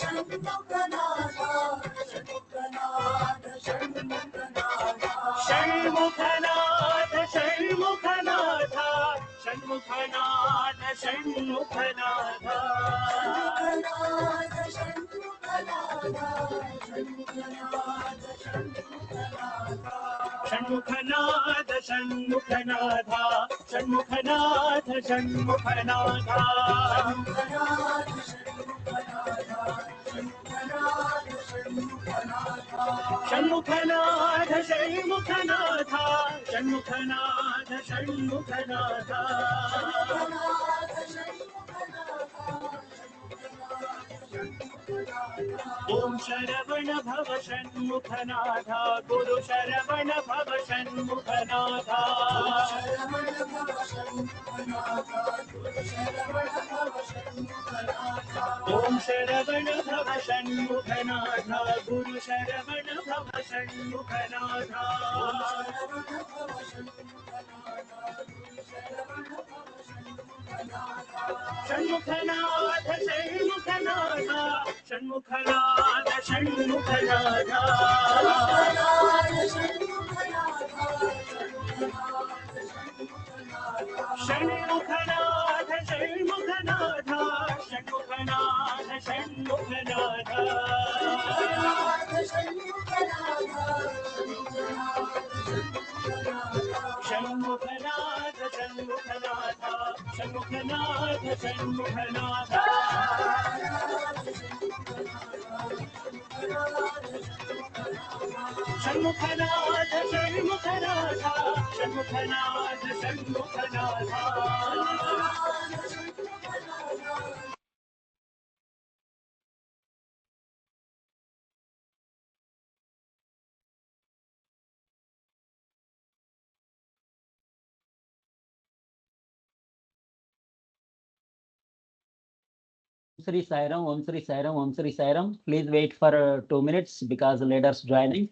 षण्मुखनाथ षण्मुखनाथ षण्मुखनाथ षण्मुखनाथ षण्मुखनाथ षण्मुखनाथ षण्मुखनाथ षण्मुखनाथ षण्मुखनाथ षण्मुखनाथ षण्मुखनाथ षण्मुखनाथ ओम शरवण भव षण्मुखनाथ गुरु शरवण भव षण्मुखनाथ ओम शरवण भव षण्मुखनाथ गुरु शरवण भव Shanmukhanath Shanmukhanath Shanmukhanath Shanmukhanath Shanmukhanath Shanmukhanath Shanmukhanath Shanmukhanath Shanmukhanath Shanmukhanath Shanmukhanath Shanmukhanath Shanmukhanath Shanmukhanath Shanmukhanath Shanmukhanath Shanmukhanath Sri Sairam, Om Sri Sairam, Om Sri Sairam. Please wait for 2 minutes because leaders joining.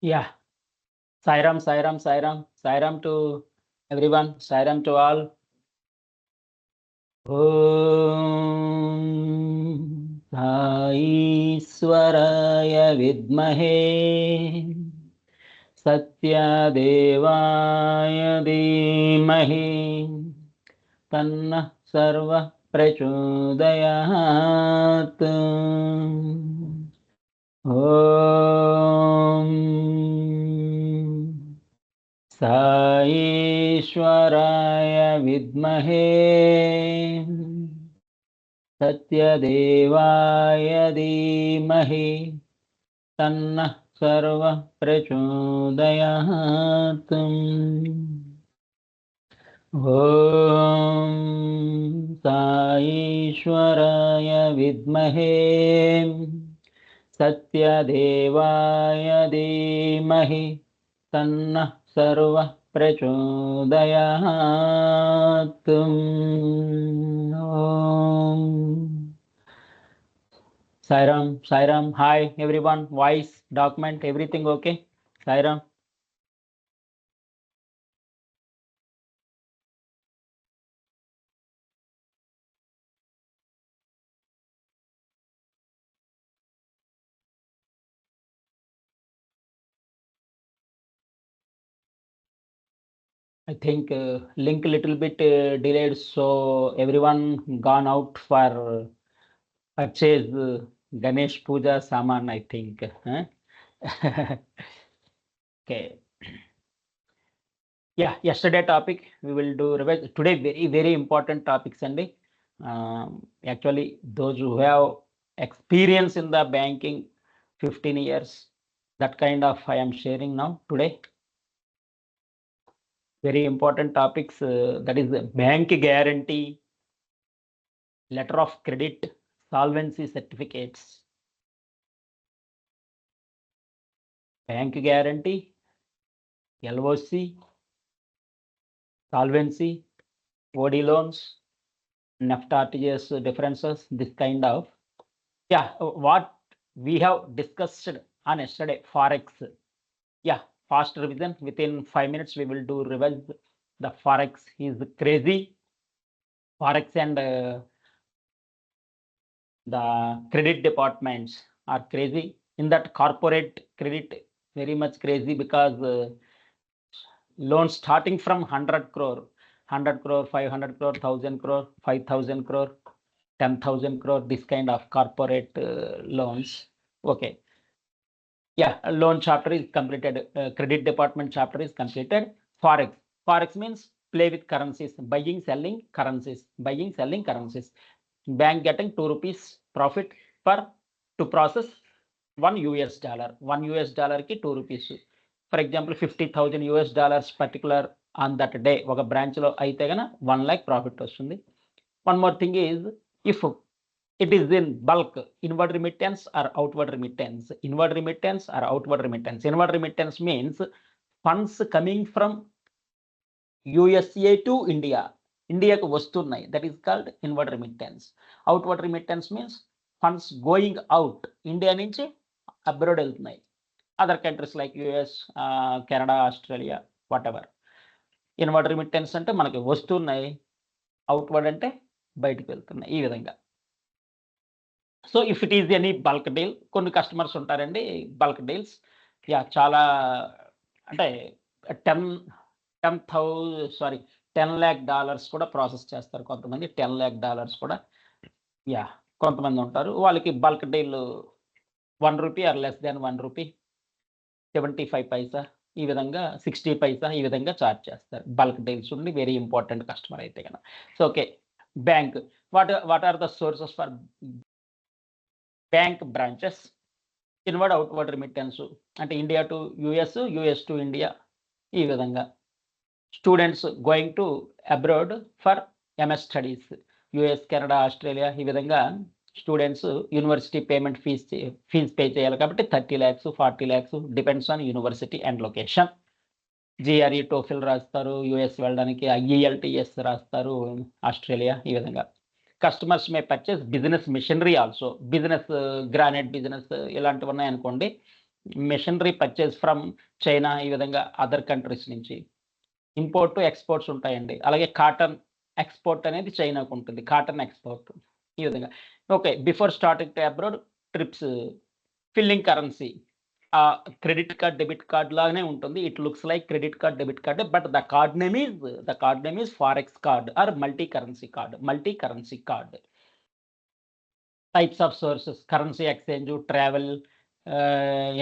Yeah. Sairam, Sairam, Sairam, Sairam to everyone, Sairam to all. Om Saiswaraya Vidmahe Satyadevaya Dhimahi Tannah Sarva Prachodayat. Om साईश्वराय विद्महे सत्यदेवाय धीमहि तन्नः सर्वः प्रचोदयात्। ॐ साईश्वराय विद्महे सत्यदेवाय धीमहि तन्नः सर्वः प्रचोदयात्। Sairam, Sairam, hi everyone, voice, document, everything okay? Sairam. I think link little bit delayed, so everyone gone out for purchase Ganesh Puja Saman, I think. Huh? Okay. Yeah, yesterday topic we will do revise. Today very important topics, Andy. Actually, those who have experience in the banking 15 years, that kind of I am sharing now today. Very important topics, that is the bank guarantee, letter of credit, solvency certificates, bank guarantee, LOC, solvency, OD loans, NEFT RTGS differences, this kind of. Yeah, what we have discussed on yesterday, Forex. Yeah, fast revision. Within 5 minutes, we will do revise. The Forex is crazy. Forex and the credit departments are crazy. In that corporate credit, very much crazy because loans starting from 100 crore, 500 crore, 1000 crore, 5000 crore, 10,000 crore, this kind of corporate loans. Okay. Yeah, loan chapter is completed. Credit department chapter is completed. Forex. Forex means play with currencies, buying, selling currencies, buying, selling currencies. Bank getting 2 rupees profit per to process $1 US. $1 US ki 2 rupees. For example, 50,000 US dollars particular on that day, oka branch lo aithe gana 1 lakh profit vastundi. One more thing is, if it is in bulk, inward remittance or outward remittance. Inward remittance or outward remittance. Inward remittance means funds coming from USA to India. India ku vastunnai. That is called inward remittance. Outward remittance means funds going out. India nunchi abroad వెళ్తున్నాయి. Other countries like US, Canada, Australia, whatever. Inward remittance అంటే మనకి వస్తున్నాయి, outward అంటే బయటకు వెళ్తున్నాయి, ఈ విధంగా. So if it is any bulk deal, కొన్ని కస్టమర్స్ ఉంటారండి బల్క్ డీల్స్, యా చాలా అంటే 10 lakh dollars కూడా ప్రాసెస్ చేస్తారు కొంతమంది. 10 lakh dollars కూడా యా కొంతమంది ఉంటారు. వాళ్ళకి bulk deal 1 rupee or less than 1 rupee, 75 paisa, ఈ విధంగా 60 పైసా, ఈ విధంగా ఛార్జ్ చేస్తారు. బల్క్ డీల్స్ ఉండి వెరీ ఇంపార్టెంట్ కస్టమర్ అయితే కనుక. So okay, bank. What are the sources for bank branches? Inward outward remittance అంటే India to US, US to India, ఈ విధంగా. Students going to abroad for MS studies, US, Canada, Australia, ఈ విధంగా students university payment fees pay చేయాలి కాబట్టి 30 lakhs, 40 lakhs depends on university and location. GRE, TOEFL రాస్తారు US వెళ్ళడానికి, IELTS రాస్తారు Australia, ఈ విధంగా. Customers may purchase business machinery also. Business granite business ఇలాంటివి ఉన్నాయనుకోండి, మిషనరీ పర్చేస్ ఫ్రమ్ చైనా, ఈ విధంగా అదర్ కంట్రీస్ నుంచి. ఇంపోర్ట్ ఎక్స్పోర్ట్స్ ఉంటాయండి. అలాగే కాటన్ ఎక్స్పోర్ట్ అనేది చైనాకు ఉంటుంది, కాటన్ ఎక్స్పోర్ట్, ఈ విధంగా. Okay, before starting to abroad, trips, filling currency, credit card debit card లాగానే ఉంటుంది. It looks like credit card debit card, but the card name is forex card or multi currency card. Types of sources, currency exchange, travel,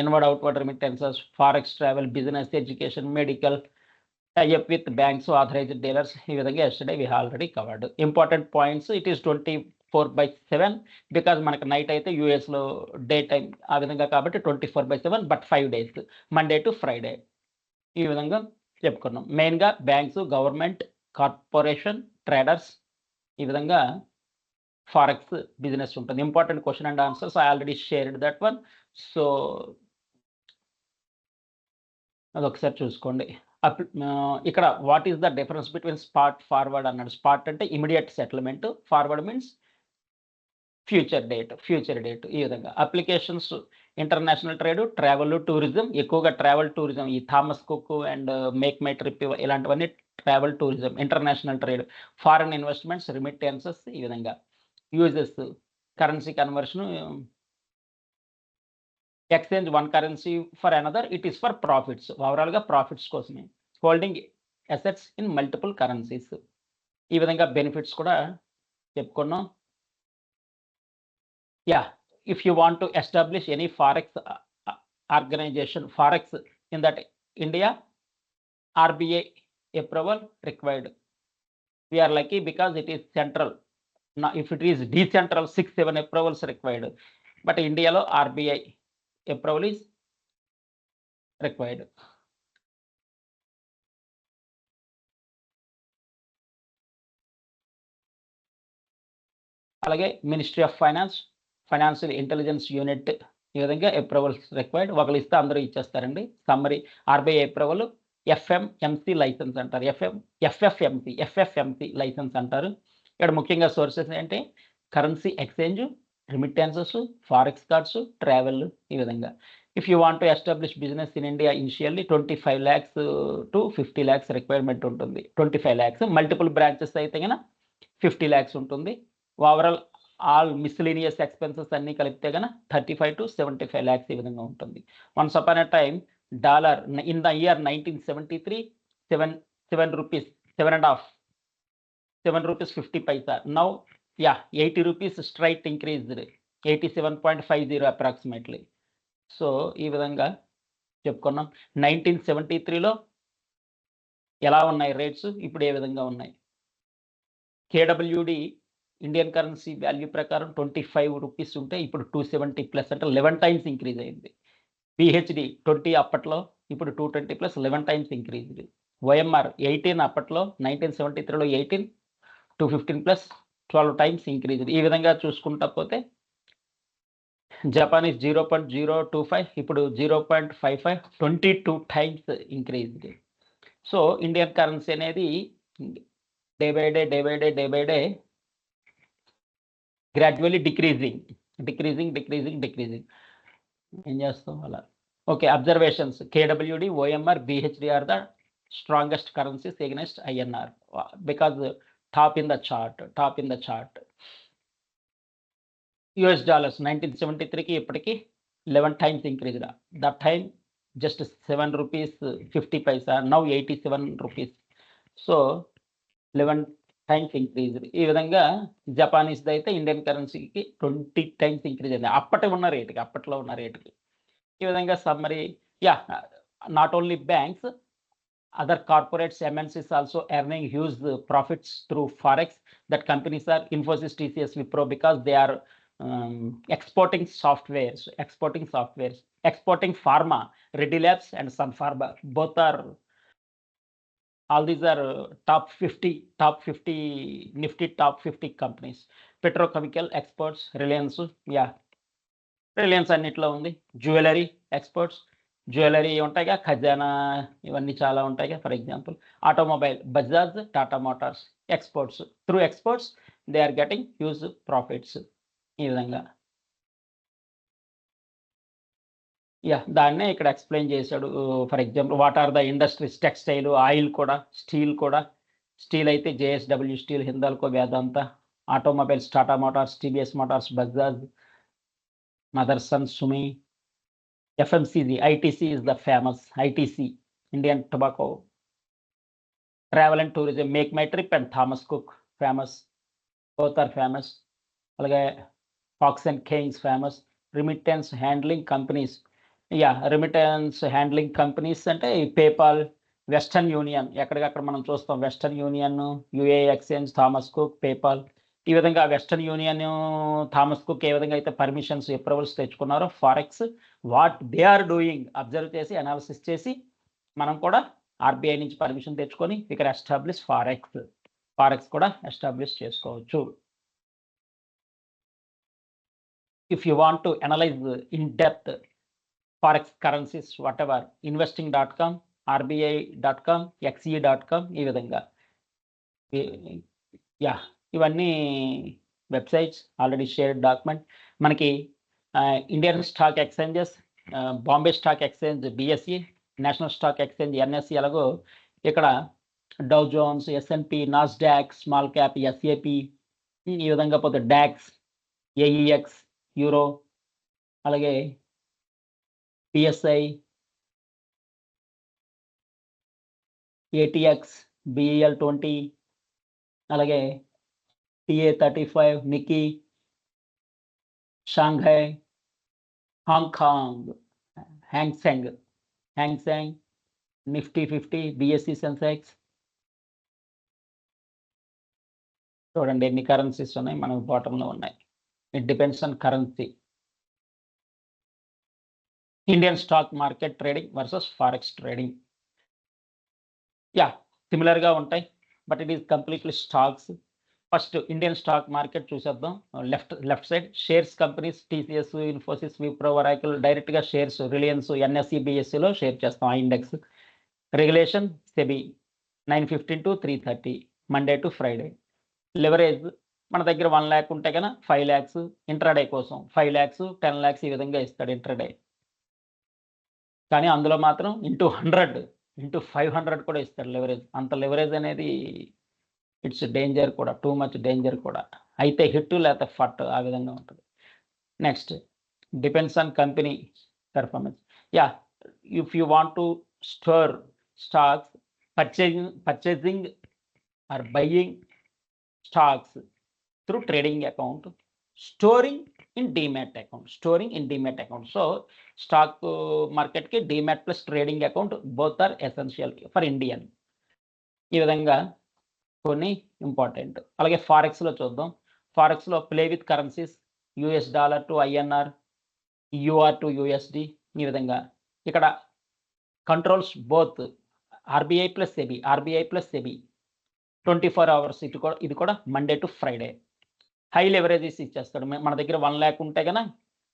inward outward remittances, forex travel, business, education, medical, tie up with banks, authorised dealers, ఈ విధంగా yesterday we already covered. Important points, it is 24/7 because మనకు night అయితే యూఎస్లో day time ఆ విధంగా కాబట్టి 24/7 but 5 days, Monday to Friday ఈ విధంగా చెప్పుకున్నాం. మెయిన్గా బ్యాంక్స్, గవర్నమెంట్, కార్పొరేషన్, ట్రేడర్స్, ఈ విధంగా ఫారెక్స్ బిజినెస్ ఉంటుంది. Important question and answers I already shared that one. So అదొకసారి చూసుకోండి. ఇక్కడ what is the difference between spot, forward అన్నాడు. స్పాట్ అంటే immediate settlement, forward means future date ఈ విధంగా. Applications international trade, travel, tourism, ఎక్కువగా travel tourism, ఈ Thomas Cook and MakeMyTrip ఇలాంటివన్నీ travel tourism, international trade. Foreign investments, remittances, ఈ విధంగా. Uses currency conversion, exchange one currency for another, it is for profits, ఓవరాల్గా profits కోసమే. Holding assets in multiple currencies, ఈ విధంగా benefits కూడా చెప్పుకున్నాం. Yeah, if you want to establish any forex organisation, forex in that India, RBI approval required. We are lucky because it is central. Now, if it is decentral, 6-7 approvals required. But India lo RBI approval is required. అలాగే ministry of finance, financial intelligence unit, ఈ విధంగా approvals required. ఒకరు ఇస్తే అందరూ ఇచ్చేస్తారండి. Summary, RBI approval, FMMC licence అంటారు, FFMC licence అంటారు. ఇక్కడ ముఖ్యంగా సోర్సెస్ ఏంటి, currency exchange, remittances, forex cards, travel, ఈ విధంగా. If you want to establish business in India, initially 25 lakhs to 50 lakhs requirement ఉంటుంది. 25 lakhs, మల్టిపుల్ బ్రాంచెస్ అయితే కనుక 50 lakhs ఉంటుంది. ఓవరాల్ ఆల్ మిస్లీనియస్ ఎక్స్పెన్సెస్ అన్ని కలిపితే కనుక 35 to 75 lakhs ఈ విధంగా ఉంటుంది. Once upon a time dollar in the year 1973, 7 rupees, 7 rupees 50 paisa. Now, yeah, 80 rupees straight increased, 87.50 approximately. So ఈ విధంగా చెప్పుకున్నాం. 1973లో ఎలా ఉన్నాయి రేట్స్, ఇప్పుడు ఏ విధంగా ఉన్నాయి. KWD ఇండియన్ కరెన్సీ వాల్యూ ప్రకారం 25 రూపీస్ ఉంటే ఇప్పుడు 270 ప్లస్, అంటే 11 times ఇంక్రీజ్ అయింది. BHD 20 అప్పట్లో, ఇప్పుడు 220 ప్లస్, 11 times ఇంక్రీజ్డ్. OMR 18 అప్పట్లో, 1973లో 18, 215 ప్లస్, 12 times ఇంక్రీజ్డ్. ఈ విధంగా చూసుకుంటా పోతే జపానీస్ 0.025, ఇప్పుడు 0.55, 22 times increased. So Indian currency అనేది day by day gradually decreasing. ఏం చేస్తాం అలా. Okay, observations. KWD, OMR, BHD are the strongest currencies against INR because top in the chart. US dollars 1973కి ఇప్పటికి 11 times increased. That time just 7 rupees 50 paisa, now 87 rupees. So 11 times increased. ఈ విధంగా Japanese అయితే Indian కరెన్సీకి 20 times increase అయింది అప్పట్లో ఉన్న రేటుకి. ఈ విధంగా summary. Yeah, not only banks, other corporates, MNCs also earning huge profits through forex. That companies are Infosys, TCS, Wipro, because they are exporting softwares, exporting pharma, Reddy Labs and Sun Pharma. Both are, all these are top 50 nifty top 50 companies. Petrochemical exports, Reliance అన్నిట్లో ఉంది. Jewellery exports, jewellery ఉంటాయిగా, ఖజానా, ఇవన్నీ చాలా ఉంటాయిగా. For example automobile, Bajaj, Tata Motors, exports. Through exports they are getting huge profits. ఈ విధంగా దాన్నే ఇక్కడ ఎక్స్ప్లెయిన్ చేశాడు. For example what are the industries, textile, oil కూడా, స్టీల్ అయితే JSW steel, Hindalco, Vedanta. Automobiles Tata Motors, TVS Motors, Bajaj, Motherson, Sumi. FMCG, ITC is the famous, ITC, Indian Tobacco. Travel and tourism, Make My Trip and Thomas Cook famous, both are famous. అలాగే Fox and Keynes famous. Remittance handling companies, remittance handling companies అంటే PayPal, Western Union, ఎక్కడికక్కడ మనం చూస్తాం Western Union, U A exchange, Thomas Cook, PayPal. ఈ విధంగా Western Union, Thomas Cook ఏ విధంగా అయితే పర్మిషన్స్, అప్రూవల్స్ తెచ్చుకున్నారో forex what they are doing observe చేసి అనాలిసిస్ చేసి మనం కూడా ఆర్బీఐ నుంచి పర్మిషన్ తెచ్చుకొని ఇక్కడ ఎస్టాబ్లిష్ ఫారెక్స్ కూడా ఎస్టాబ్లిష్ చేసుకోవచ్చు. If you want to analyse in depth forex currencies whatever, investing.com, RBI.com, XE.com, ఈ విధంగా ఇవన్నీ వెబ్సైట్స్ ఆల్రెడీ షేర్డ్ డాక్యుమెంట్. మనకి Indian stock exchanges, Bombay stock exchange BSE, national stock exchange NSE, అలాగో ఇక్కడ Dow Jones, S&P, Nasdaq, small cap, SAP, ఈ విధంగా పోతే DAX, AEX, euro, అలాగే PSI, ATX, BEL20, అలాగే TA35, Nikkei, Shanghai, Hong Kong, Hang Seng, Nifty 50, BSE Sensex. చూడండి ఎన్ని currencies ఉన్నాయి మనకు బాటంలో ఉన్నాయి. It depends on currency. Indian stock market trading versus forex trading సిమిలర్గా ఉంటాయి, but it is completely stocks. First Indian stock market చూసేద్దాం. Left side shares companies, TCS, Infosys, Wipro, Oracle, డైరెక్ట్గా షేర్స్ రిలయన్స్, NSE, BSEలో షేర్ చేస్తాం ఆ index. Regulation SEBI 9:15 to 3:30 Monday to Friday. Leverage మన దగ్గర 1 lakh ఉంటే కన్నా 5 lakhs ఇంట్రాడే కోసం, 5 lakhs, 10 lakhs ఈ విధంగా ఇస్తాడు ఇంట్రాడే. కానీ అందులో మాత్రం ×100, ×500 కూడా ఇస్తాడు లెవరేజ్. అంత లెవరేజ్ అనేది ఇట్స్ డేంజర్ కూడా, టూ మచ్ డేంజర్ కూడా. అయితే హిట్ లేకపోతే ఫట్ ఆ విధంగా ఉంటుంది. Next depends on company performance. If you want to store stocks, purchasing or buying stocks through trading account, storing in demat account. So stock మార్కెట్కి demat plus trading account both are essential for Indian. ఈ విధంగా కొన్ని important. అలాగే ఫారెక్స్లో చూద్దాం. ఫారెక్స్లో play with currencies, $US to INR, EUR to USD. ఈ విధంగా ఇక్కడ controls both RBI plus SEBI 24 hours. ఇది కూడా మండే టు ఫ్రైడే. హై లెవరేజెస్ ఇచ్చేస్తాడు. మన దగ్గర 1 lakh ఉంటే కన్నా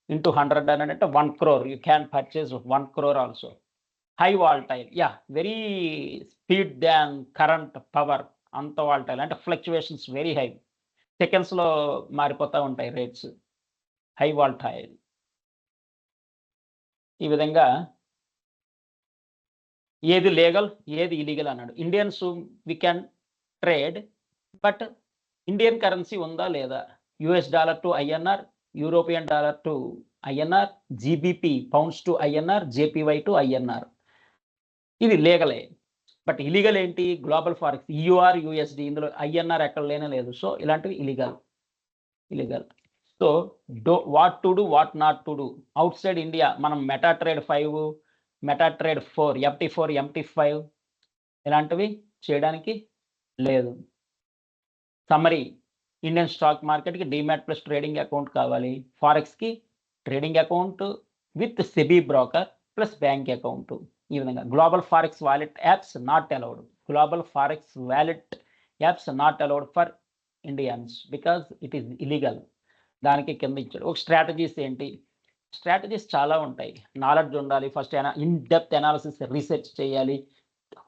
×100 అని అంటే 1 crore, you can purchase 1 crore also. High wall tile, very speed than current power, అంత వాల్టైల్ అంటే ఫ్లక్చువేషన్స్ వెరీ హై, సెకండ్స్లో మారిపోతూ ఉంటాయి రేట్స్. High wall tile. ఈ విధంగా ఏది లీగల్ ఏది ఇలీగల్ అన్నాడు. Indians we can trade, but Indian currency ఉందా లేదా, $US to INR, European dollar to INR, GBP pounds to INR, JPY to INR. ఇది లీగలే. బట్ ఇలీగల్ ఏంటి, గ్లోబల్ ఫారెక్స్, EUR, USD, ఇందులో INR ఎక్కడ లేనే లేదు. సో ఇలాంటివి illegal. So what to do, what not to do. Outside India మనం MetaTrader 5, మెటాట్రేడ్ 4, MT4, MT5 ఇలాంటివి చేయడానికి లేదు. సమ్మరీ, ఇండియన్ స్టాక్ మార్కెట్కి డీమ్యాట్ ప్లస్ ట్రేడింగ్ అకౌంట్ కావాలి. ఫారెక్స్కి trading account with SEBI broker plus bank account. ఈ విధంగా global forex wallet apps not allowed for Indians because it is illegal. దానికి కింద ఇచ్చాడు. ఒక స్ట్రాటజీస్ ఏంటి, స్ట్రాటజీస్ చాలా ఉంటాయి. నాలెడ్జ్ ఉండాలి, first in depth analysis research చేయాలి.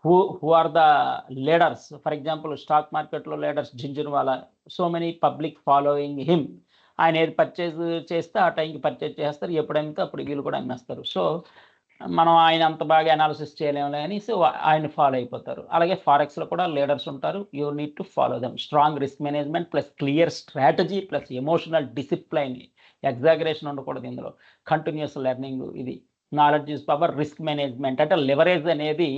Who are the leaders, for example stock మార్కెట్లో leaders Jhunjhunwala, so many public following him. ఆయన ఏది పర్చేజ్ చేస్తే ఆ టైంకి పర్చేజ్ చేస్తారు, ఎప్పుడైతే అప్పుడు వీళ్ళు కూడా అమ్మేస్తారు. సో మనం ఆయన అంత బాగా అనాలిసిస్ చేయలేములే అని సో ఆయన ఫాలో అయిపోతారు. అలాగే ఫారెక్స్లో కూడా లీడర్స్ ఉంటారు, you need to follow them. Strong risk management plus clear strategy plus emotional discipline, exaggeration ఉండకూడదు ఇందులో. కంటిన్యూస్ లెర్నింగ్, ఇది knowledge is power. Risk management అంటే లెవరేజ్ అనేది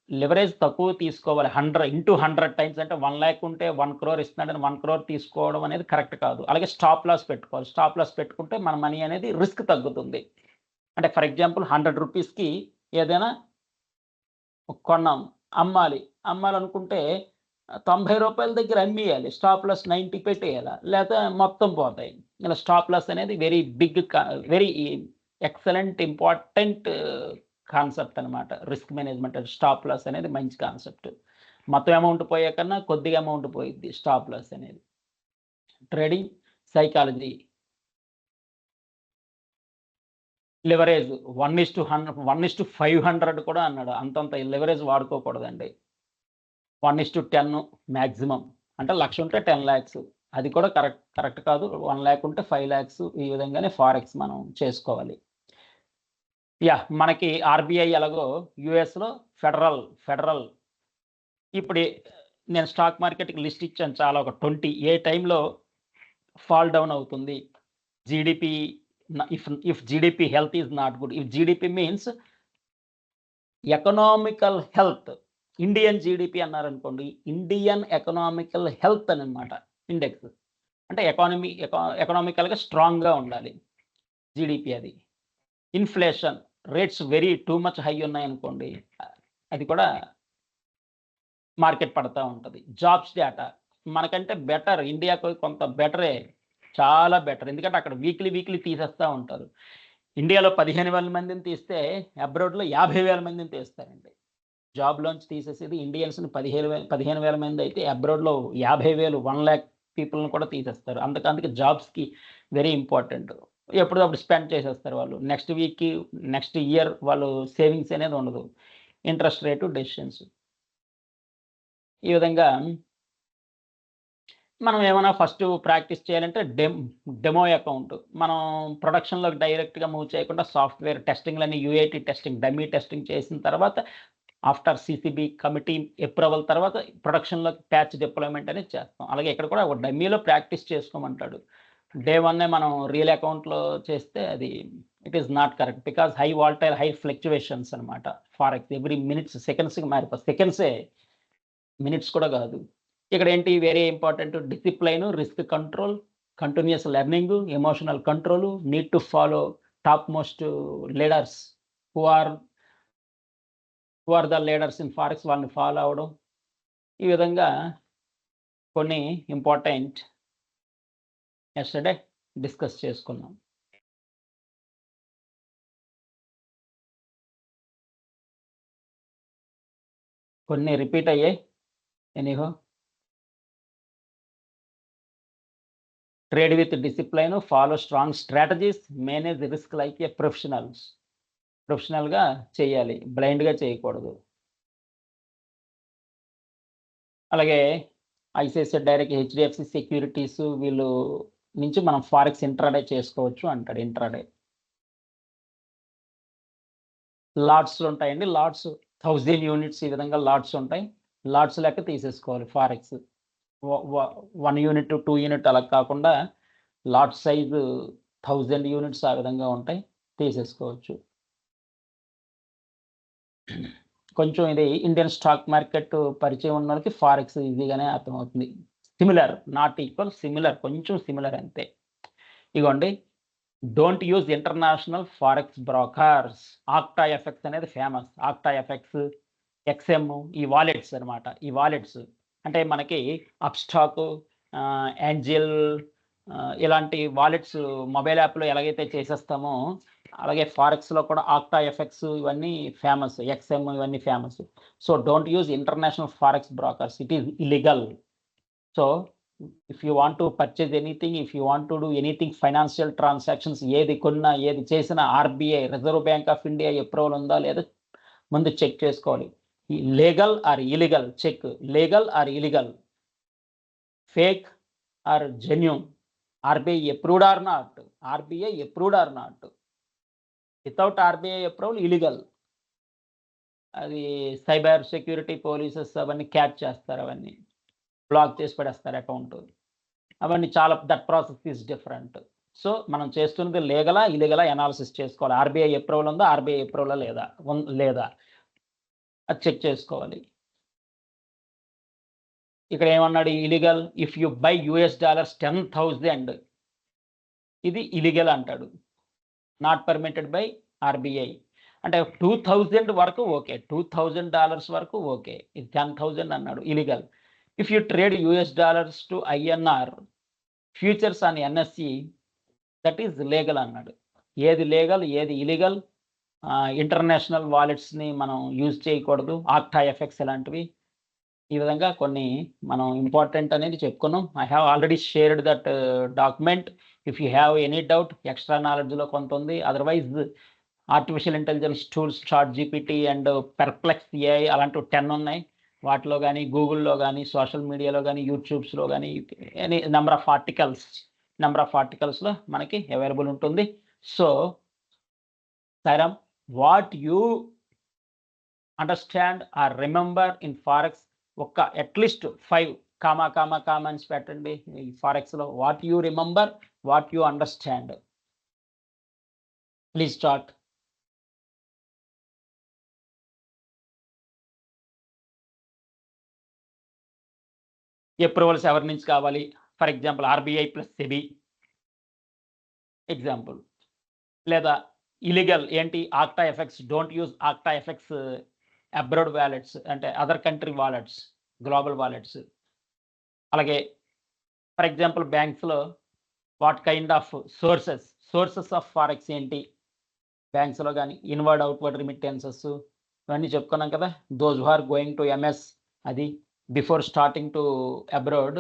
లెవరేజ్ తక్కువ తీసుకోవాలి. 100 times అంటే 1 lakh ఉంటే 1 crore ఇస్తున్నాడని 1 crore తీసుకోవడం అనేది కరెక్ట్ కాదు. అలాగే స్టాప్ లాస్ పెట్టుకోవాలి. స్టాప్ లాస్ పెట్టుకుంటే మన మనీ అనేది రిస్క్ తగ్గుతుంది. అంటే ఫర్ ఎగ్జాంపుల్ 100 rupeesకి ఏదైనా కొన్నాం, అమ్మాలనుకుంటే 90 రూపాయల దగ్గర అమ్మేయాలి, స్టాప్ లాస్ 90 పెట్టేయాలా, లేకపోతే మొత్తం పోతాయి. ఇలా స్టాప్ లాస్ అనేది very big very excellent important concept అనమాట. రిస్క్ మేనేజ్మెంట్ స్టాప్ లాస్ అనేది మంచి కాన్సెప్ట్. మొత్తం అమౌంట్ పోయే కన్నా కొద్దిగా అమౌంట్ పోయిద్ది స్టాప్ లాస్ అనేది. ట్రేడింగ్ సైకాలజీ, లివరేజ్ 1:500 కూడా అన్నాడు. అంతంత లివరేజ్ వాడుకోకూడదండి. 1:10 మ్యాక్సిమం. అంటే 1,00,000 ఉంటే 10 lakhs. అది కూడా కరెక్ట్ కాదు. 1 lakh ఉంటే 5 lakhs. ఈ విధంగానే ఫారెక్స్ మనం చేసుకోవాలి. మనకి ఆర్బీఐ ఎలాగో యుఎస్లో ఫెడరల్ ఇప్పుడు నేను స్టాక్ మార్కెట్కి లిస్ట్ ఇచ్చాను చాలా, ఒక 20 ఏ టైంలో ఫాల్ డౌన్ అవుతుంది. GDP, if GDP health is not good. If GDP means economical health. Indian GDP అన్నారనుకోండి, ఇండియన్ ఎకనామికల్ హెల్త్ అని అనమాట ఇండెక్స్. అంటే ఎకనామికల్గా స్ట్రాంగ్గా ఉండాలి జీడిపి. అది inflation rates too much high ఉన్నాయనుకోండి, అది కూడా మార్కెట్ పడతా ఉంటుంది. జాబ్స్ డేటా మనకంటే బెటర్, ఇండియాకు కొంత బెటరే, చాలా బెటర్. ఎందుకంటే అక్కడ వీక్లీ తీసేస్తూ ఉంటారు. ఇండియాలో 15,000 మందిని తీస్తే అబ్రాడ్లో 50,000 మందిని తీస్తారండి. జాబ్లోంచి తీసేసేది ఇండియన్స్ని 15,000 మంది అయితే అబ్రాడ్లో 50,000 1 lakh పీపుల్ని కూడా తీసేస్తారు. అందుకే జాబ్స్కి వెరీ ఇంపార్టెంట్. ఎప్పుడప్పుడు స్పెండ్ చేసేస్తారు వాళ్ళు. నెక్స్ట్ వీక్కి నెక్స్ట్ ఇయర్ వాళ్ళు సేవింగ్స్ అనేది ఉండదు. Interest rate decisions. ఈ విధంగా మనం ఏమైనా ఫస్ట్ ప్రాక్టీస్ చేయాలంటే డెమో అకౌంట్. మనం ప్రొడక్షన్లోకి డైరెక్ట్గా మూవ్ చేయకుండా సాఫ్ట్వేర్ టెస్టింగ్లని, యూఏటీ టెస్టింగ్, డమ్మీ టెస్టింగ్ చేసిన తర్వాత ఆఫ్టర్ సిసిబి కమిటీ అప్రూవల్ తర్వాత ప్రొడక్షన్లోకి ప్యాచ్ డిప్లాయ్మెంట్ అనేది చేస్తాం. అలాగే ఇక్కడ కూడా ఒక డమ్మీలో ప్రాక్టీస్ చేసుకోమంటాడు. డే 1 మనం రియల్ అకౌంట్లో చేస్తే అది it is not correct. Because high volatile, high fluctuations అనమాట. ఫారెక్స్ ఎవ్రీ మినిట్స్, సెకండ్స్కి మారిపోతుంది. సెకండ్సే, మినిట్స్ కూడా కాదు. ఇక్కడ ఏంటి very important? Discipline, risk control, continuous learning, emotional control, need to follow top most leaders who are the leaders in forex, వాళ్ళని follow అవడం. ఈ విధంగా కొన్ని ఇంపార్టెంట్ ఎస్టర్డే డిస్కస్ చేసుకున్నాం. కొన్ని రిపీట్ అయ్యాయి. Anyhow, trade with discipline, follow strong strategies, manage risk like ఏ ప్రొఫెషనల్గా చేయాలి, బ్లైండ్గా చేయకూడదు. అలాగే ఐసిఐసిఐ డైరెక్ట్, హెచ్డిఎఫ్సి సెక్యూరిటీస్ వీళ్ళు నుంచి మనం ఫారెక్స్ ఇంట్రాడే చేసుకోవచ్చు అంటాడు. ఇంట్రాడే లాట్స్లు ఉంటాయండి. లాట్స్ 1000 యూనిట్స్, ఈ విధంగా లాట్స్ ఉంటాయి. లాట్స్ లెక్క తీసేసుకోవాలి ఫారెక్స్. 1 యూనిట్ 2 యూనిట్ అలా కాకుండా లాట్ సైజు 1000 యూనిట్స్ ఆ విధంగా ఉంటాయి, తీసేసుకోవచ్చు. కొంచెం ఇది ఇండియన్ స్టాక్ మార్కెట్ పరిచయం ఉన్న వాళ్ళకి ఫారెక్స్ ఈజీగానే అర్థమవుతుంది. సిమిలర్, నాట్ ఈక్వల్, సిమిలర్, కొంచెం సిమిలర్ అంతే. ఇగోండి, don't use international forex brokers. OctaFX అనేది ఫేమస్. ఆక్టా ఎఫెక్స్, ఎక్స్ఎం, ఈ వాలెట్స్ అనమాట. ఈ వాలెట్స్ అంటే మనకి అప్స్టాక్, యాంజిల్ ఇలాంటి వాలెట్స్ మొబైల్ యాప్లో ఎలాగైతే చేసేస్తామో అలాగే ఫారెక్స్లో కూడా ఆక్టా ఎఫెక్స్ ఇవన్నీ ఫేమస్, ఎక్స్ఎం ఇవన్నీ famous. So don't use international forex brokers, it is illegal. So if you want to purchase anything, if you want to do anything financial transactions, ఏది కొన్నా ఏది చేసినా RBI, reserve bank of India approval ఉందా లేదా ముందు check చేసుకోవాలి. Legal or illegal, check legal or illegal, fake or genuine, RBI approved or not, RBI approved or not. Without RBI approval illegal. అది cyber security polices అవన్నీ catch చేస్తారు, అవన్నీ block చేసి పడేస్తారు అకౌంట్. అవన్నీ చాలా, that process is different. So మనం చేస్తున్నది లీగలా ఇలీగలా అనాలిసిస్ చేసుకోవాలి. ఆర్బీఐ అప్రూవల్ ఉందా, ఆర్బీఐ అప్రూవల్ లేదా అది చెక్ చేసుకోవాలి. ఇక్కడ ఏమన్నాడు? ఇలీగల్ ఇఫ్ యు బై $10,000 10,000, ఇది ఇలీగల్ అంటాడు. Not permitted by RBI. అంటే 2000 వరకు ఓకే, $2000 వరకు ఓకే, ఇది 10,000 అన్నాడు illegal. If you trade US dollars to INR futures on NSC that is legal అన్నాడు. ఏది లీగల్ ఏది ఇలీగల్? ఇంటర్నేషనల్ వాలెట్స్ని మనం యూజ్ చేయకూడదు, ఆక్టా ఎఫెక్ట్స్ ఇలాంటివి. ఈ విధంగా కొన్ని మనం ఇంపార్టెంట్ అనేది చెప్పుకున్నాం. I have already shared that document. If you have any doubt, extra నాలెడ్జ్లో కొంత ఉంది. Otherwise artificial intelligence tools, ChatGPT and Perplexity AI అలాంటివి 10 ఉన్నాయి. వాటిలో కానీ, గూగుల్లో కానీ, సోషల్ మీడియాలో కానీ, యూట్యూబ్స్లో కానీ, ఎనీ నెంబర్ ఆఫ్ ఆర్టికల్స్లో మనకి అవైలబుల్ ఉంటుంది. So Sairam, what you understand or remember in forex, ఒక్క అట్లీస్ట్ 5 కామెంట్స్ పెట్టండి. ఈ ఫారెక్స్లో what you remember, what you understand. Please start. Approvals ఎవరి నుంచి కావాలి? For example RBI plus SEBI example. లేదా ఇలీగల్ ఏంటి? Octa FX, don't use Octa FX abroad wallets, అంటే other country wallets, global wallets. అలాగే ఫర్ ఎగ్జాంపుల్ బ్యాంక్స్లో what kind of sources of forex ఏంటి బ్యాంక్స్లో కానీ, ఇన్వర్డ్ అవుట్వర్డ్ రిమిట్టెన్సెస్ ఇవన్నీ చెప్పుకున్నాం కదా. Those who are going to MS, అది before starting to abroad,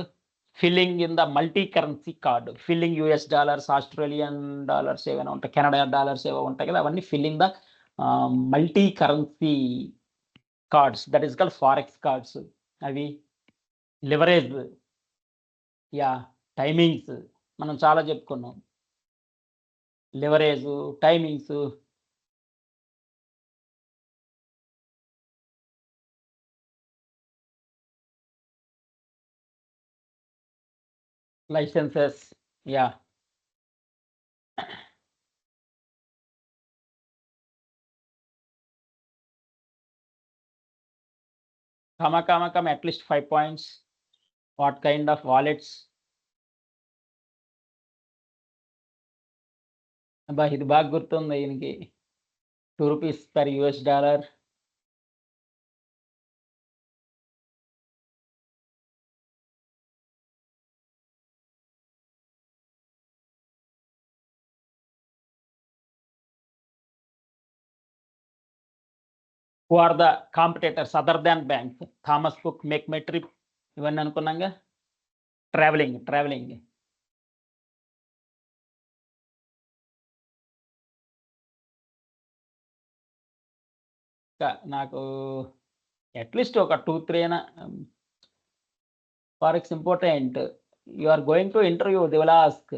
filling in the multi currency card, filling US dollars, Australian dollars ఏమైనా ఉంటాయి, కెనడా డాలర్స్ ఏవో ఉంటాయి కదా, అవన్నీ filling the multi currency cards, that is called forex cards. అవి leverage, timings మనం చాలా చెప్పుకున్నాం. Leverage, timings, licences, come at least 5 points. What kind of wallets? అబ్బా ఇది బాగా గుర్తుంది ఈయనకి. $2 per US dollar. Who are the competitors other than banks? Thomas Cook, Make My Trip, ఇవన్నీ అనుకున్నాగా. ట్రావెలింగ్ నాకు అట్లీస్ట్ ఒక 2-3 అయినా. Forex important. You are going to interview, they will ask.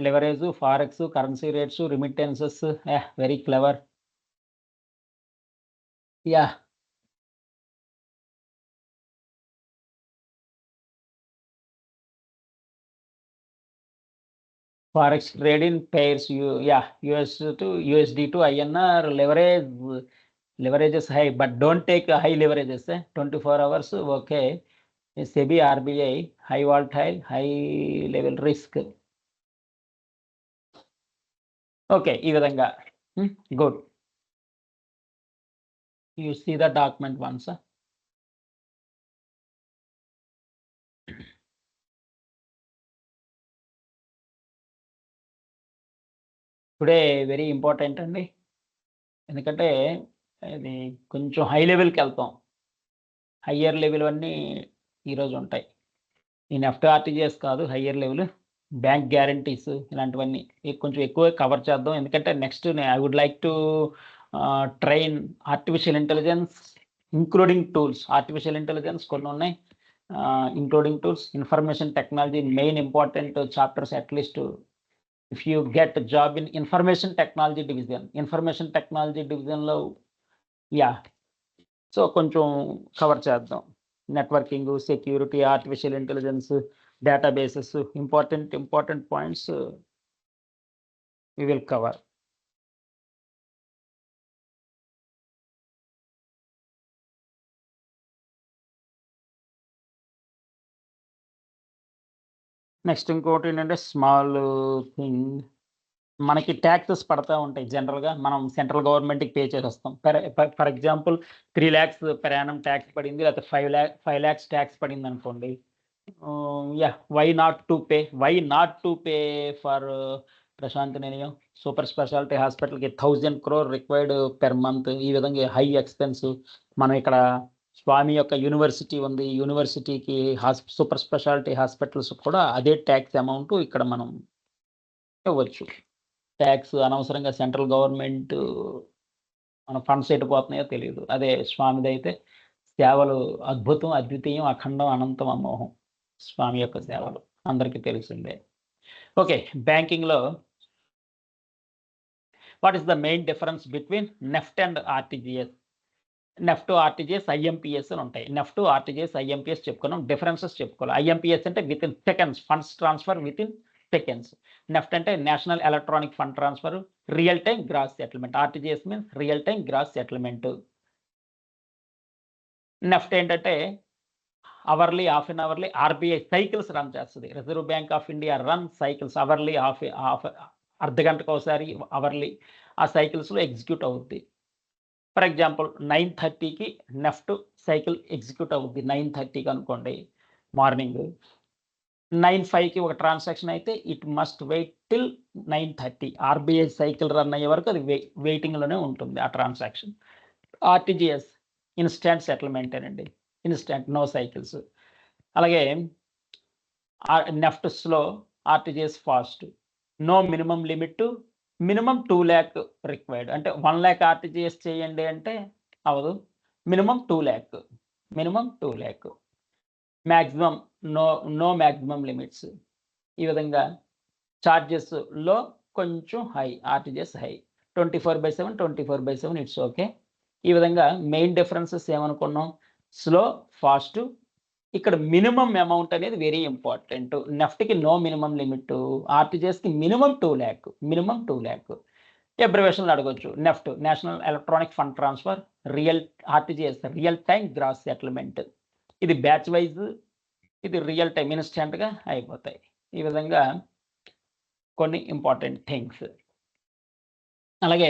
Leverage, forex, currency rates, remittances, very clever. Forex trade in pairs, US to USD to INR, leverage is high, but don't take high leverages. 24 hours, okay. SEBI, RBI, high volatile, high level risk. Okay, ఈ విధంగా. Good. You see the document once. Today very important అండి, ఎందుకంటే ఇది కొంచెం high లెవెల్కి వెళ్తాం. Higher level అన్నీ ఈరోజు ఉంటాయి. ఈ నెఫ్ట్ ఆర్టీజీఎస్ కాదు, హయ్యర్ లెవెల్ బ్యాంక్ గ్యారంటీస్ ఇలాంటివన్నీ కొంచెం ఎక్కువ కవర్ చేద్దాం. ఎందుకంటే next I would like to train artificial intelligence including tools. Artificial intelligence కొన్ని ఉన్నాయి, including tools, information technology main important chapters. At least if you get job in information technology డివిజన్లో so కొంచెం cover చేద్దాం. Networking, security, artificial intelligence, databases, important points we will cover. నెక్స్ట్ ఇంకోటి ఏంటంటే small thing, మనకి taxes పడతా ఉంటాయి జనరల్‌గా. మనం సెంట్రల్ గవర్నమెంట్‌కి పే చేసేస్తాం. For example 3 lakhs per annum tax పడింది. లేకపోతే 5 లాక్స్ ట్యాక్స్ పడిందనుకోండి. Why not to pay for Prashant Nilayam super speciality హాస్పిటల్‌కి 1000 క్రోర్ రిక్వైర్డ్ పెర్ మంత్. ఈ విధంగా హై ఎక్స్‌పెన్స్. మనం ఇక్కడ స్వామి యొక్క యూనివర్సిటీ ఉంది. యూనివర్సిటీకి సూపర్ స్పెషాలిటీ హాస్పిటల్స్ కూడా అదే ట్యాక్స్ అమౌంట్ ఇక్కడ మనం ఇవ్వచ్చు. ట్యాక్స్ అనవసరంగా సెంట్రల్ గవర్నమెంట్ మన ఫండ్స్ ఎటుపోతున్నాయో తెలీదు. అదే స్వామిదైతే సేవలు అద్భుతం, అద్వితీయం, అఖండం, అనంతం, అమోఘం. స్వామి యొక్క సేవలు అందరికీ తెలిసిందే. ఓకే. బ్యాంకింగ్‌లో what is the main difference between NEFT and RTGS? NEFT, RTGS, IMPS అని ఉంటాయి. నెఫ్ట్, ఆర్‌టిజిఎస్, ఐఎంపీఎస్ చెప్పుకున్నాం. డిఫరెన్సెస్ చెప్పుకోవాలి. ఐఎంపీఎస్ అంటే within seconds funds transfer within seconds. NEFT అంటే national electronic fund transfer, real time gross settlement. RTGS means real time gross settlement. NEFT ఏంటంటే hourly, half an hourly RBI cycles run చేస్తది. Reserve bank of India run cycles hourly, half అర్ధ గంటకోసారి hourly ఆ సైకిల్స్‌లో execute అవుద్ది. For example 9:30కి NEFT cycle execute అవుద్ది. 9:30కి అనుకోండి మార్నింగ్. 9:05కి ఒక ట్రాన్సాక్షన్ అయితే it must wait till 9:30. RBI cycle run అయ్యే వరకు అది వెయిటింగ్‌లోనే ఉంటుంది ఆ ట్రాన్సాక్షన్. ఆర్‌టిజిఎస్ ఇన్‌స్టాంట్ సెటిల్మెంటేనండి. Instant, no cycles. అలాగే NEFT slow, RTGS fast. No minimum limit, minimum 2 lakh required. అంటే 1 లాక్ ఆర్‌టిజిఎస్ చేయండి అంటే అవ్వదు. Minimum 2 lakh. Minimum 2 lakh. Maximum no maximum limits. ఈ విధంగా చార్జెస్‌లో కొంచెం high, RTGS high. 24/7, 24/7 it's okay. ఈ విధంగా మెయిన్ డిఫరెన్సెస్ ఏమనుకున్నాం? Slow, fast. ఇక్కడ మినిమమ్ అమౌంట్ అనేది వెరీ ఇంపార్టెంట్. నెఫ్ట్‌కి నో మినిమమ్ లిమిట్, ఆర్‌టిజిఎస్‌కి మినిమమ్ 2 లాక్. మినిమమ్ 2 లాక్. అబ్రివేషన్‌లో అడగొచ్చు. NEFT national electronic fund transfer, RTGS real time gross settlement. ఇది బ్యాచ్ వైజ్, ఇది రియల్ టైమ్ ఇన్‌స్టాంట్‌గా అయిపోతాయి. ఈ విధంగా కొన్ని ఇంపార్టెంట్ థింగ్స్. అలాగే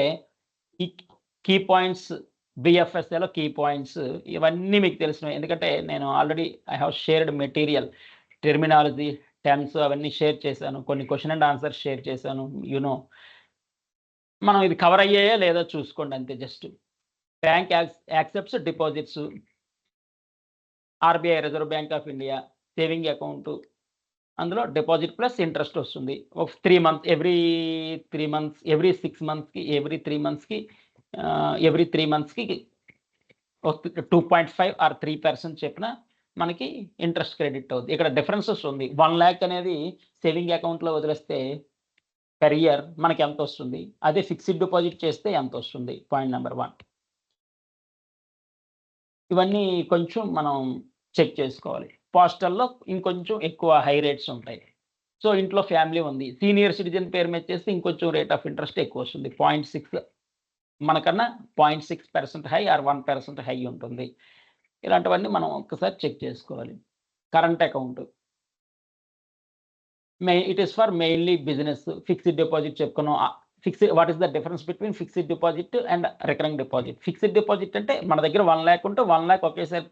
ఈ కీ పాయింట్స్, బీఎఫ్ఎస్ఏలో కీ పాయింట్స్ ఇవన్నీ మీకు తెలిసినవి. ఎందుకంటే నేను already I have shared material, terminology, terms అవన్నీ షేర్ చేశాను. కొన్ని క్వెషన్ అండ్ ఆన్సర్స్ షేర్ చేశాను. మనం ఇది కవర్ అయ్యాయా లేదో చూసుకోండి అంతే just. Bank accepts deposits, RBI reserve bank of India saving account, అందులో డిపాజిట్ ప్లస్ ఇంట్రెస్ట్ వస్తుంది. ఒక 3 మంత్స్, ఎవ్రీ 3 మంత్స్, ఎవ్రీ 6 మంత్స్‌కి, ఎవ్రీ 3 మంత్స్‌కి ఎవ్రీ 3 మంత్స్‌కి 2.5 ఆర్ 3% చెప్పిన మనకి ఇంట్రెస్ట్ క్రెడిట్ అవుద్ది. ఇక్కడ డిఫరెన్సెస్ ఉంది. 1 లాక్ అనేది సేవింగ్ అకౌంట్‌లో వదిలేస్తే పెర్ ఇయర్ మనకి ఎంతొస్తుంది? అదే ఫిక్స్డ్ డిపాజిట్ చేస్తే ఎంతొస్తుంది? Point number 1. ఇవన్నీ కొంచెం మనం చెక్ చేసుకోవాలి. పోస్టల్‌లో ఇంకొంచెం ఎక్కువ హై రేట్స్ ఉంటాయి. సో, ఇంట్లో ఫ్యామిలీ ఉంది. సీనియర్ సిటిజన్ పేరు మీద చేస్తే ఇంకొంచెం రేట్ ఆఫ్ ఇంట్రెస్ట్ ఎక్కువొస్తుంది. 0.6 మనకన్నా 0.6% హై ఆర్ 1% హై ఉంటుంది. ఇలాంటివన్నీ మనం ఒక్కసారి చెక్ చేసుకోవాలి. Current account. It is for mainly business. Fixed deposit చెప్పుకున్నాం. What is the difference between fixed deposit and recurring deposit? Fixed deposit అంటే మన దగ్గర 1 లాక్ ఉంటే 1 లాక్ ఒకేసారి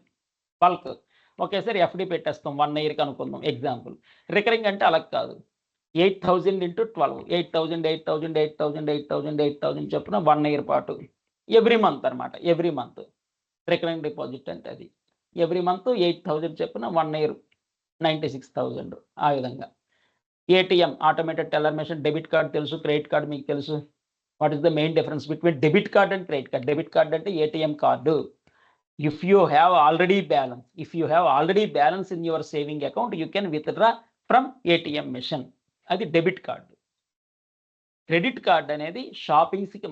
బల్క్ ఒకేసారి ఎఫ్‌డి పెట్టేస్తాం 1 ఇయర్‌కి అనుకుందాం ఎగ్జాంపుల్. రికరింగ్ అంటే అలా కాదు. 8,000 ఇంటూ 12 8,000, 8,000, 8,000, 8,000, 8,000 చొప్పున 1 ఇయర్ పాటు ఎవ్రీ మంత్ అనమాట. ఎవ్రీ మంత్ రికరింగ్ డిపాజిట్ అంటే అది. ఎవ్రీ మంత్ 8,000 చొప్పున 1 ఇయర్ 96,000 ఆ విధంగా. ATM automated teller machine, debit card తెలుసు, క్రెడిట్ కార్డ్ మీకు తెలుసు. What is the main difference between debit card and credit card? Debit card అంటే ATM card. If you have already balance in your saving account, you can withdraw from ATM machine. అది debit card. Credit card అనేది షాపింగ్స్‌కి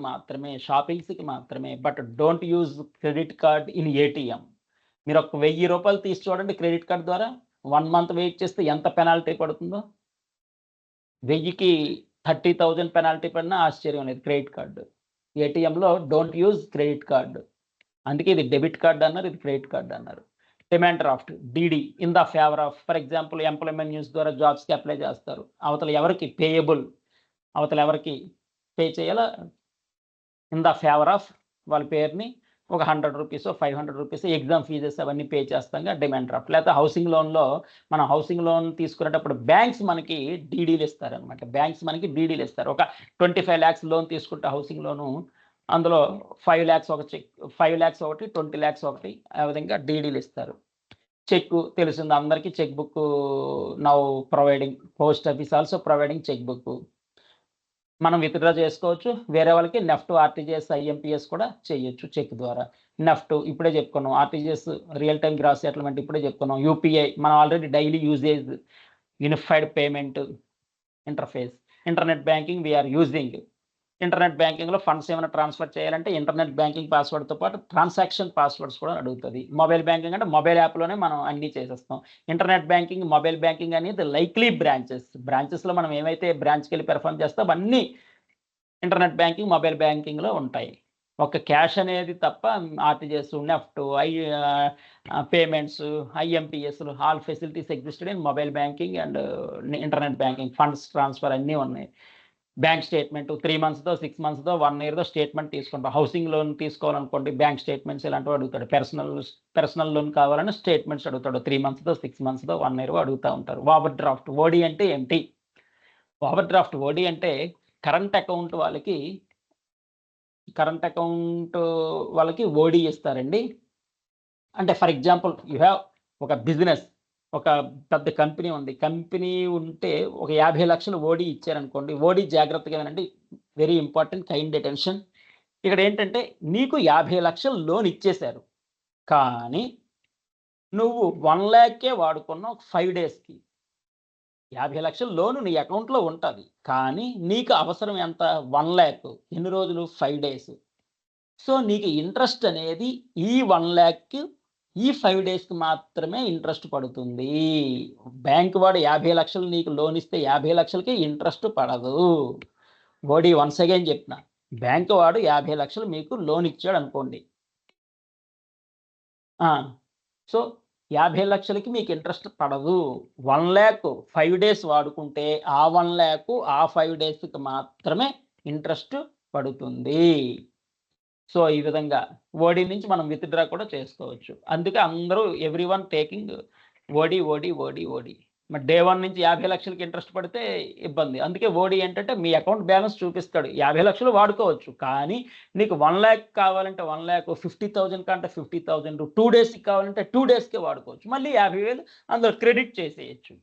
మాత్రమే. But don't use credit card in ATM. మీరు ఒక ₹1000 తీసి చూడండి credit card ద్వారా. 1 month wait చేస్తే ఎంత పెనాల్టీ పడుతుందో. 1000కి 30,000 పెనాల్టీ పడినా ఆశ్చర్యం లేదు క్రెడిట్ కార్డ్. ఏటీఎంలో డోంట్ యూజ్ క్రెడిట్ కార్డ్. అందుకే ఇది డెబిట్ కార్డ్ అన్నారు, ఇది క్రెడిట్ కార్డ్ అన్నారు. Demand draft, DD in the favour of, for example employment news ద్వారా జాబ్స్‌కి అప్లై చేస్తారు. అవతల ఎవరికి? పేయబుల్. అవతల ఎవరికి పే చేయాలో ఇన్ ద ఫేవర్ ఆఫ్ వాళ్ళ పేరుని ఒక 100 రూపీస్ 500 రూపీస్ ఎగ్జామ్ ఫీజెస్ అవన్నీ పే చేస్తాంగా డిమాండ్ డ్రాఫ్ట్. లేకపోతే హౌసింగ్ లోన్లో మనం హౌసింగ్ లోన్ తీసుకునేటప్పుడు బ్యాంక్స్ మనకి డీడీలు ఇస్తారనమాట. బ్యాంక్స్ మనకి డీడీలు ఇస్తారు. ఒక 25 lakhs లోన్ తీసుకుంటే హౌసింగ్ లోను అందులో 5 lakhs ఒక చెక్, 5 lakhs ఒకటి, 20 lakhs ఒకటి, ఆ విధంగా డీడీలు ఇస్తారు. చెక్ తెలిసింది అందరికీ, cheque book now providing, post office also providing cheque book. మనం విత్డ్రా చేసుకోవచ్చు. వేరే వాళ్ళకి నెఫ్ట్, ఆర్టీజీఎస్, ఐఎంపీఎస్ కూడా చేయొచ్చు చెక్ ద్వారా. నెఫ్ట్ ఇప్పుడే చెప్పుకున్నాం, RTGS real time gross settlement ఇప్పుడే చెప్పుకున్నాం, యూపీఐ మనం already daily usage unified payment interface, internet banking we are using. Internet బ్యాంకింగ్లో ఫండ్స్ ఏమైనా ట్రాన్స్ఫర్ చేయాలంటే ఇంటర్నెట్ బ్యాంకింగ్ పాస్వర్డ్తో పాటు ట్రాన్సాక్షన్ పాస్వర్డ్స్ కూడా అడుగుతుంది. మొబైల్ బ్యాంకింగ్ అంటే మొబైల్ యాప్లోనే మనం అన్నీ చేసేస్తాం. ఇంటర్నెట్ బ్యాంకింగ్, మొబైల్ బ్యాంకింగ్ అనేది లైక్లీ బ్రాంచెస్లో మనం ఏమైతే బ్రాంచ్కి వెళ్ళి పెర్ఫామ్ చేస్తాం అన్నీ ఇంటర్నెట్ బ్యాంకింగ్, మొబైల్ బ్యాంకింగ్లో ఉంటాయి. ఒక క్యాష్ అనేది తప్ప ఆర్టీజీఎస్, నెఫ్ట్, పేమెంట్స్, ఐఎంపీఎస్లు all facilities existed in mobile banking and internet banking. Funds transfer అన్నీ ఉన్నాయి. బ్యాంక్ స్టేట్మెంట్ 3 monthsతో, 6 monthsతో, 1 yearతో స్టేట్మెంట్ తీసుకుంటాం. హౌసింగ్ లోన్ తీసుకోవాలనుకోండి బ్యాంక్ స్టేట్మెంట్స్ ఇలాంటివి అడుగుతాడు. పర్సనల్ లోన్ కావాలని స్టేట్మెంట్స్ అడుగుతాడు. 3 monthsతో, 6 monthsతో, 1 year అడుగుతూ ఉంటారు. ఓవర్ డ్రాఫ్ట్ ఓడి అంటే ఏంటి? ఓవర్ డ్రాఫ్ట్ ఓడి అంటే కరెంట్ అకౌంట్ వాళ్ళకి ఓడి ఇస్తారండి. అంటే ఫర్ ఎగ్జాంపుల్ యూ హ్యావ్ ఒక బిజినెస్, ఒక పెద్ద కంపెనీ ఉంది. కంపెనీ ఉంటే ఒక 50 లక్షలు ఓడి ఇచ్చారనుకోండి. ఓడి జాగ్రత్తగా వినండి, వెరీ ఇంపార్టెంట్, కైండ్ అటెన్షన్. ఇక్కడ ఏంటంటే నీకు 50 లక్షలు లోన్ ఇచ్చేశారు, కానీ నువ్వు 1 lakh వాడుకున్నావు 5 daysకి. 50 లక్షల లోను నీ అకౌంట్లో ఉంటుంది, కానీ నీకు అవసరం ఎంత? 1 lakh. ఎన్ని రోజులు? 5 days. సో నీకు ఇంట్రెస్ట్ అనేది ఈ 1 lakh ఈ 5 daysకి మాత్రమే ఇంట్రెస్ట్ పడుతుంది. బ్యాంక్ వాడు 50 లక్షలు నీకు లోన్ ఇస్తే 50 లక్షలకి ఇంట్రెస్ట్ పడదు. ఓడి వన్స్ అగైన్ చెప్తున్నా, బ్యాంక్ వాడు 50 లక్షలు మీకు లోన్ ఇచ్చాడు అనుకోండి. సో 50 లక్షలకి మీకు ఇంట్రెస్ట్ పడదు. 1 lakh 5 days వాడుకుంటే ఆ 1 lakh ఆ 5 daysకి మాత్రమే ఇంట్రెస్ట్ పడుతుంది. సో ఈ విధంగా ఓడి నుంచి మనం విత్డ్రా కూడా చేసుకోవచ్చు. అందుకే అందరూ ఎవ్రీవన్ టేకింగ్ ఓడి. మరి డే 1 నుంచి 50 లక్షలకి ఇంట్రెస్ట్ పడితే ఇబ్బంది. అందుకే ఓడి ఏంటంటే మీ అకౌంట్ బ్యాలెన్స్ చూపిస్తాడు. 50 లక్షలు వాడుకోవచ్చు, కానీ నీకు 1 lakh కావాలంటే 1 lakh, 50,000 కంటే 50,000, 2 daysకి కావాలంటే 2 daysకే వాడుకోవచ్చు. మళ్ళీ 50,000 అందులో క్రెడిట్ చేసేయచ్చు.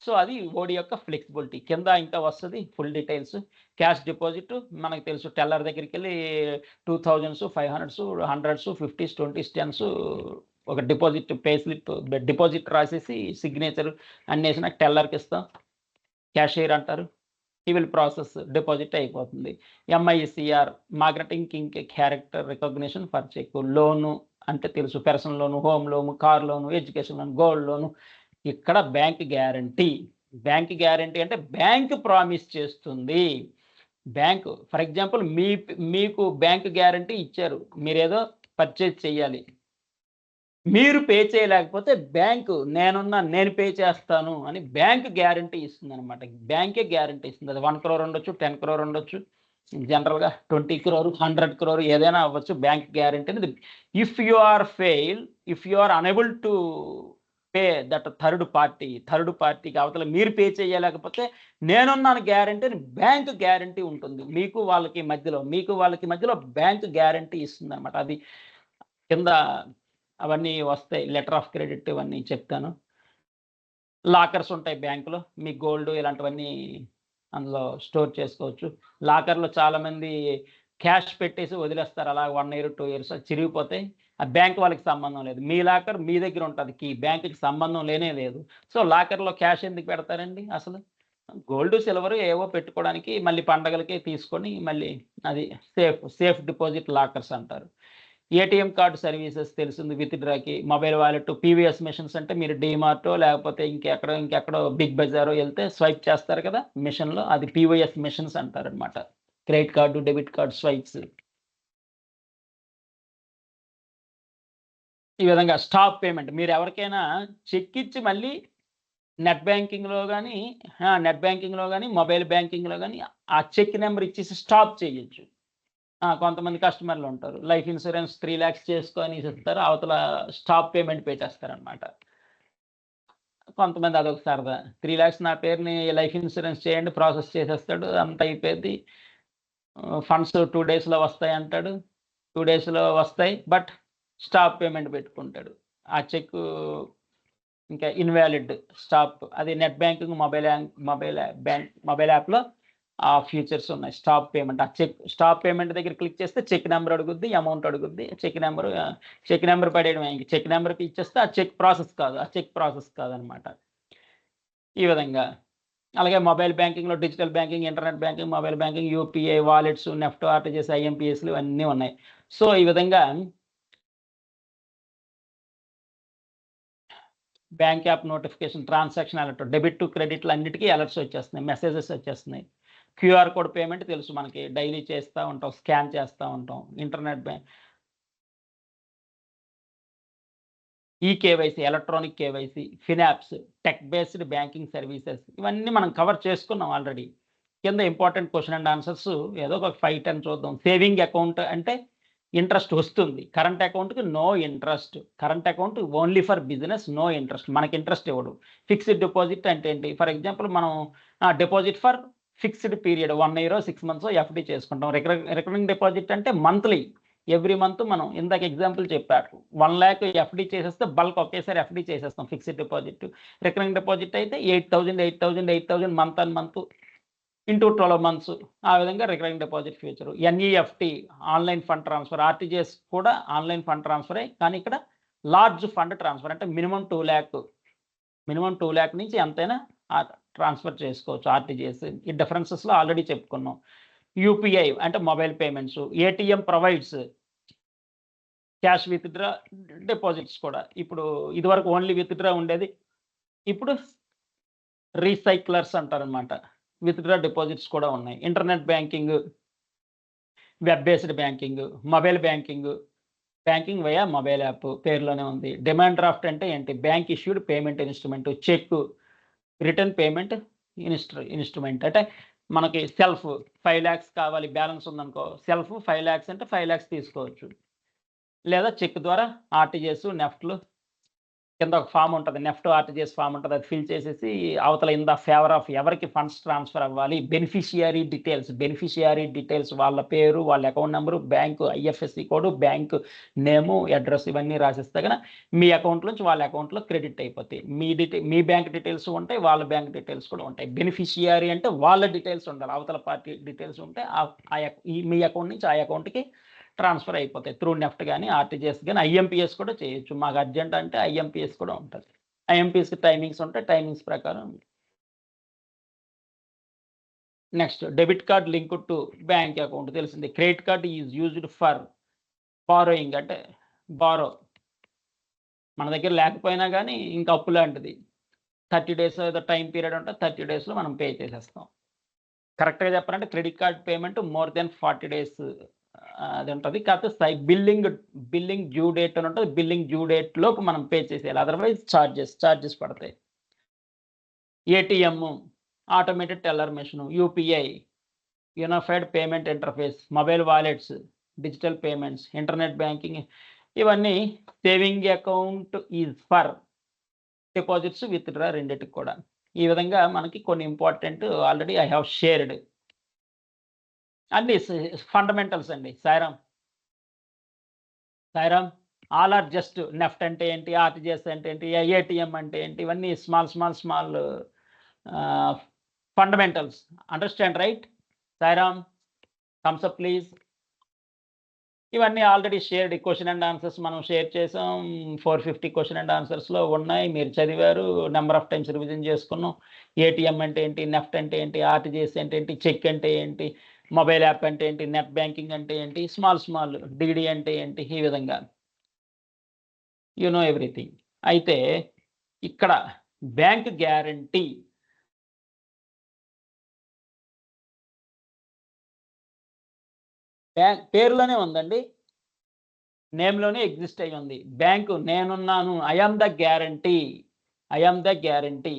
సో అది ఓడి యొక్క ఫ్లెక్సిబిలిటీ. కింద ఇంకా వస్తుంది ఫుల్ డీటెయిల్స్. క్యాష్ డిపాజిట్ మనకు తెలుసు, టెల్లర్ దగ్గరికి వెళ్ళి 2000s, 500s, 100s, 50s, 20s, 10s ఒక డిపాజిట్ పే స్లిప్ డిపాజిట్ రాసేసి సిగ్నేచర్ అన్నీ వేసి నాకు టెల్లర్కి ఇస్తాం. క్యాషియర్ అంటారు. ఈ విల్ ప్రాసెస్ డిపాజిట్ అయిపోతుంది. MICR magnetic character recognition for cheque. Loan అంటే తెలుసు, personal loan, home loan, car loan, education loan, gold loan. ఇక్కడ బ్యాంక్ గ్యారంటీ అంటే బ్యాంక్ ప్రామిస్ చేస్తుంది. బ్యాంకు ఫర్ ఎగ్జాంపుల్ మీకు బ్యాంక్ గ్యారంటీ ఇచ్చారు, మీరేదో పర్చేజ్ చేయాలి, మీరు పే చేయలేకపోతే బ్యాంకు నేను పే చేస్తాను అని బ్యాంక్ గ్యారంటీ ఇస్తుంది అనమాట. బ్యాంకే గ్యారంటీ ఇస్తుంది. అది 1 crore ఉండొచ్చు, 10 crore ఉండొచ్చు, జనరల్గా 20 crore, 100 crore ఏదైనా అవ్వచ్చు. బ్యాంక్ గ్యారంటీ అనేది if you are unable to pay that third పార్టీకి అవతల మీరు పే చేయలేకపోతే నేనున్నాను గ్యారంటీ అని బ్యాంక్ గ్యారంటీ ఉంటుంది. మీకు వాళ్ళకి మధ్యలో బ్యాంక్ గ్యారంటీ ఇస్తుంది అనమాట. అది కింద అవన్నీ వస్తాయి, లెటర్ ఆఫ్ క్రెడిట్ ఇవన్నీ చెప్తాను. లాకర్స్ ఉంటాయి బ్యాంకులో, మీ గోల్డ్ ఇలాంటివన్నీ అందులో స్టోర్ చేసుకోవచ్చు. లాకర్లో చాలామంది క్యాష్ పెట్టేసి వదిలేస్తారు, అలా 1 year 2 years చిరిగిపోతాయి. ఆ బ్యాంక్ వాళ్ళకి సంబంధం లేదు. మీ లాకర్ మీ దగ్గర ఉంటుంది, కీ బ్యాంకుకి సంబంధం లేనే లేదు. సో లాకర్లో క్యాష్ ఎందుకు పెడతారండి? అసలు గోల్డ్, సిల్వర్ ఏవో పెట్టుకోవడానికి, మళ్ళీ పండగలకే తీసుకొని మళ్ళీ అది సేఫ్ డిపాజిట్ లాకర్స్ అంటారు. ఏటీఎం కార్డు సర్వీసెస్ తెలిసింది విత్డ్రాకి. మొబైల్ వాలెట్, పీవీఎస్ మిషన్స్ అంటే మీరు డీమార్టో లేకపోతే ఇంకెక్కడో బిగ్ బజారో వెళ్తే స్వైప్ చేస్తారు కదా మిషన్లో, అది పీవీఎస్ మిషన్స్ అంటారు అనమాట. Credit card, debit card swipes. ఈ విధంగా స్టాప్ పేమెంట్, మీరు ఎవరికైనా చెక్ ఇచ్చి మళ్ళీ నెట్ బ్యాంకింగ్లో కానీ మొబైల్ బ్యాంకింగ్లో కానీ ఆ చెక్ నెంబర్ ఇచ్చేసి స్టాప్ చేయొచ్చు. కొంతమంది కస్టమర్లు ఉంటారు, లైఫ్ ఇన్సూరెన్స్ 3 lakhs చేసుకొని ఇస్తారు, అవతల స్టాప్ పేమెంట్ పెట్టేస్తారనమాట. కొంతమంది అదొక సరదా, 3 lakhs నా పేరుని లైఫ్ ఇన్సూరెన్స్ చేయండి, ప్రాసెస్ చేసేస్తాడు, అంత అయిపోయింది, ఫండ్స్ 2 daysలో వస్తాయి అంటాడు, 2 daysలో వస్తాయి, బట్ స్టాప్ పేమెంట్ పెట్టుకుంటాడు. ఆ చెక్ ఇంకా ఇన్వాలిడ్, స్టాప్. అది నెట్ బ్యాంకింగ్, మొబైల్ యాప్లో ఆ ఫీచర్స్ ఉన్నాయి. స్టాప్ పేమెంట్, ఆ స్టాప్ పేమెంట్ దగ్గర క్లిక్ చేస్తే చెక్ నెంబర్ అడుగుద్ది, అమౌంట్ అడుగుద్ది, చెక్ నెంబర్ పడేయడమే. చెక్ నెంబర్కి ఇచ్చేస్తే ఆ చెక్ ప్రాసెస్ కాదనమాట. ఈ విధంగా. అలాగే మొబైల్ బ్యాంకింగ్లో digital banking, internet banking, mobile banking, UPI, wallets, NEFT, RTGS, ఐఎంపీఎస్లు ఇవన్నీ ఉన్నాయి. సో ఈ విధంగా bank app notification, transaction alert, debit to క్రెడిట్లు అన్నిటికీ అలర్ట్స్ వచ్చేస్తున్నాయి, మెసేజెస్ వచ్చేస్తున్నాయి. క్యూఆర్ కోడ్ పేమెంట్ తెలుసు మనకి, డైలీ చేస్తూ ఉంటాం, స్కాన్ చేస్తూ ఉంటాం. Internet bank, eKYC, electronic KYC, ఫినాప్స్, టెక్ బేస్డ్ బ్యాంకింగ్ సర్వీసెస్, ఇవన్నీ మనం కవర్ చేసుకున్నాం ఆల్రెడీ. కింద ఇంపార్టెంట్ క్వశ్చన్ అండ్ ఆన్సర్స్ ఏదో ఒక 5-10 చూద్దాం. సేవింగ్ అకౌంట్ అంటే ఇంట్రెస్ట్ వస్తుంది, కరెంట్ అకౌంట్కి no interest, current account only for business, no interest, మనకి ఇంట్రెస్ట్ ఇవ్వడు. ఫిక్స్డ్ డిపాజిట్ అంటే ఏంటి? ఫర్ ఎగ్జాంపుల్ మనం deposit for fixed period 1 year 6 months FD చేసుకుంటాం. రికరింగ్ డిపాజిట్ అంటే మంత్లీ, ఎవ్రీ మంత్ మనం ఇందాక ఎగ్జాంపుల్ చెప్పారు, 1 lakh ఎఫ్డి చేసేస్తే బల్క్ ఒకేసారి ఎఫ్డి చేసేస్తాం ఫిక్స్డ్ డిపాజిట్. రికరింగ్ డిపాజిట్ అయితే 8,000 month on month into 12 months, ఆ విధంగా recurring deposit future. NEFT, online fund transfer, RTGS కూడా ఆన్లైన్ ఫండ్ ట్రాన్స్ఫరే, కానీ ఇక్కడ లార్జ్ ఫండ్ ట్రాన్స్ఫర్ అంటే మినిమం 2 lakh నుంచి ఎంతైనా ట్రాన్స్ఫర్ చేసుకోవచ్చు ఆర్టీజీఎస్. ఈ డిఫరెన్సెస్లో ఆల్రెడీ చెప్పుకున్నాం. యూపీఐ అంటే mobile payments. ATM provides cash withdraw deposits కూడా. ఇప్పుడు ఇదివరకు ఓన్లీ విత్డ్రా ఉండేది, ఇప్పుడు రీసైక్లర్స్ అంటారనమాట, విత్డ్రా డిపాజిట్స్ కూడా ఉన్నాయి. Internet banking, web based banking, mobile banking via mobile app, పేరులోనే ఉంది. డిమాండ్ డ్రాఫ్ట్ అంటే ఏంటి? Bank issued payment instrument. Cheque, return payment instrument అంటే మనకి సెల్ఫ్ 5 lakhs కావాలి, బ్యాలెన్స్ ఉందనుకో, సెల్ఫ్ 5 lakhs అంటే 5 lakhs తీసుకోవచ్చు, లేదా చెక్ ద్వారా ఆర్టీజీఎస్, నెఫ్ట్లు కింద ఒక ఫామ్ ఉంటుంది, నెఫ్ట్ ఆర్టీజీఎస్ ఫామ్ ఉంటుంది, అది ఫిల్ చేసేసి అవతల ఇన్ ద ఫేవర్ ఆఫ్ ఎవరికి ఫండ్స్ ట్రాన్స్ఫర్ అవ్వాలి, బెనిఫిషియరీ డీటెయిల్స్, వాళ్ళ పేరు, వాళ్ళ account number, bank IFSC code, bank name, address ఇవన్నీ రాసిస్తే కనుక మీ అకౌంట్ నుంచి వాళ్ళ అకౌంట్లో క్రెడిట్ అయిపోతాయి. మీ బ్యాంక్ డీటెయిల్స్ ఉంటాయి, వాళ్ళ బ్యాంక్ డీటెయిల్స్ కూడా ఉంటాయి. బెనిఫిషియరీ అంటే వాళ్ళ డీటెయిల్స్ ఉండాలి, అవతల పార్టీ డీటెయిల్స్ ఉంటే మీ అకౌంట్ నుంచి ఆ అకౌంట్కి ట్రాన్స్ఫర్ అయిపోతాయి త్రూ నెఫ్ట్ కానీ, ఆర్టీజీఎస్ కానీ. ఐఎంపీఎస్ కూడా చేయొచ్చు, మాకు అర్జెంట్ అంటే ఐఎంపీఎస్ కూడా ఉంటుంది. ఐఎంపీఎస్కి టైమింగ్స్ ఉంటాయి, టైమింగ్స్ ప్రకారం. Next, debit card link to bank account తెలిసింది. Credit card is used for borrowing అంటే బారో, మన దగ్గర లేకపోయినా కానీ ఇంకా అప్పు లాంటిది. 30 days ఏదో టైం పీరియడ్ ఉంటే 30 daysలో మనం పే చేసేస్తాం. కరెక్ట్గా చెప్పాలంటే credit card payment more than 40 days అది ఉంటుంది. కాకపోతే బిల్లింగ్ డ్యూ డేట్ అని ఉంటుంది, బిల్లింగ్ డ్యూ డేట్ లోపు మనం పే చేసేయాలి, అదర్వైజ్ ఛార్జెస్ పడతాయి. ATM, automated teller machine. UPI, unified payment interface. Mobile wallets, digital payments. Internet banking, ఇవన్నీ. Saving account is for deposits, withdraw రెండింటికి కూడా. ఈ విధంగా మనకి కొన్ని important already I have shared. అన్ని ఫండమెంటల్స్ అండి. Sairam, all are just NEFT అంటే ఏంటి, ఆర్టీజీఎస్ అంటే ఏంటి, ఏటీఎం అంటే ఏంటి, ఇవన్నీ small fundamentals. Understand right? Sairam, thumbs up please. ఇవన్నీ already shared question and answers మనం షేర్ చేసాం. 450 క్వశ్చన్ అండ్ ఆన్సర్స్లో ఉన్నాయి, మీరు చదివారు, నెంబర్ ఆఫ్ టైమ్స్ రివిజన్ చేసుకున్నాం. ఏటీఎం అంటే ఏంటి, నెఫ్ట్ అంటే ఏంటి, ఆర్టీజీఎస్ అంటే ఏంటి, చెక్ అంటే ఏంటి, మొబైల్ యాప్ అంటే ఏంటి, నెట్ బ్యాంకింగ్ అంటే ఏంటి, స్మాల్ డీడీ అంటే ఏంటి, ఈ విధంగా యు నో ఎవ్రీథింగ్. అయితే ఇక్కడ బ్యాంక్ గ్యారంటీ, పేరులోనే ఉందండి, నేమ్లోనే ఎగ్జిస్ట్ అయ్యి ఉంది. బ్యాంకు నేనున్నాను, I am the guarantee.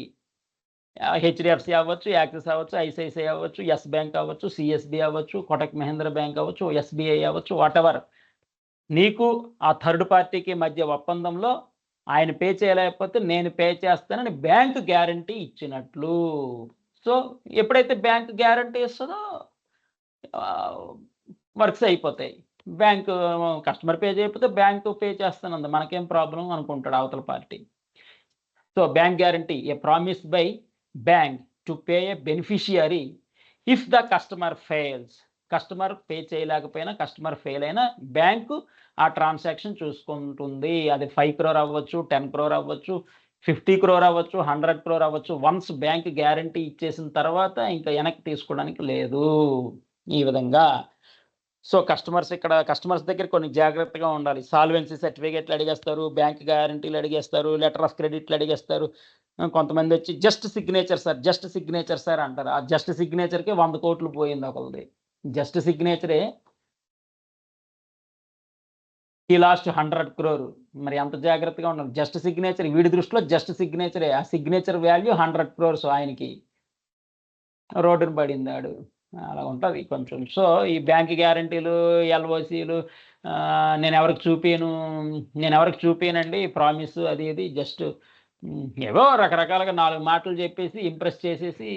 HDFC అవ్వచ్చు, యాక్సిస్ అవ్వచ్చు, ఐసిఐసిఐ అవ్వచ్చు, ఎస్ బ్యాంక్ అవ్వచ్చు, సిఎస్బి అవ్వచ్చు, కోటక్ మహేంద్ర బ్యాంక్ అవ్వచ్చు, ఎస్బీఐ అవ్వచ్చు, వాటెవర్. నీకు ఆ థర్డ్ పార్టీకి మధ్య ఒప్పందంలో ఆయన పే చేయలేకపోతే నేను పే చేస్తానని బ్యాంక్ గ్యారంటీ ఇచ్చినట్లు. సో ఎప్పుడైతే బ్యాంక్ గ్యారంటీ ఇస్తుందో వర్క్స్ అయిపోతాయి. బ్యాంకు కస్టమర్ పే చేయకపోతే బ్యాంకు పే చేస్తానంది, మనకేం ప్రాబ్లం అనుకుంటాడు అవతల party. So bank guarantee a promise by bank to pay a beneficiary if the customer fails. Customer pay చేయలేకపోయినా, కస్టమర్ ఫెయిల్ అయినా బ్యాంకు ఆ ట్రాన్సాక్షన్ చూసుకుంటుంది. అది 5 crore అవ్వచ్చు, 10 crore అవ్వచ్చు, 50 crore అవ్వచ్చు, 100 crore అవ్వచ్చు. వన్స్ బ్యాంక్ గ్యారంటీ ఇచ్చేసిన తర్వాత ఇంకా వెనక్కి తీసుకోవడానికి లేదు. ఈ విధంగా సో కస్టమర్స్ దగ్గర కొన్ని జాగ్రత్తగా ఉండాలి. సాల్వెన్సీ సర్టిఫికేట్లు అడిగేస్తారు, బ్యాంక్ గ్యారంటీలు అడిగేస్తారు, లెటర్ ఆఫ్ క్రెడిట్లు అడిగేస్తారు. కొంతమంది వచ్చి జస్ట్ సిగ్నేచర్ సార్ అంటారు. ఆ జస్ట్ సిగ్నేచర్కి 100 కోట్లు పోయింది ఒకరిది. జస్ట్ సిగ్నేచరే ఈ లాస్ట్ 100 crore. మరి ఎంత జాగ్రత్తగా ఉండాలి. జస్ట్ సిగ్నేచర్ వీడి దృష్టిలో జస్ట్ సిగ్నేచరే. ఆ సిగ్నేచర్ వాల్యూ 100 crores ఆయనకి రోడ్డున పడిందాడు. అలా ఉంటుంది కొంచెం. సో ఈ బ్యాంక్ గ్యారంటీలు, ఎల్ఓసీలు నేను ఎవరికి చూపియనండి ప్రామిస్ అది ఇది జస్ట్ ఏవో రకరకాలుగా 4 మాటలు చెప్పేసి ఇంప్రెస్ చేసేసి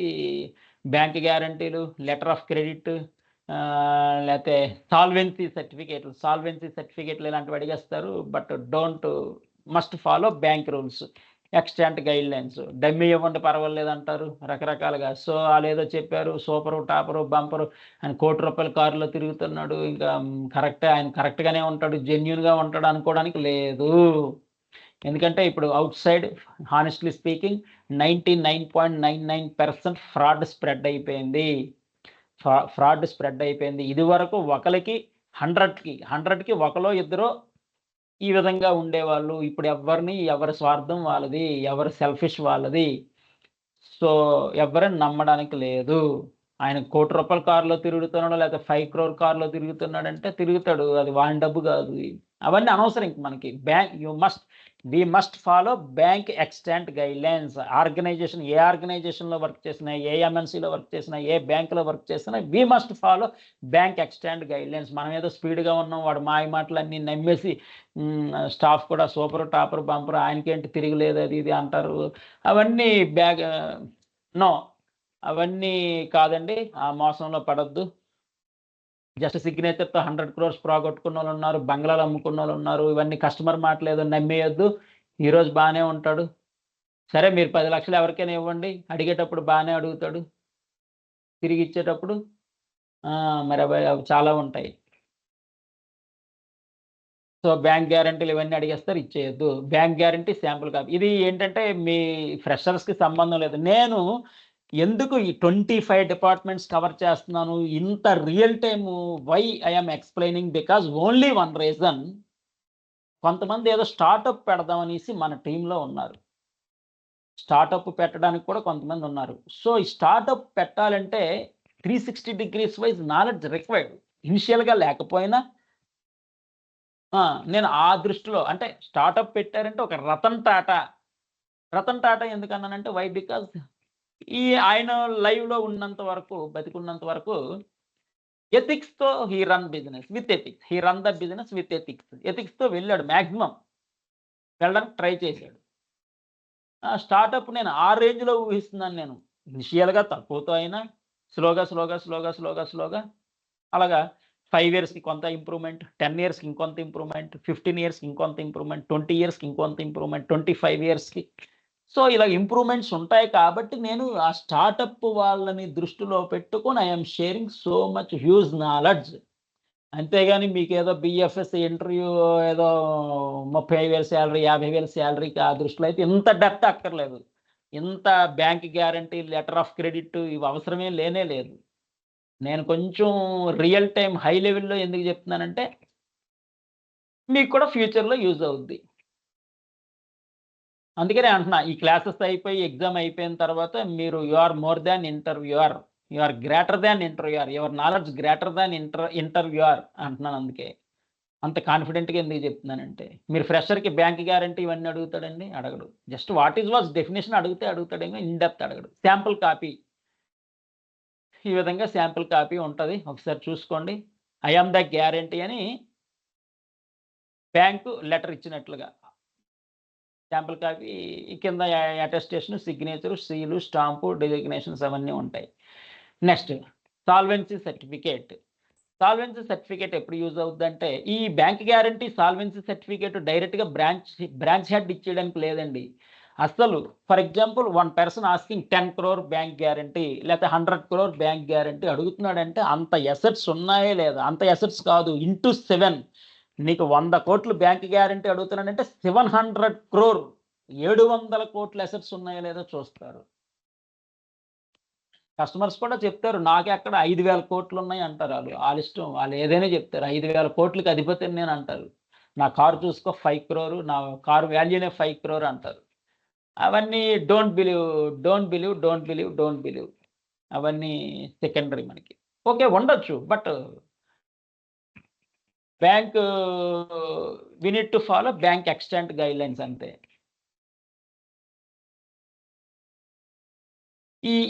బ్యాంక్ గ్యారంటీలు, లెటర్ ఆఫ్ క్రెడిట్, లేకపోతే సాల్వెన్సీ సర్టిఫికేట్లు ఇలాంటివి అడిగేస్తారు. But must follow bank rules, extent guidelines. Dummy ఇవ్వండి పర్వాలేదు అంటారు రకరకాలుగా. సో వాళ్ళు ఏదో చెప్పారు, సూపరు, టాపరు, బంపరు ఆయన ₹1,00,00,000 కారులో తిరుగుతున్నాడు, ఇంకా ఆయన కరెక్ట్గానే ఉంటాడు, జెన్యున్గా ఉంటాడు అనుకోవడానికి లేదు. ఎందుకంటే ఇప్పుడు out side honestly speaking 99.99% fraud spread అయిపోయింది. ఇది వరకు ఒకరికి 100కి ఒకలో ఇద్దరో ఈ విధంగా ఉండేవాళ్ళు. ఇప్పుడు ఎవరి స్వార్థం వాళ్ళది, ఎవరి సెల్ఫిష్ వాళ్ళది. సో ఎవరిని నమ్మడానికి లేదు. ఆయన ₹1,00,00,000 కారులో తిరుగుతున్నాడు, లేకపోతే 5 crore కారులో తిరుగుతున్నాడంటే తిరుగుతాడు, అది వాని డబ్బు కాదు. అవన్నీ అనవసరం ఇంక మనకి. We must follow bank extent guidelines. ఏ ఆర్గనైజేషన్లో వర్క్ చేసినా, ఏ ఎంఎన్సీలో వర్క్ చేసినా, ఏ బ్యాంకులో వర్క్ చేసినా we must follow bank extent guidelines. మనం ఏదో స్పీడ్గా ఉన్నాం, వాడు మాయ మాటలన్నీ నమ్మేసి స్టాఫ్ కూడా సూపర్, టాపర్, బంపర్, ఆయనకేంటి తిరగలేదు అది ఇది అంటారు. అవన్నీ అవన్నీ కాదండి. ఆ మోసంలో పడద్దు. జస్ట్ సిగ్నేచర్తో 100 crores పోగొట్టుకున్న వాళ్ళు ఉన్నారు, బంగ్లాలు అమ్ముకున్న వాళ్ళు ఉన్నారు. ఇవన్నీ కస్టమర్ మాటలేదో నమ్మేయొద్దు. ఈరోజు బాగానే ఉంటాడు, సరే మీరు 10 లక్షలు ఎవరికైనా ఇవ్వండి, అడిగేటప్పుడు బాగానే అడుగుతాడు, తిరిగి ఇచ్చేటప్పుడు మరి అవి చాలా ఉంటాయి. సో బ్యాంక్ గ్యారంటీలు ఇవన్నీ అడిగేస్తారు, ఇచ్చేయద్దు. Bank guarantee sample copy. ఇది ఏంటంటే మీ ఫ్రెషర్స్కి సంబంధం లేదు. నేను ఎందుకు ఈ 25 డిపార్ట్మెంట్స్ కవర్ చేస్తున్నాను ఇంత real time? Why I'm explaining? Because only one reason. కొంతమంది ఏదో స్టార్టప్ పెడదామనేసి మన టీంలో ఉన్నారు. స్టార్టప్ పెట్టడానికి కూడా కొంతమంది ఉన్నారు. సో ఈ స్టార్టప్ పెట్టాలంటే 360 degrees వైజ్ నాలెడ్జ్ రిక్వైర్డ్. ఇనిషియల్గా లేకపోయినా నేను ఆ దృష్టిలో అంటే స్టార్టప్ పెట్టారంటే ఒక రతన్ టాటా ఎందుకన్నానంటే వై? బికాజ్ ఆయన లైవ్లో ఉన్నంత వరకు, బతికున్నంత వరకు ఎథిక్స్తో he run the business with ఎథిక్స్తో వెళ్ళాడు. మ్యాక్సిమం వెళ్ళడానికి ట్రై చేశాడు. స్టార్టప్ నేను ఆ రేంజ్లో ఊహిస్తున్నాను. నేను ఇనిషియల్గా తక్కువతో అయినా స్లోగా అలాగా 5 yearsకి కొంత ఇంప్రూవ్మెంట్, 10 yearsకి ఇంకొంత ఇంప్రూవ్మెంట్, 15 yearsకి ఇంకొంత ఇంప్రూవ్మెంట్, 20 yearsకి ఇంకొంత ఇంప్రూవ్మెంట్, 25 yearsకి. సో ఇలా ఇంప్రూవ్మెంట్స్ ఉంటాయి కాబట్టి నేను ఆ స్టార్టప్ వాళ్ళని దృష్టిలో పెట్టుకొని I'm sharing so much huge knowledge. అంతేగాని మీకు ఏదో బిఎఫ్ఎస్ ఇంటర్వ్యూ ఏదో 35,000 శాలరీ, 50,000 శాలరీకి ఆ దృష్టిలో అయితే ఇంత డెప్త్ అక్కర్లేదు. ఇంత bank guarantee, letter of credit ఇవి అవసరమే లేనే లేదు. నేను కొంచెం రియల్ టైం హై లెవెల్లో ఎందుకు చెప్తున్నానంటే మీకు కూడా ఫ్యూచర్లో యూజ్ అవుద్ది. అందుకనే అంటున్నా, ఈ క్లాసెస్ అయిపోయి ఎగ్జామ్ అయిపోయిన తర్వాత మీరు you are more than interviewer, you are greater than interviewer, your knowledge greater than interviewer అంటున్నాను. అందుకే అంత కాన్ఫిడెంట్గా ఎందుకు చెప్తున్నానంటే, మీరు ఫ్రెషర్కి బ్యాంక్ గ్యారంటీ ఇవన్నీ అడుగుతాడండి? అడగడు. Just what is was definition అడుగుతాడేమో, ఇన్ డెప్త్ అడగడు. శాంపుల్ కాపీ, ఈ విధంగా శాంపుల్ కాపీ ఉంటుంది, ఒకసారి చూసుకోండి. ఐ యామ్ ద గ్యారంటీ అని బ్యాంకు లెటర్ ఇచ్చినట్లుగా శాంపుల్ కాపీ కింద attestation, signature, seal, stamp, designations అవన్నీ ఉంటాయి. Next solvency certificate. Solvency certificate ఎప్పుడు యూజ్ అవుతుందంటే, ఈ బ్యాంక్ గ్యారంటీ సాల్వెన్సీ సర్టిఫికేట్ డైరెక్ట్గా బ్రాంచ్ హెడ్ ఇచ్చేయడానికి లేదండి. అసలు for example 1 person asking 10 crore bank guarantee లేకపోతే 100 crore బ్యాంక్ గ్యారంటీ అడుగుతున్నాడంటే అంత ఎసెట్స్ ఉన్నాయే లేదా, అంత ఎసెట్స్ కాదు ఇంటూ 7, నీకు 100 కోట్లు బ్యాంక్ గ్యారంటీ అడుగుతున్నాడంటే 700 crore 700 కోట్ల ఎసెట్స్ ఉన్నాయో లేదో చూస్తారు. కస్టమర్స్ కూడా చెప్తారు, నాకే అక్కడ 5,000 కోట్లు ఉన్నాయి అంటారు. వాళ్ళ ఇష్టం, వాళ్ళు ఏదైనా చెప్తారు. 5,000 కోట్లకి అధిపతిని నేను అంటారు. నా కారు చూసుకో 5 crore, నా కారు వాల్యూనే 5 crore అంటారు. అవన్నీ డోంట్ బిలీవ్. అవన్నీ సెకండరీ మనకి. ఓకే ఉండొచ్చు, but bank we need to follow bank extent guidelines అంతే.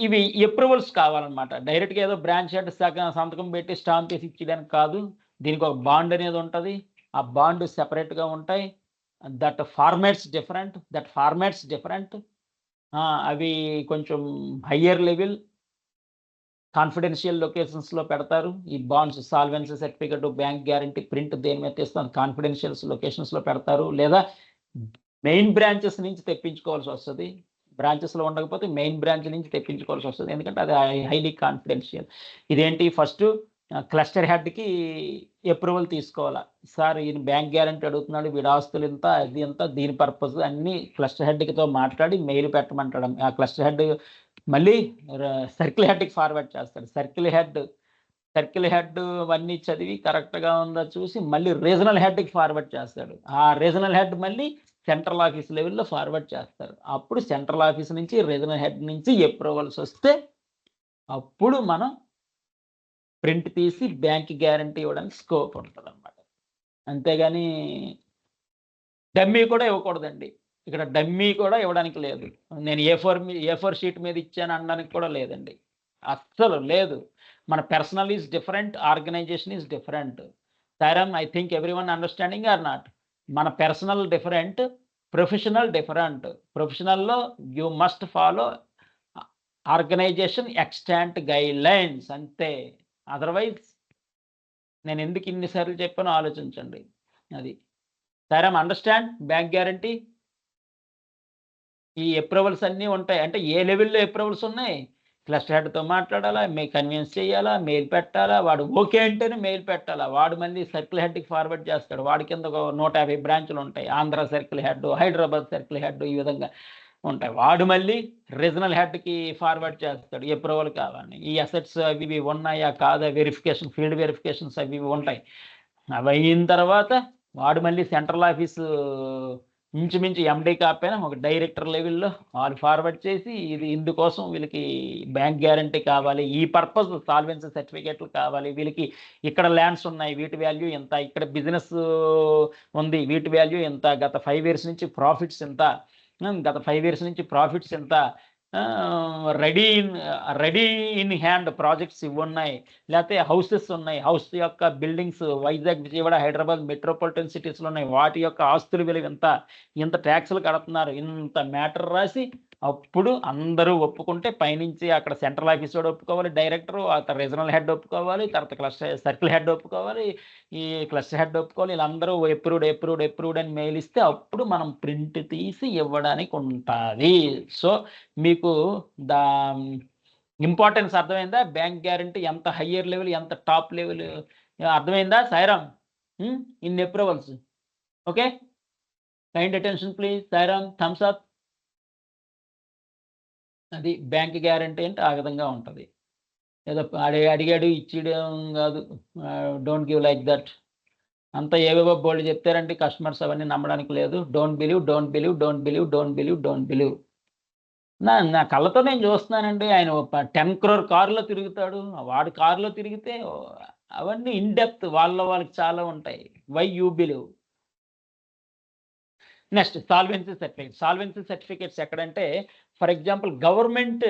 ఇవి అప్రూవల్స్ కావాలన్నమాట. డైరెక్ట్గా ఏదో బ్రాంచ్ హెడ్ సంతకం పెట్టి స్టాంప్ వేసి ఇచ్చేయడానికి కాదు. దీనికి ఒక బాండ్ అనేది ఉంటుంది. ఆ బాండ్ సెపరేట్గా ఉంటాయి. That formats different. అవి కొంచెం హయ్యర్ లెవెల్ కాన్ఫిడెన్షియల్ లొకేషన్స్లో పెడతారు. ఈ bonds, solvency certificate, bank guarantee print దేని మీద తెస్తాను, కాన్ఫిడెన్షియల్ లొకేషన్స్లో పెడతారు. లేదా మెయిన్ బ్రాంచెస్ నుంచి తెప్పించుకోవాల్సి వస్తుంది. బ్రాంచెస్లో ఉండకపోతే మెయిన్ బ్రాంచ్ నుంచి తెప్పించుకోవాల్సి వస్తుంది, ఎందుకంటే అది హైలీ కాన్ఫిడెన్షియల్. ఇదేంటి, ఫస్ట్ క్లస్టర్ హెడ్కి అప్రూవల్ తీసుకోవాలా. సార్ ఈయన బ్యాంక్ గ్యారంటీ అడుగుతున్నాడు, వీడి ఆస్తులు ఇంత, అది ఎంత, దీని పర్పస్ అన్నీ క్లస్టర్ హెడ్తో మాట్లాడి మెయిల్ పెట్టమంటాడు. ఆ క్లస్టర్ హెడ్ మళ్ళీ సర్కిల్ హెడ్కి ఫార్వర్డ్ చేస్తాడు. సర్కిల్ హెడ్ అవన్నీ చదివి కరెక్ట్గా ఉందో చూసి మళ్ళీ రీజనల్ హెడ్కి ఫార్వర్డ్ చేస్తాడు. ఆ రీజనల్ హెడ్ మళ్ళీ సెంట్రల్ ఆఫీస్ లెవెల్లో ఫార్వర్డ్ చేస్తారు. అప్పుడు సెంట్రల్ ఆఫీస్ నుంచి, రీజనల్ హెడ్ నుంచి అప్రూవల్స్ వస్తే అప్పుడు మనం ప్రింట్ తీసి బ్యాంక్ గ్యారంటీ ఇవ్వడానికి స్కోప్ ఉంటుంది అన్నమాట. అంతేగాని డమ్మీ కూడా ఇవ్వకూడదండి. ఇక్కడ డమ్మీ కూడా ఇవ్వడానికి లేదు. నేను A4 షీట్ మీద ఇచ్చాను అనడానికి కూడా లేదండి, అస్సలు లేదు. మన personal is different, organization is different. సారం, I think everyone understanding or not? మన పర్సనల్ డిఫరెంట్, ప్రొఫెషనల్ డిఫరెంట్. ప్రొఫెషనల్లో you must follow organization extent guidelines అంతే. అదర్వైజ్ నేను ఎందుకు ఇన్నిసార్లు చెప్పానో ఆలోచించండి. అది సారం, అండర్స్టాండ్ బ్యాంక్ గ్యారంటీ. ఈ అప్రూవల్స్ అన్నీ ఉంటాయి. అంటే ఏ లెవెల్లో అప్రూవల్స్ ఉన్నాయి, క్లస్టర్ హెడ్తో మాట్లాడాలా, కన్విన్స్ చేయాలా, మెయిల్ పెట్టాలా, వాడు ఓకే అంటేనే మెయిల్ పెట్టాలా. వాడు మళ్ళీ సర్కిల్ హెడ్కి ఫార్వర్డ్ చేస్తాడు. వాడి కింద 150 బ్రాంచులు ఉంటాయి. Andhra circle head, Hyderabad circle head, ఈ విధంగా ఉంటాయి. వాడు మళ్ళీ రీజనల్ హెడ్కి ఫార్వర్డ్ చేస్తాడు, అప్రూవల్ కావాలని. ఈ అసెట్స్ అవి ఇవి ఉన్నాయా కాదా వెరిఫికేషన్, ఫీల్డ్ వెరిఫికేషన్స్ అవి ఇవి ఉంటాయి. అవి అయిన తర్వాత వాడు మళ్ళీ సెంట్రల్ ఆఫీసు ఇంచుమించు ఎండీ కాకపోయినా ఒక డైరెక్టర్ లెవెల్లో వాళ్ళు ఫార్వర్డ్ చేసి, ఇది ఇందుకోసం వీళ్ళకి బ్యాంక్ గ్యారంటీ కావాలి, ఈ పర్పస్ సాల్వెన్సీ సర్టిఫికేట్లు కావాలి, వీళ్ళకి ఇక్కడ ల్యాండ్స్ ఉన్నాయి, వీటి వాల్యూ ఎంత, ఇక్కడ బిజినెస్ ఉంది, వీటి వాల్యూ ఎంత, గత 5 years నుంచి ప్రాఫిట్స్ ఎంత, రెడీ ఇన్ హ్యాండ్ ప్రాజెక్ట్స్ ఇవి ఉన్నాయి, లేకపోతే హౌసెస్ ఉన్నాయి, హౌస్ యొక్క బిల్డింగ్స్ వైజాగ్, విజయవాడ, హైదరాబాద్ మెట్రోపాలిటన్ సిటీస్లో ఉన్నాయి, వాటి యొక్క ఆస్తుల విలువ ఇంత ట్యాక్సులు కడుతున్నారు, ఇంత మ్యాటర్ రాసి అప్పుడు అందరూ ఒప్పుకుంటే పైనుంచి అక్కడ సెంట్రల్ ఆఫీస్ వాడు ఒప్పుకోవాలి, డైరెక్టర్, తర్వాత రీజనల్ హెడ్ ఒప్పుకోవాలి, తర్వాత సర్కిల్ హెడ్ ఒప్పుకోవాలి, ఈ క్లస్టర్ హెడ్ ఒప్పుకోవాలి. వీళ్ళందరూ అప్రూవ్డ్ అని మెయిల్ ఇస్తే అప్పుడు మనం ప్రింట్ తీసి ఇవ్వడానికి ఉంటుంది. సో మీకు దా ఇంపార్టెన్స్ అర్థమైందా? బ్యాంక్ గ్యారంటీ ఎంత హయ్యర్ లెవెల్, ఎంత టాప్ లెవెల్ అర్థమైందా? Sairam, in approvals. Okay, kind attention please. Sairam, thumbs up. అది బ్యాంక్ గ్యారంటీ అంటే ఆ విధంగా ఉంటుంది. ఏదో అడిగాడు ఇచ్చేయడం కాదు. Don't give like that. అంతా ఏవేవో బోల్డ్ చెప్తారండి కస్టమర్స్, అవన్నీ నమ్మడానికి లేదు. Don't believe. నా కళ్ళతో నేను చూస్తున్నానండి. ఆయన 10 crore కారులో తిరుగుతాడు. వాడు కారులో తిరిగితే అవన్నీ ఇన్ డెప్త్ వాళ్ళకి చాలా ఉంటాయి. Why you believe. Next solvency certificates ఎక్కడంటే ఫర్ ఎగ్జాంపుల్ గవర్నమెంట్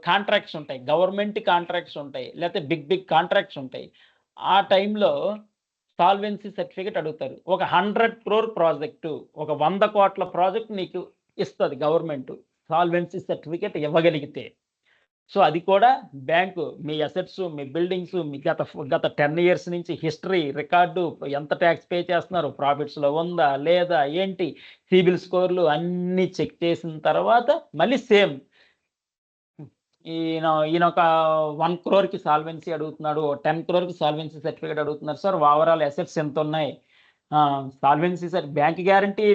కాంట్రాక్ట్స్ ఉంటాయి. లేకపోతే బిగ్ కాంట్రాక్ట్స్ ఉంటాయి. ఆ టైంలో సాల్వెన్సీ సర్టిఫికేట్ అడుగుతారు. ఒక 100 crore ప్రాజెక్టు, ఒక 100 కోట్ల ప్రాజెక్ట్ నీకు ఇస్తది గవర్నమెంట్ సాల్వెన్సీ సర్టిఫికేట్ ఇవ్వగలిగితే. సో అది కూడా బ్యాంకు మీ అసెట్స్, మీ బిల్డింగ్స్, మీ గత 10 years నుంచి హిస్టరీ, రికార్డు, ఎంత ట్యాక్స్ పే చేస్తున్నారు, ప్రాఫిట్స్‌లో ఉందా, లేదా, ఏంటి, సిబిల్ స్కోర్‌లు అన్నీ చెక్ చేసిన తర్వాత మళ్ళీ సేమ్ ఈయన ఒక 1 crore సాల్వెన్సీ అడుగుతున్నాడు, 10 crore సాల్వెన్సీ సర్టిఫికేట్ అడుగుతున్నారు. సార్ ఓవరాల్ అసెట్స్ ఎంతున్నాయి? సాల్వెన్సీ బ్యాంక్ గ్యారంటీ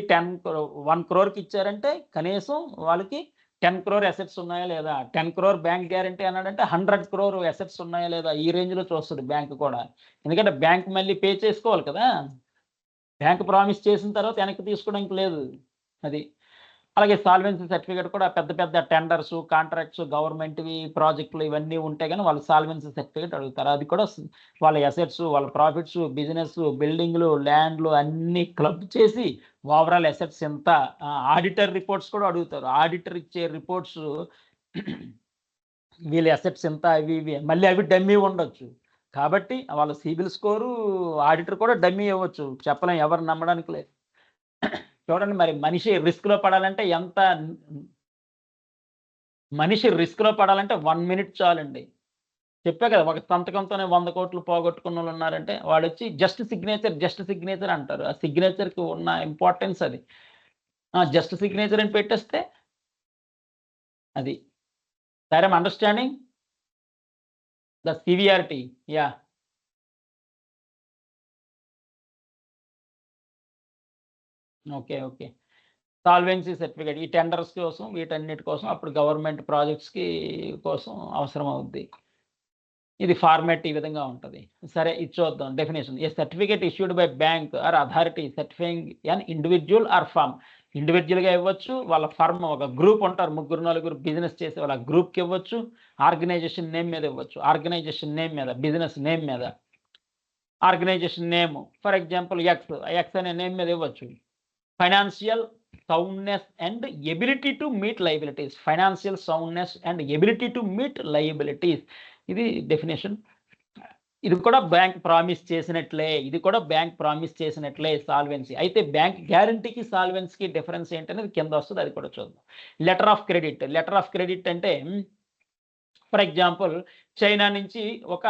1 crore ఇచ్చారంటే కనీసం వాళ్ళకి 10 crore అసెట్స్ ఉన్నాయా లేదా? 10 crore బ్యాంక్ గ్యారంటీ అన్నాడంటే 100 crore అసెట్స్ ఉన్నాయా లేదా? ఈ రేంజ్‌లో చూస్తది బ్యాంక్ కూడా. ఎందుకంటే బ్యాంక్ మళ్ళీ పే చేసుకోవాలి కదా! బ్యాంక్ ప్రామిస్ చేసిన తర్వాత వెనక్కి తీసుకోవడానికి లేదు. అది. అలాగే సాల్వెన్సీ సర్టిఫికేట్ కూడా పెద్ద టెండర్స్, కాంట్రాక్ట్స్, గవర్నమెంట్‌వి ప్రాజెక్టులు ఇవన్నీ ఉంటే గాని వాళ్ళు సాల్వెన్సీ సర్టిఫికేట్ అడుగుతారు. అది కూడా వాళ్ళ అసెట్స్, వాళ్ళ ప్రాఫిట్స్, బిజినెస్, బిల్డింగ్‌లు, ల్యాండ్‌లు అన్నీ క్లబ్ చేసి ఓవరాల్ అసెట్స్ ఎంత, ఆడిటర్ రిపోర్ట్స్ కూడా అడుగుతారు. ఆడిటర్ ఇచ్చే రిపోర్ట్స్ వీళ్ళ అసెట్స్ ఎంత, అవి ఇవి మళ్ళీ అవి డమ్మీ ఉండొచ్చు. కాబట్టి వాళ్ళ సిబిల్ స్కోరు ఆడిటర్ కూడా డమ్మీ ఇవ్వచ్చు. చెప్పలేం, ఎవరు నమ్మడానికి లేదు. చూడండి మరి మనిషి రిస్క్‌లో పడాలంటే మనిషి రిస్క్‌లో పడాలంటే 1 minute చాలండి. చెప్పా కదా! ఒక సంతకంతోనే 100 కోట్లు పోగొట్టుకున్నోళ్ళు ఉన్నారంటే వాడొచ్చి జస్ట్ సిగ్నేచర్ అంటారు. ఆ సిగ్నేచర్‌కి ఉన్న ఇంపార్టెన్స్ అది. జస్ట్ సిగ్నేచర్ అని పెట్టేస్తే అది. సరే I'm understanding the severity. Yeah! Okay. Solvency certificate ఈ టెండర్స్ కోసం, వీటన్నిటి కోసం అప్పుడు గవర్నమెంట్ ప్రాజెక్ట్స్‌కి కోసం అవసరం అవుద్ది. ఇది ఫార్మాట్ ఈ విధంగా ఉంటది. సరే ఇది చూద్దాం definition. A certificate issued by bank or authority certifying an individual or firm. ఇండివిడ్యువల్‌గా ఇవ్వచ్చు. వాళ్ళ ఫర్మ్ ఒక గ్రూప్ ఉంటారు. 3, 4 బిజినెస్ చేసే వాళ్ళ గ్రూప్‌కి ఇవ్వచ్చు. ఆర్గనైజేషన్ నేమ్ మీద ఇవ్వచ్చు. ఆర్గనైజేషన్ నేమ్ మీద, బిజినెస్ నేమ్ మీద. Organisation name for example X అనే నేమ్ మీద ఇవ్వచ్చు. Financial soundness and ability to meet liabilities. Financial soundness and ability to meet liabilities. ఇది డెఫినిషన్. ఇది కూడా బ్యాంక్ ప్రామిస్ చేసినట్లే సాల్వెన్సీ. అయితే బ్యాంక్ గ్యారంటీకి, సాల్వెన్సీకి డిఫరెన్స్ ఏంటనేది కింద వస్తది. అది కూడా చూద్దాం. లెటర్ ఆఫ్ క్రెడిట్ అంటే ఫర్ ఎగ్జాంపుల్ చైనా నుంచి ఒక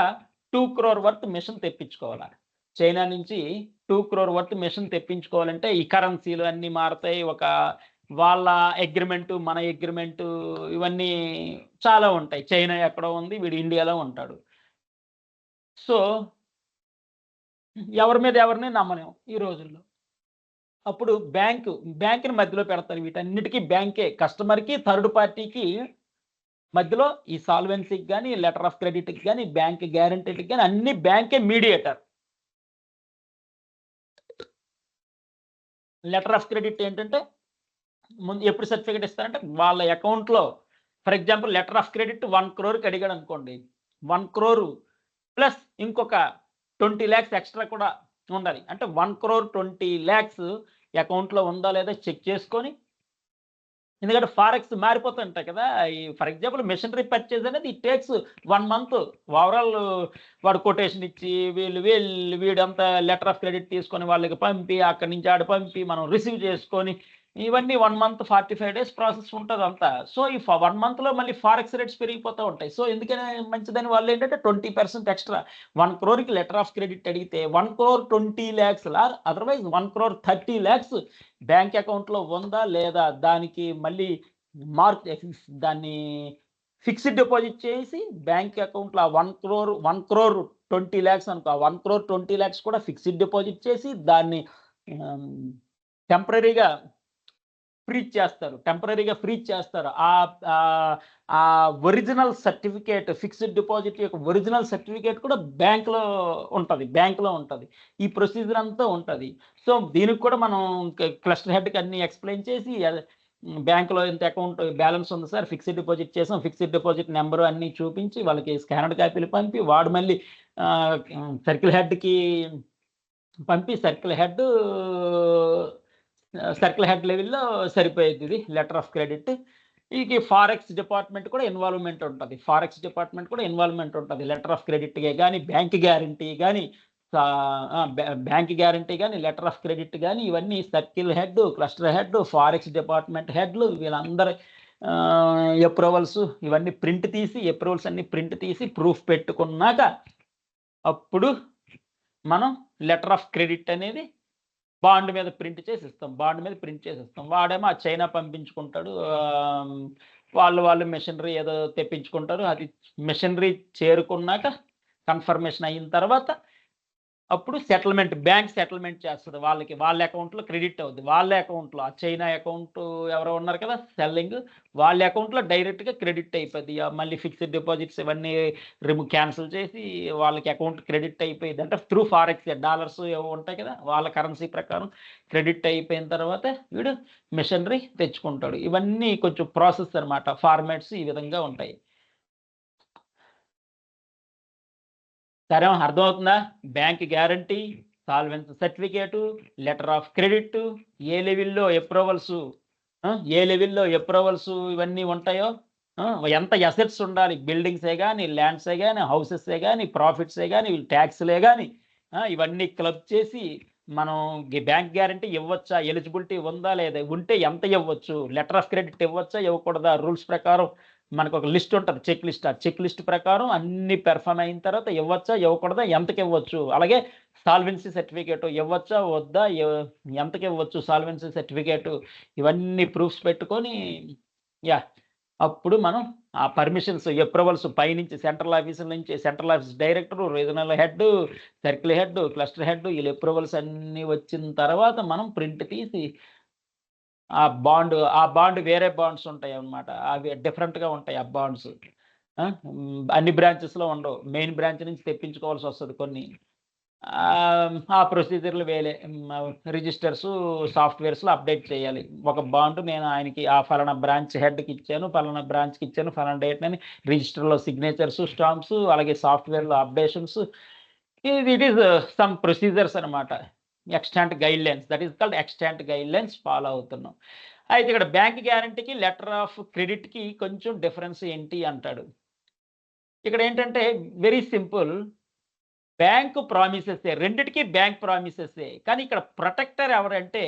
2 crore వర్త్ మెషిన్ తెప్పించుకోవాల. చైనా నుంచి 2 crore వర్త్ మెషిన్ తెప్పించుకోవాలంటే ఈ కరెన్సీలు అన్నీ మారతాయి. వాళ్ళ అగ్రీమెంటు, మన అగ్రీమెంటు ఇవన్నీ చాలా ఉంటాయి. చైనా ఎక్కడో ఉంది, వీడు ఇండియాలో ఉంటాడు. సో, ఎవరి మీద ఎవరిని నమ్మలేం ఈ రోజుల్లో. అప్పుడు బ్యాంక్‌ని మధ్యలో పెడతారు. వీటన్నిటికి బ్యాంకే కస్టమర్‌కి, థర్డ్ పార్టీకి మధ్యలో ఈ సాల్వెన్సీకి గాని, లెటర్ ఆఫ్ క్రెడిట్‌కి గాని, బ్యాంక్ గ్యారంటీ‌లకి గాని అన్ని బ్యాంకే మీడియేటర్. లెటర్ ఆఫ్ క్రెడిట్ ఏంటంటే ముందు ఎప్పుడు సర్టిఫికేట్ ఇస్తారంటే వాళ్ళ అకౌంట్‌లో for example letter of credit 1 crore అడిగాడనుకోండి. 1 crore plus ఇంకొక 20 lakhs ఎక్స్‌ట్రా కూడా ఉండాలి. అంటే 1 crore 20 lakhs అకౌంట్‌లో ఉందా లేదా చెక్ చేసుకొని, ఎందుకంటే ఫారెక్స్ మారిపోతుంటాయి కదా! ఫర్ ఎగ్జాంపుల్ మెషినరీ పర్చేజ్ అనేది ఇట్ టేక్స్ 1 month. ఓవరాల్ వాడు కొటేషన్ ఇచ్చి వీడంతా లెటర్ ఆఫ్ క్రెడిట్ తీసుకొని వాళ్ళకి పంపి, అక్కడి నుంచి ఆడ పంపి, మనం రిసీవ్ చేసుకొని ఇవన్నీ 1 month 45 days ప్రాసెస్ ఉంటదంతా. సో, ఈ 1 monthలో మళ్ళీ ఫారెక్స్ రేట్స్ పెరిగిపోతా ఉంటాయి. సో, ఎందుకని మంచిదని వాళ్ళేంటంటే 20% extra 1 crore letter of credit అడిగితే 1 crore 20 lakhs otherwise 1 crore 30 lakhs bank అకౌంట్‌లో ఉందా లేదా దానికి మళ్ళీ దాన్ని ఫిక్స్డ్ డిపాజిట్ చేసి బ్యాంక్ అకౌంట్‌లో 1 crore 20 lakhs అనుకో. ఆ 1 crore 20 lakhs కూడా ఫిక్స్డ్ డిపాజిట్ చేసి దాన్ని టెంపరరీగా ఫ్రీజ్ చేస్తారు. ఆ ఒరిజినల్ సర్టిఫికేట్ ఫిక్స్డ్ డిపాజిట్ యొక్క ఒరిజినల్ సర్టిఫికేట్ కూడా బ్యాంక్‌లో ఉంటది. ఈ ప్రొసీజర్ అంతా ఉంటది. సో, దీనికి కూడా మనం క్లస్టర్ హెడ్‌కి అన్నీ ఎక్స్‌ప్లెయిన్ చేసి బ్యాంక్‌లో ఇంత అకౌంట్ బ్యాలెన్స్ ఉంది సార్, ఫిక్స్డ్ డిపాజిట్ చేసాం. ఫిక్స్డ్ డిపాజిట్ నంబరు అన్నీ చూపించి వాళ్ళకి స్కానర్డ్ కాపీలు పంపి వాడు మళ్ళీ సర్కిల్ హెడ్కి పంపి సర్కిల్ హెడ్ లెవెల్లో సరిపోయేది ఇది లెటర్ ఆఫ్ క్రెడిట్. ఇది ఫారెక్స్ డిపార్ట్మెంట్ కూడా ఇన్వాల్వ్మెంట్ ఉంటుంది. లెటర్ ఆఫ్ క్రెడిట్గా కానీ బ్యాంక్ గ్యారంటీ కానీ లెటర్ ఆఫ్ క్రెడిట్ కానీ ఇవన్నీ circle head, cluster head, forex department హెడ్లు వీళ్ళందరూ అప్రూవల్స్ ఇవన్నీ అప్రూవల్స్ అన్ని ప్రింట్ తీసి ప్రూఫ్ పెట్టుకున్నాక అప్పుడు మనం లెటర్ ఆఫ్ క్రెడిట్ అనేది బాండ్ మీద ప్రింట్ చేసి ఇస్తాం. వాడేమో ఆ చైనా పంపించుకుంటాడు, వాళ్ళు మెషినరీ ఏదో తెప్పించుకుంటారు. అది మెషినరీ చేరుకున్నాక కన్ఫర్మేషన్ అయిన తర్వాత అప్పుడు బ్యాంక్ సెటిల్మెంట్ చేస్తుంది. వాళ్ళ అకౌంట్లో క్రెడిట్ అవుద్ది. వాళ్ళ అకౌంట్లో ఆ చైనా అకౌంట్ ఎవరో ఉన్నారు కదా సెల్లింగ్, వాళ్ళ అకౌంట్లో డైరెక్ట్గా క్రెడిట్ అయిపోద్ది. మళ్ళీ ఫిక్స్డ్ డిపాజిట్స్ ఇవన్నీ క్యాన్సిల్ చేసి వాళ్ళకి అకౌంట్ క్రెడిట్ అయిపోయింది. అంటే త్రూ ఫారెక్స్ డాలర్స్ ఏవో ఉంటాయి కదా వాళ్ళ కరెన్సీ ప్రకారం క్రెడిట్ అయిపోయిన తర్వాత వీడు మెషినరీ తెచ్చుకుంటాడు. ఇవన్నీ కొంచెం ప్రాసెస్ అనమాట. ఫార్మాట్స్ ఈ విధంగా ఉంటాయి. సరే, అర్థమవుతుందా? Bank guarantee, solvency certificate, letter of credit, ఏ లెవెల్లో అప్రూవల్స్ ఇవన్నీ ఉంటాయో, ఎంత అసెట్స్ ఉండాలి, బిల్డింగ్సే కానీ, ల్యాండ్సే కానీ, హౌసెస్సే కానీ, ప్రాఫిట్సే కానీ, ట్యాక్స్లే కానీ ఇవన్నీ క్లబ్ చేసి మనం బ్యాంక్ గ్యారంటీ ఇవ్వచ్చా, ఎలిజిబిలిటీ ఉందా లేదా, ఉంటే ఎంత ఇవ్వచ్చు, లెటర్ ఆఫ్ క్రెడిట్ ఇవ్వచ్చా ఇవ్వకూడదా, రూల్స్ ప్రకారం మనకు ఒక లిస్ట్ ఉంటుంది, చెక్ లిస్ట్. ఆ చెక్ లిస్ట్ ప్రకారం అన్ని పెర్ఫామ్ అయిన తర్వాత ఇవ్వచ్చా ఇవ్వకూడదా, ఎంతకి ఇవ్వచ్చు, అలాగే సాల్వెన్సీ సర్టిఫికేట్ ఇవ్వచ్చా వద్దా, ఎంతకి ఇవ్వచ్చు సాల్వెన్సీ సర్టిఫికేట్, ఇవన్నీ ప్రూఫ్స్ పెట్టుకొని అప్పుడు మనం ఆ పర్మిషన్స్ అప్రూవల్స్ పైనుంచి central office director, regional head, circle head, cluster head వీళ్ళ అప్రూవల్స్ అన్నీ వచ్చిన తర్వాత మనం ప్రింట్ తీసి ఆ బాండ్ వేరే బాండ్స్ ఉంటాయి అన్నమాట. అవి డిఫరెంట్గా ఉంటాయి. ఆ బాండ్స్ అన్ని బ్రాంచెస్లో ఉండవు. మెయిన్ బ్రాంచ్ నుంచి తెప్పించుకోవాల్సి వస్తుంది కొన్ని. ఆ ప్రొసీజర్లు వేరే రిజిస్టర్స్ సాఫ్ట్వేర్స్లో అప్డేట్ చేయాలి. ఒక బాండ్ నేను ఆయనకి ఆ ఫలానా బ్రాంచ్ హెడ్కి ఇచ్చాను, ఫలానా బ్రాంచ్కి ఇచ్చాను, ఫలానా డేట్ అని రిజిస్టర్లో సిగ్నేచర్స్, స్టాంప్స్, అలాగే సాఫ్ట్వేర్లో updations. It is some procedures అనమాట. Extant guidelines, that is called extant guidelines follow అవుతున్నాం. అయితే ఇక్కడ బ్యాంక్ గ్యారంటీకి లెటర్ ఆఫ్ క్రెడిట్కి కొంచెం డిఫరెన్స్ ఏంటి అంటాడు. ఇక్కడ ఏంటంటే వెరీ సింపుల్, బ్యాంకు ప్రామిసెసే, రెండిటికి బ్యాంక్ ప్రామిసెసే. కానీ ఇక్కడ ప్రొటెక్టర్ ఎవరంటే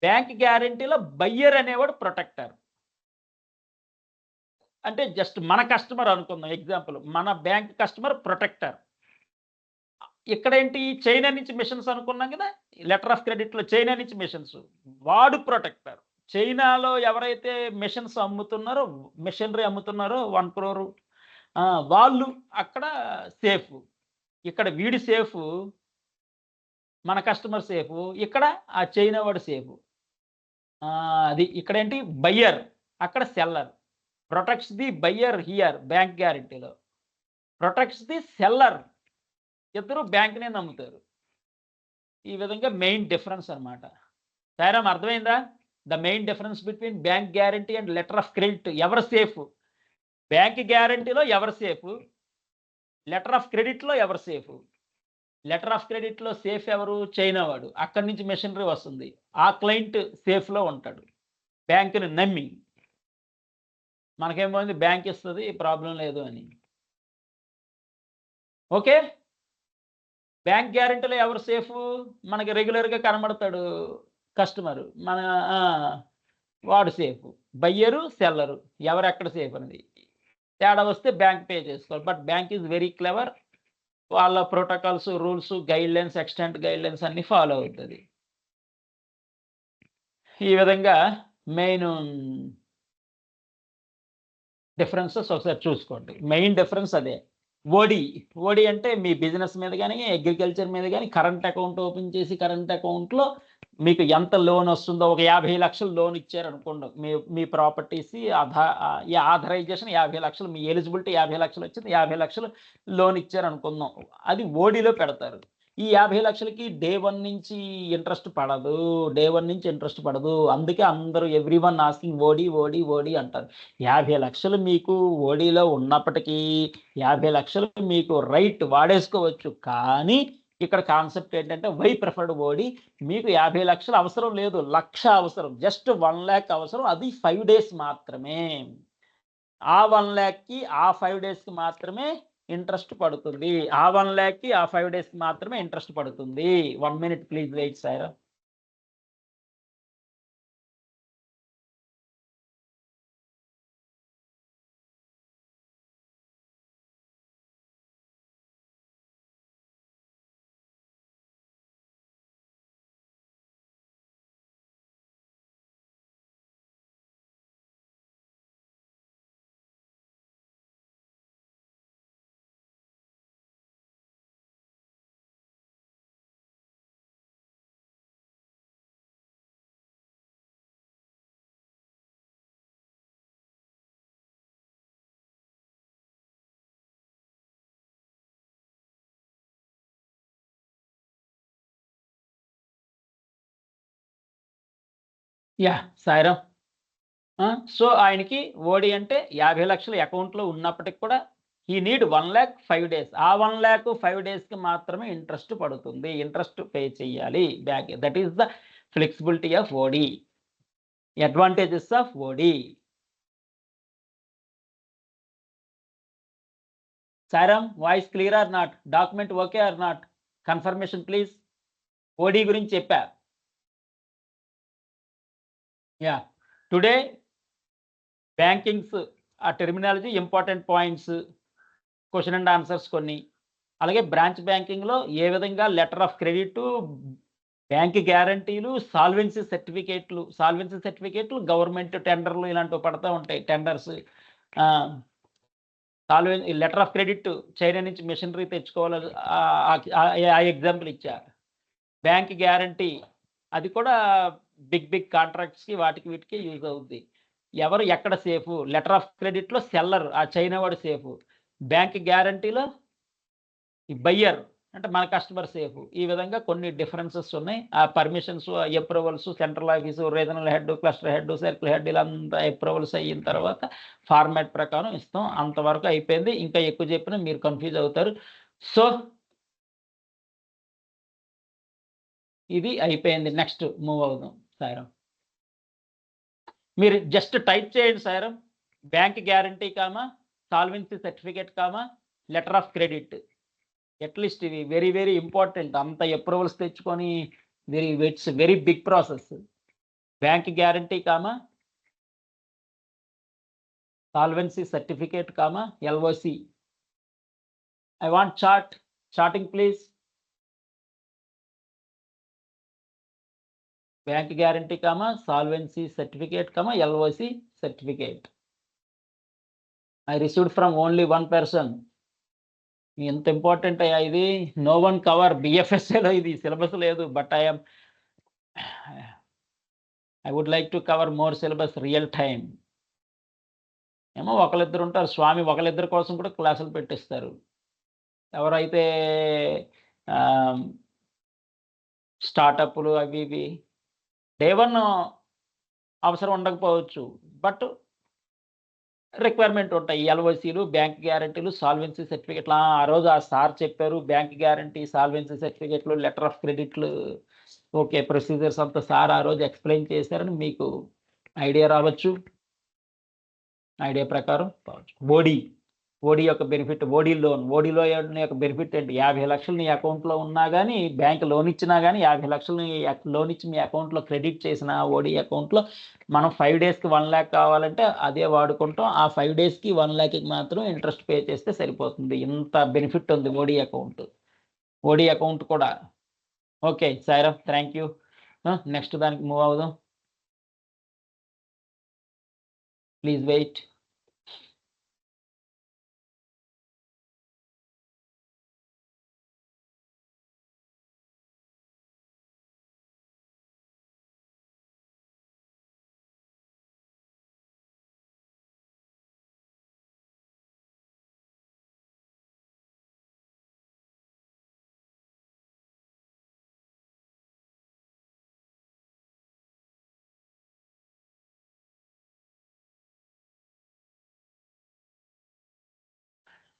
బ్యాంక్ గ్యారంటీలో బయ్యర్ అనేవాడు ప్రొటెక్టర్. అంటే జస్ట్ మన కస్టమర్ అనుకుందాం, ఎగ్జాంపుల్ మన బ్యాంక్ కస్టమర్ ప్రొటెక్టర్. ఇక్కడేంటి చైనా నుంచి మిషన్స్ అనుకున్నాం కదా, లెటర్ ఆఫ్ క్రెడిట్లో చైనా నుంచి మిషన్స్, వాడు ప్రొటెక్టర్. చైనాలో ఎవరైతే మిషన్స్ అమ్ముతున్నారో, మిషనరీ అమ్ముతున్నారో 1 crore వాళ్ళు అక్కడ సేఫ్. ఇక్కడ వీడి సేఫ్, మన కస్టమర్ సేఫ్, ఇక్కడ ఆ చైనా వాడు సేఫ్. అది ఇక్కడేంటి బయ్యర్, అక్కడ seller. Protects the buyer here bank గ్యారంటీలో, ప్రొటెక్ట్స్ ది సెల్లర్. ఇద్దరు బ్యాంక్నే నమ్ముతారు. ఈ విధంగా మెయిన్ డిఫరెన్స్ అనమాట. సారం అర్థమైందా? The main difference between bank guarantee and letter of credit. ఎవరు సేఫ్? బ్యాంక్ గ్యారంటీలో ఎవరు సేఫ్, లెటర్ ఆఫ్ క్రెడిట్లో ఎవరు సేఫ్? లెటర్ ఆఫ్ క్రెడిట్లో సేఫ్ ఎవరు? చైనా వాడు. అక్కడి నుంచి మెషినరీ వస్తుంది, ఆ క్లయింట్ సేఫ్లో ఉంటాడు బ్యాంకుని నమ్మి. మనకేమోంది బ్యాంక్ ఇస్తుంది ప్రాబ్లం లేదు అని. ఓకే, బ్యాంక్ గ్యారంటీలో ఎవరు సేఫ్? మనకి రెగ్యులర్గా కనబడతాడు కస్టమర్, మన వాడు సేఫ్. బయ్యరు సెల్లరు ఎవరు ఎక్కడ సేఫ్ అనేది తేడా వస్తే బ్యాంక్ పే చేసుకోవాలి. But bank is very clever. వాళ్ళ protocols, rules, guidelines, extent guidelines అన్ని ఫాలో అవుతుంది. ఈ విధంగా మెయిన్ డిఫరెన్సెస్ ఒకసారి చూసుకోండి. మెయిన్ డిఫరెన్స్ అదే. ఓడి అంటే మీ బిజినెస్ మీద కానీ, అగ్రికల్చర్ మీద కానీ కరెంట్ అకౌంట్ ఓపెన్ చేసి కరెంట్ అకౌంట్లో మీకు ఎంత లోన్ వస్తుందో, ఒక 50 లక్షలు లోన్ ఇచ్చారనుకోండి, మీ ప్రాపర్టీస్ ఆథరైజేషన్ 50 లక్షలు, మీ ఎలిజిబిలిటీ 50 లక్షలు వచ్చింది, 50 లక్షలు లోన్ ఇచ్చారనుకుందాం. అది ఓడిలో పెడతారు. ఈ 50 లక్షలకి డే 1 నుంచి ఇంట్రెస్ట్ పడదు. డే 1 నుంచి ఇంట్రెస్ట్ పడదు. అందుకే అందరూ ఎవ్రీవన్ ఆస్కింగ్ ఓడి, ఓడి, ఓడి అంటారు. 50 లక్షలు మీకు ఓడిలో ఉన్నప్పటికీ 50 లక్షలు మీకు రైట్ వాడేసుకోవచ్చు. కానీ ఇక్కడ కాన్సెప్ట్ ఏంటంటే వై ప్రిఫర్డ్ ఓడి. మీకు 50 లక్షలు అవసరం లేదు. 1,00,000 అవసరం. జస్ట్ 1,00,000 అవసరం. అది 5 డేస్ మాత్రమే. ఆ 1,00,000కి ఆ 5 డేస్‌కి మాత్రమే ఇంట్రెస్ట్ పడుతుంది. ఆ 1,00,000కి ఆ 5 డేస్‌కి మాత్రమే ఇంట్రెస్ట్ పడుతుంది. 1 minute please wait Saira. Yeah! Sairam. So, ఆయనకి ఓడి అంటే 50 లక్షలు అకౌంట్‌లో ఉన్నప్పటికి కూడా హి నీడ్ 1,00,000 5 డేస్. ఆ 1,00,000 5 డేస్‌కి మాత్రమే ఇంట్రెస్ట్ పడుతుంది. ఇంట్రెస్ట్ పే చేయాలి bank. That is the flexibility of OD. Advantages of OD. Sairam voice clear or not? Document okay or not? Confirmation please. OD గురించి చెప్పా. యాహ్! టుడే బ్యాంకింగ్స్ ఆ terminology important points, question and answers కొన్ని. అలాగే branch బ్యాంకింగ్‌లో ఏ విధంగా letter of credit, bank గ్యారంటీలు, solvency సర్టిఫికేట్లు, గవర్నమెంట్ టెండర్‌లు ఇలాంటివి పడతా ఉంటాయి. Tenders. Ah, letter of credit China నుంచి మెషినరీ తెచ్చుకోవాలి. ఆ ఎగ్జాంపుల్ ఇచ్చా. బ్యాంక్ గ్యారంటీ అది కూడా బిగ్ బిగ్ కాంట్రాక్ట్స్‌కి వాటికి వీటికి యూజ్ అవుద్ది. ఎవరు ఎక్కడ సేఫు? లెటర్ ఆఫ్ క్రెడిట్‌లో సెల్లర్ ఆ చైనా వాడు సేఫు. బ్యాంక్ గ్యారంటీలో ఈ బయ్యర్ అంటే మన కస్టమర్ సేఫ్. ఈ విధంగా కొన్ని డిఫరెన్సెస్ ఉన్నాయి. ఆ permissions, approvals, central office, regional head, cluster head, circle head ఇలాంతా అప్రూవల్స్ అయిన తర్వాత ఫార్మాట్ ప్రకారం ఇస్తాం. అంతవరకు అయిపోయింది. ఇంకా ఎక్కువ చెప్పినా మీరు కన్‌ఫ్యూజ్ అవుతారు. సో, ఇది అయిపోయింది. నెక్స్ట్ మూవ్ అవుదాం సాయిరాం. మీరు జస్ట్ టైప్ చేయండి Sairam. Bank guarantee comma, solvency certificate comma, letter of credit. At least ఇవి వెరీ వెరీ ఇంపార్టెంట్. అంత అప్రూవల్స్ తెచ్చుకొని it's very big process. Bank guarantee comma, solvency certificate comma, LOC. I want chart. Charting please. Bank guarantee comma, solvency certificate comma, LOC certificate. I received from only one person. ఎంత important అయ్యా ఇది. No one cover బీఎఫ్ఎస్ఏలో ఇది syllabus లేదు. But I would like to cover more syllabus real time. ఏమో ఒకళ్ళిద్దరు ఉంటారు. స్వామి ఒకళ్ళిద్దరి కోసం కూడా క్లాసులు పెట్టిస్తారు. ఎవరైతే ఆహ్, స్టార్టప్‌లు అవి ఇవి డే 1 అవసరం ఉండకపోవచ్చు. బట్ రిక్వైర్మెంట్ ఉంటాయి. ఎల్ఓసీలు, బ్యాంక్ గ్యారంటీలు, సాల్వెన్సీ సర్టిఫికేట్‌లు. ఆ రోజు ఆ సార్ చెప్పారు. బ్యాంక్ గ్యారంటీ, సాల్వెన్సీ సర్టిఫికేట్‌లు, లెటర్ ఆఫ్ క్రెడిట్‌లు ఓకే. ప్రొసీజర్స్ అంతా సార్ ఆ రోజు ఎక్స్‌ప్లెయిన్ చేశారని మీకు ఐడియా రావచ్చు. ఐడియా ప్రకారం కావచ్చు. ఓడీ. ఓడీ యొక్క బెనిఫిట్ ఓడీ లోన్. ఓడీలో యొక్క బెనిఫిట్ ఏంటి? 50 లక్షలు నీ అకౌంట్‌లో ఉన్నా గాని, బ్యాంక్ లోన్ ఇచ్చినా గాని 50 లక్షలు లోన్ ఇచ్చి మీ అకౌంట్‌లో క్రెడిట్ చేసిన ఓడీ అకౌంట్‌లో మనం 5 డేస్‌కి 1,00,000 కావాలంటే అదే వాడుకుంటాం. ఆ 5 డేస్‌కి 1,00,000కి మాత్రం ఇంట్రెస్ట్ పే చేస్తే సరిపోతుంది. ఇంత బెనిఫిట్ ఉంది ఓడీ అకౌంట్. ఓడీ అకౌంట్ కూడా. Okay. Sairam thank you. Next దానికి మూవ్ అవుదాం. Please wait.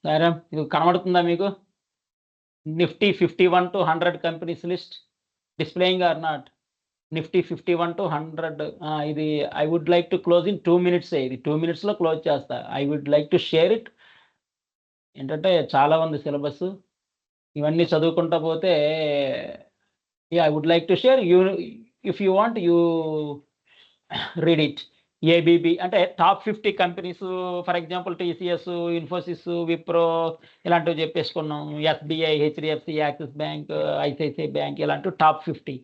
సరే ఇది కనబడుతుందా మీకు? Nifty 51 to 100 companies list displaying or not? Nifty 51 to 100 ఇది I would like to close in 2 minutes. ఇది 2 minutesలో క్లోజ్ చేస్తా. I would like to share it. ఏంటంటే చాలా ఉంది సిలబస్, ఇవన్నీ చదువుకుంటా పోతే I would like to share. You if you want you read it. ABB అంటే top 50 companies, for example TCS, Infosys, Wipro ఇలాంటివి చెప్పేసుకున్నాం. SBI, HDFC, Axis bank, ICICI bank ఇలాంటివి టాప్ 50.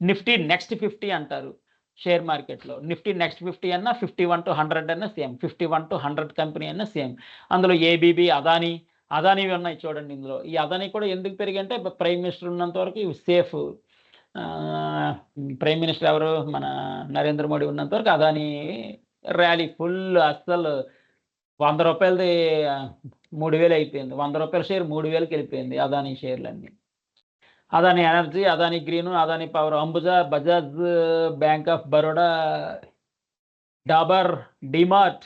నిఫ్టీ నెక్స్ట్ 50 అంటారు షేర్ మార్కెట్లో. నిఫ్టీ నెక్స్ట్ 50 అన్నా 51 to 100 అన్నా సేమ్, 51 to 100 కంపెనీ అన్నా same. అందులో ఏబీబీ, అదానీ ఉన్నాయి చూడండి. ఇందులో ఈ అదానీ కూడా ఎందుకు పెరిగాయంటే ప్రైమ్ మినిస్టర్ ఉన్నంత వరకు ఇవి సేఫ్. ప్రైమ్ మినిస్టర్ ఎవరు, మన నరేంద్ర మోడీ ఉన్నంత వరకు అదానీ ర్యాలీ ఫుల్. అస్సలు 100 రూపాయలది 3000 అయిపోయింది. 100 రూపాయల షేర్ 3000కి వెళ్ళిపోయింది అదానీ షేర్లన్నీ. Adani energy, Adani green, Adani power, Ambuja, Bajaj, bank of Baroda, Dabur, DMart,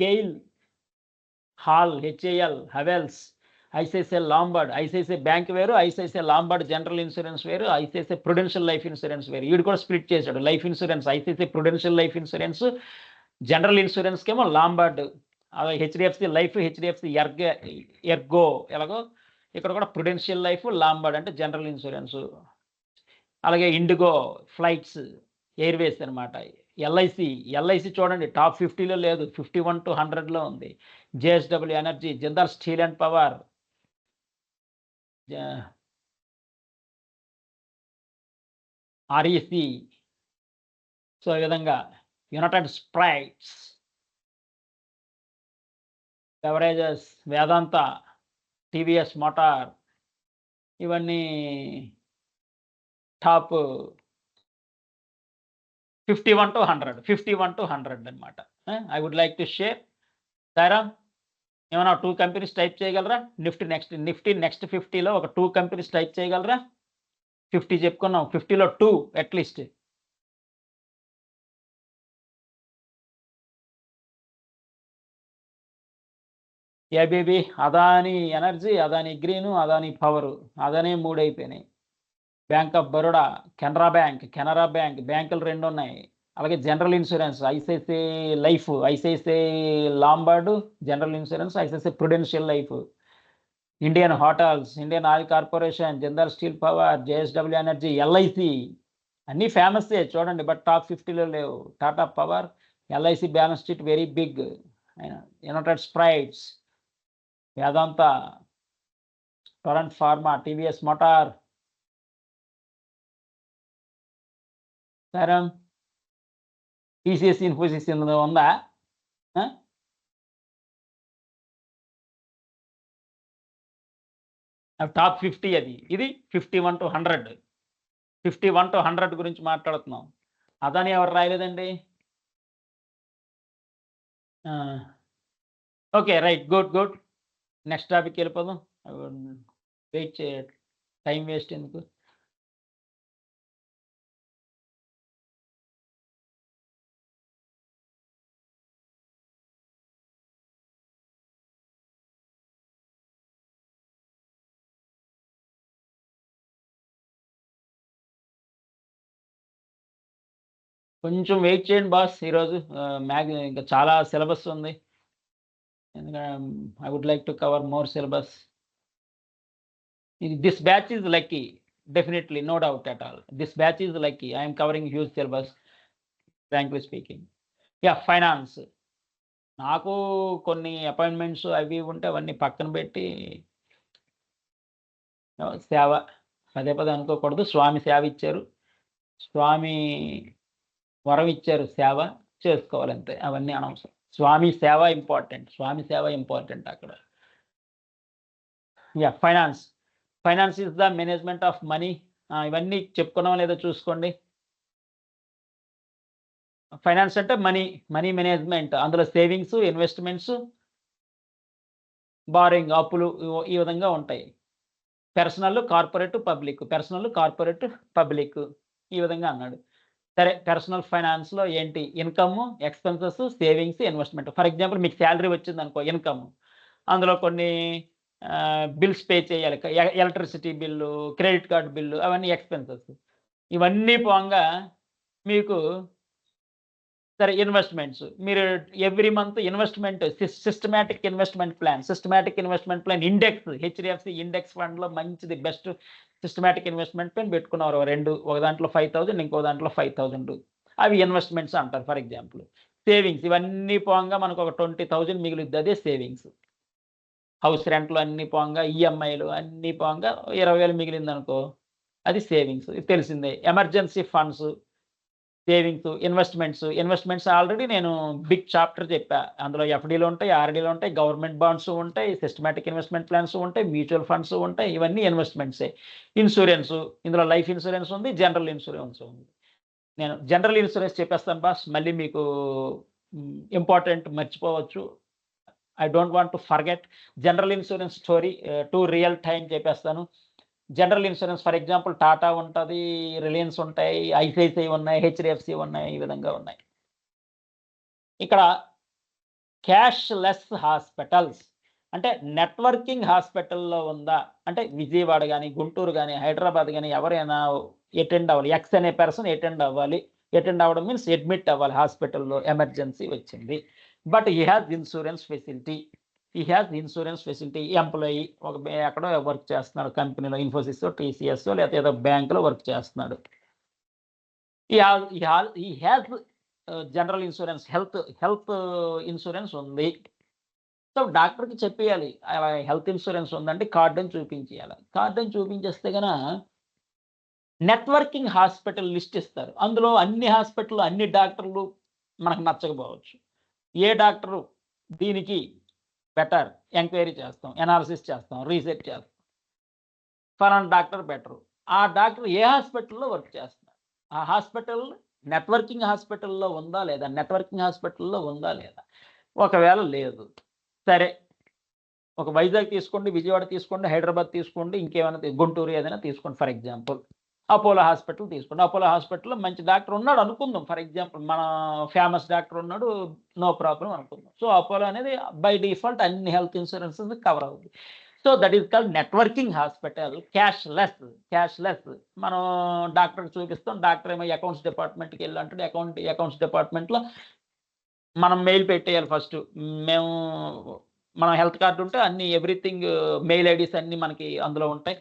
GAIL, HAL, HAL, Havells, ICICI Lombard. ICICI bank వేరు, ఐసిఐసిఐ లాంబార్డ్ జనరల్ ఇన్సూరెన్స్ వేరు, ఐసిఐసిఐ ప్రుడెన్షియల్ లైఫ్ ఇన్సూరెన్స్ వేరు. వీడు కూడా స్ప్లిట్ చేశాడు. Life insurance ICICI Prudential life insurance, general ఇన్సూరెన్స్కి ఏమో లాంబార్డ్. అలాగే హెచ్డిఎఫ్సి లైఫ్, హెచ్డిఎఫ్సి ఎర్గో, ఎలాగో ఇక్కడ కూడా ప్రుడెన్షియల్ లైఫ్, లాంబార్డ్ అంటే జనరల్ ఇన్సూరెన్స్. అలాగే ఇండిగో ఫ్లైట్స్, ఎయిర్వేస్ అనమాట. ఎల్ఐసి చూడండి టాప్ 50లో లేదు, 51 to 100లో ఉంది. JSW energy, Jindal steel and power, REC. So ఈ విధంగా United Spirits, beverages, Vedanta, TVS motor, ఇవన్నీ టాప్ 51 to 100 అనమాట. I would like to share. Sairam ఏమైనా 2 కంపెనీస్ టైప్ చేయగలరా? నిఫ్టీ నెక్స్ట్ 50లో ఒక 2 కంపెనీస్ టైప్ చేయగలరా? 50 చెప్పుకున్నాం, 50లో 2 at least. ABB, Adani energy, Adani green, Adani power, Adani 3 అయిపోయినాయి. Bank of Baroda, Canara bank, బ్యాంకులు 2 ఉన్నాయి. అలాగే general insurance, ICICI life, ICICI Lombard general insurance, ICICI Prudential life, Indian hotels, Indian oil corporation, Jindal steel power, JSW energy, LIC అన్నీ ఫేమస్సే చూడండి, బట్ టాప్ 50లో లేవు. Tata power, LIC balance sheet very big. United spirits, Vedanta, Torrent pharma, TVS motor. సరే TCS, Infosys ఇందులో ఉందా? Top 50 అది. ఇది 51 to 100. 51 to 100 గురించి మాట్లాడుతున్నాం. అదాని ఎవరు రాయలేదండి? Okay right, good. Next topic వెళ్ళిపోదాం. వెయిట్ చేయాలి, టైం వేస్ట్ ఎందుకు. కొంచెం వెయిట్ చేయండి బాస్. ఈరోజు ఇంకా చాలా సిలబస్ ఉంది. I would like to cover more syllabus. This batch is lucky, definitely, no doubt at all. This batch is lucky. I am covering huge syllabus, frankly speaking. Yeah, finance. నాకు కొన్ని appointments అవి ఉంటే అవన్నీ పక్కన పెట్టి సేవ పదే అనుకోకూడదు. స్వామి సేవ ఇచ్చారు, స్వామి వరం ఇచ్చారు, సేవ చేసుకోవాలంతే, అవన్నీ అనవసరం. స్వామి సేవ ఇంపార్టెంట్ అక్కడ. Yeah, finance is the management of money. ఇవన్నీ చెప్పుకున్నాం లేదో చూసుకోండి. ఫైనాన్స్ అంటే మనీ మేనేజ్మెంట్. అందులో సేవింగ్స్, ఇన్వెస్ట్మెంట్స్, బారోయింగ్, అప్పులు, ఈ విధంగా ఉంటాయి. పర్సనల్, కార్పొరేట్, పబ్లిక్, ఈ విధంగా అన్నాడు. సరే, పర్సనల్ ఫైనాన్స్లో ఏంటి? Income, expenses, savings, investment. For example మీకు శాలరీ వచ్చింది అనుకో, ఇన్కమ్. అందులో కొన్ని బిల్స్ పే చేయాలి. Electricity bill, credit card bill అవన్నీ ఎక్స్‌పెన్సెస్. ఇవన్నీ పోంగా మీకు సరే ఇన్వెస్ట్‌మెంట్స్. మీరు every month investment systematic investment plan index HDFC index ఫండ్‌లో మంచిది బెస్ట్ సిస్టమాటిక్ ఇన్వెస్ట్‌మెంట్ ప్లాన్ పెట్టుకున్నారు. 2 ఒక దాంట్లో 5000 ఇంకో దాంట్లో 5000 అవి ఇన్వెస్ట్‌మెంట్స్ అంటారు ఫర్ ఎగ్జాంపుల్. సేవింగ్స్ ఇవన్నీ పోంగా మనకు ఒక 20,000 మిగులుద్ది అదే సేవింగ్స్. హౌస్ రెంట్‌లు అన్నీ పోంగా ఈఎంఐలు అన్నీ పోంగా 20,000 మిగిలిందనుకో అది సేవింగ్స్. ఇది తెలిసిందే. Emergency funds, savings, investments already నేను బిగ్ చాప్టర్ చెప్పా. అందులో ఎఫ్‌డీలు ఉంటాయి, ఆర్‌డీలు ఉంటాయి, గవర్నమెంట్ బాండ్స్ ఉంటాయి, సిస్టమాటిక్ ఇన్వెస్ట్‌మెంట్ ప్లాన్స్ ఉంటాయి, మ్యూచువల్ ఫండ్స్ ఉంటాయి. ఇవన్నీ ఇన్వెస్ట్‌మెంట్సే. ఇన్స్యూరెన్సు ఇందులో లైఫ్ ఇన్స్యూరెన్స్ ఉంది, జనరల్ ఇన్స్యూరెన్స్ ఉంది. నేను జనరల్ ఇన్స్యూరెన్స్ చెప్పేస్తాను బాస్. మళ్ళీ మీకు ఇంపార్టెంట్ మర్చిపోవచ్చు. I don't want to forget general insurance story to real time చెప్పేస్తాను. General insurance for example Tata ఉంటది, రిలయన్స్ ఉంటాయి, ఐసిఐసిఐ ఉన్నాయి, హెచ్‌డిఎఫ్‌సి ఉన్నాయి. ఈ విధంగా ఉన్నాయి. ఇక్కడ క్యాష్ లెస్ హాస్పిటల్స్ అంటే నెట్వర్కింగ్ హాస్పిటల్‌లో ఉందా? అంటే విజయవాడ గాని, గుంటూరు గాని, హైదరాబాద్ గాని ఎవరైనా అటెండ్ అవ్వాలి. ఎక్స్ అనే పర్సన్ అటెండ్ అవ్వాలి. అటెండ్ అవ్వడం మీన్స్ అడ్మిట్ అవ్వాలి హాస్పిటల్‌లో ఎమర్జెన్సీ వచ్చింది. But he has insurance facility. Employee ఎక్కడో వర్క్ చేస్తున్నాడు కంపెనీలో ఇన్ఫోసిసో, టీసీఎస్‌ో లేకపోతే ఏదో బ్యాంక్‌లో వర్క్ చేస్తున్నాడు. He has general insurance health insurance ఉంది. సో, డాక్టర్‌కి చెప్పేయాలి. హెల్త్ ఇన్స్యూరెన్స్ ఉందండి కార్డ్ అని చూపించేయాలి. కార్డ్ అని చూపించేస్తే నెట్వర్కింగ్ హాస్పిటల్ లిస్ట్ ఇస్తారు. అందులో అన్ని హాస్పిటల్‌లో అన్ని డాక్టర్లు మనకు నచ్చకపోవచ్చు. ఏ డాక్టరు దీనికి బెటర్ ఎంక్వైరీ చేస్తాం, అనాలిసిస్ చేస్తాం, రీసెర్చ్ చేస్తాం. ఫలానా డాక్టర్ బెటరు. ఆ డాక్టర్ ఏ హాస్పిటల్‌లో వర్క్ చేస్తున్నారు? ఆ హాస్పిటల్ నెట్వర్కింగ్ హాస్పిటల్‌లో ఉందా లేదా? ఒకవేళ లేదు. సరే. ఒక వైజాగ్ తీసుకోండి, విజయవాడ తీసుకోండి, హైదరాబాద్ తీసుకోండి, ఇంకేమైనా గుంటూరు ఏదైనా తీసుకోండి ఫర్ ఎగ్జాంపుల్. అపోలో హాస్పిటల్ తీసుకోండి. అపోలో హాస్పిటల్‌లో మంచి డాక్టర్ ఉన్నాడు అనుకుందాం. ఫర్ ఎగ్జాంపుల్ మన ఫేమస్ డాక్టర్ ఉన్నాడు. నో ప్రాబ్లమ్ అనుకుందాం. సో, అపోలో అనేది బై డిఫాల్ట్ అన్ని హెల్త్ ఇన్స్యూరెన్సెస్ కవర్ అవుద్ది. So, that is called networking hospital. Cashless. మనం డాక్టర్‌కి చూపిస్తాం. డాక్టర్ ఏమో అకౌంట్స్ డిపార్ట్మెంట్‌కెళ్ళు అంటాడు. అకౌంట్స్ డిపార్ట్మెంట్‌లో మనం మెయిల్ పెట్టేయాలి ఫస్టు. మేము మన హెల్త్ కార్డ్ ఉంటే అన్ని ఎవ్రీథింగ్ మెయిల్ ఐడీస్ అన్నీ మనకి అందులో ఉంటాయి.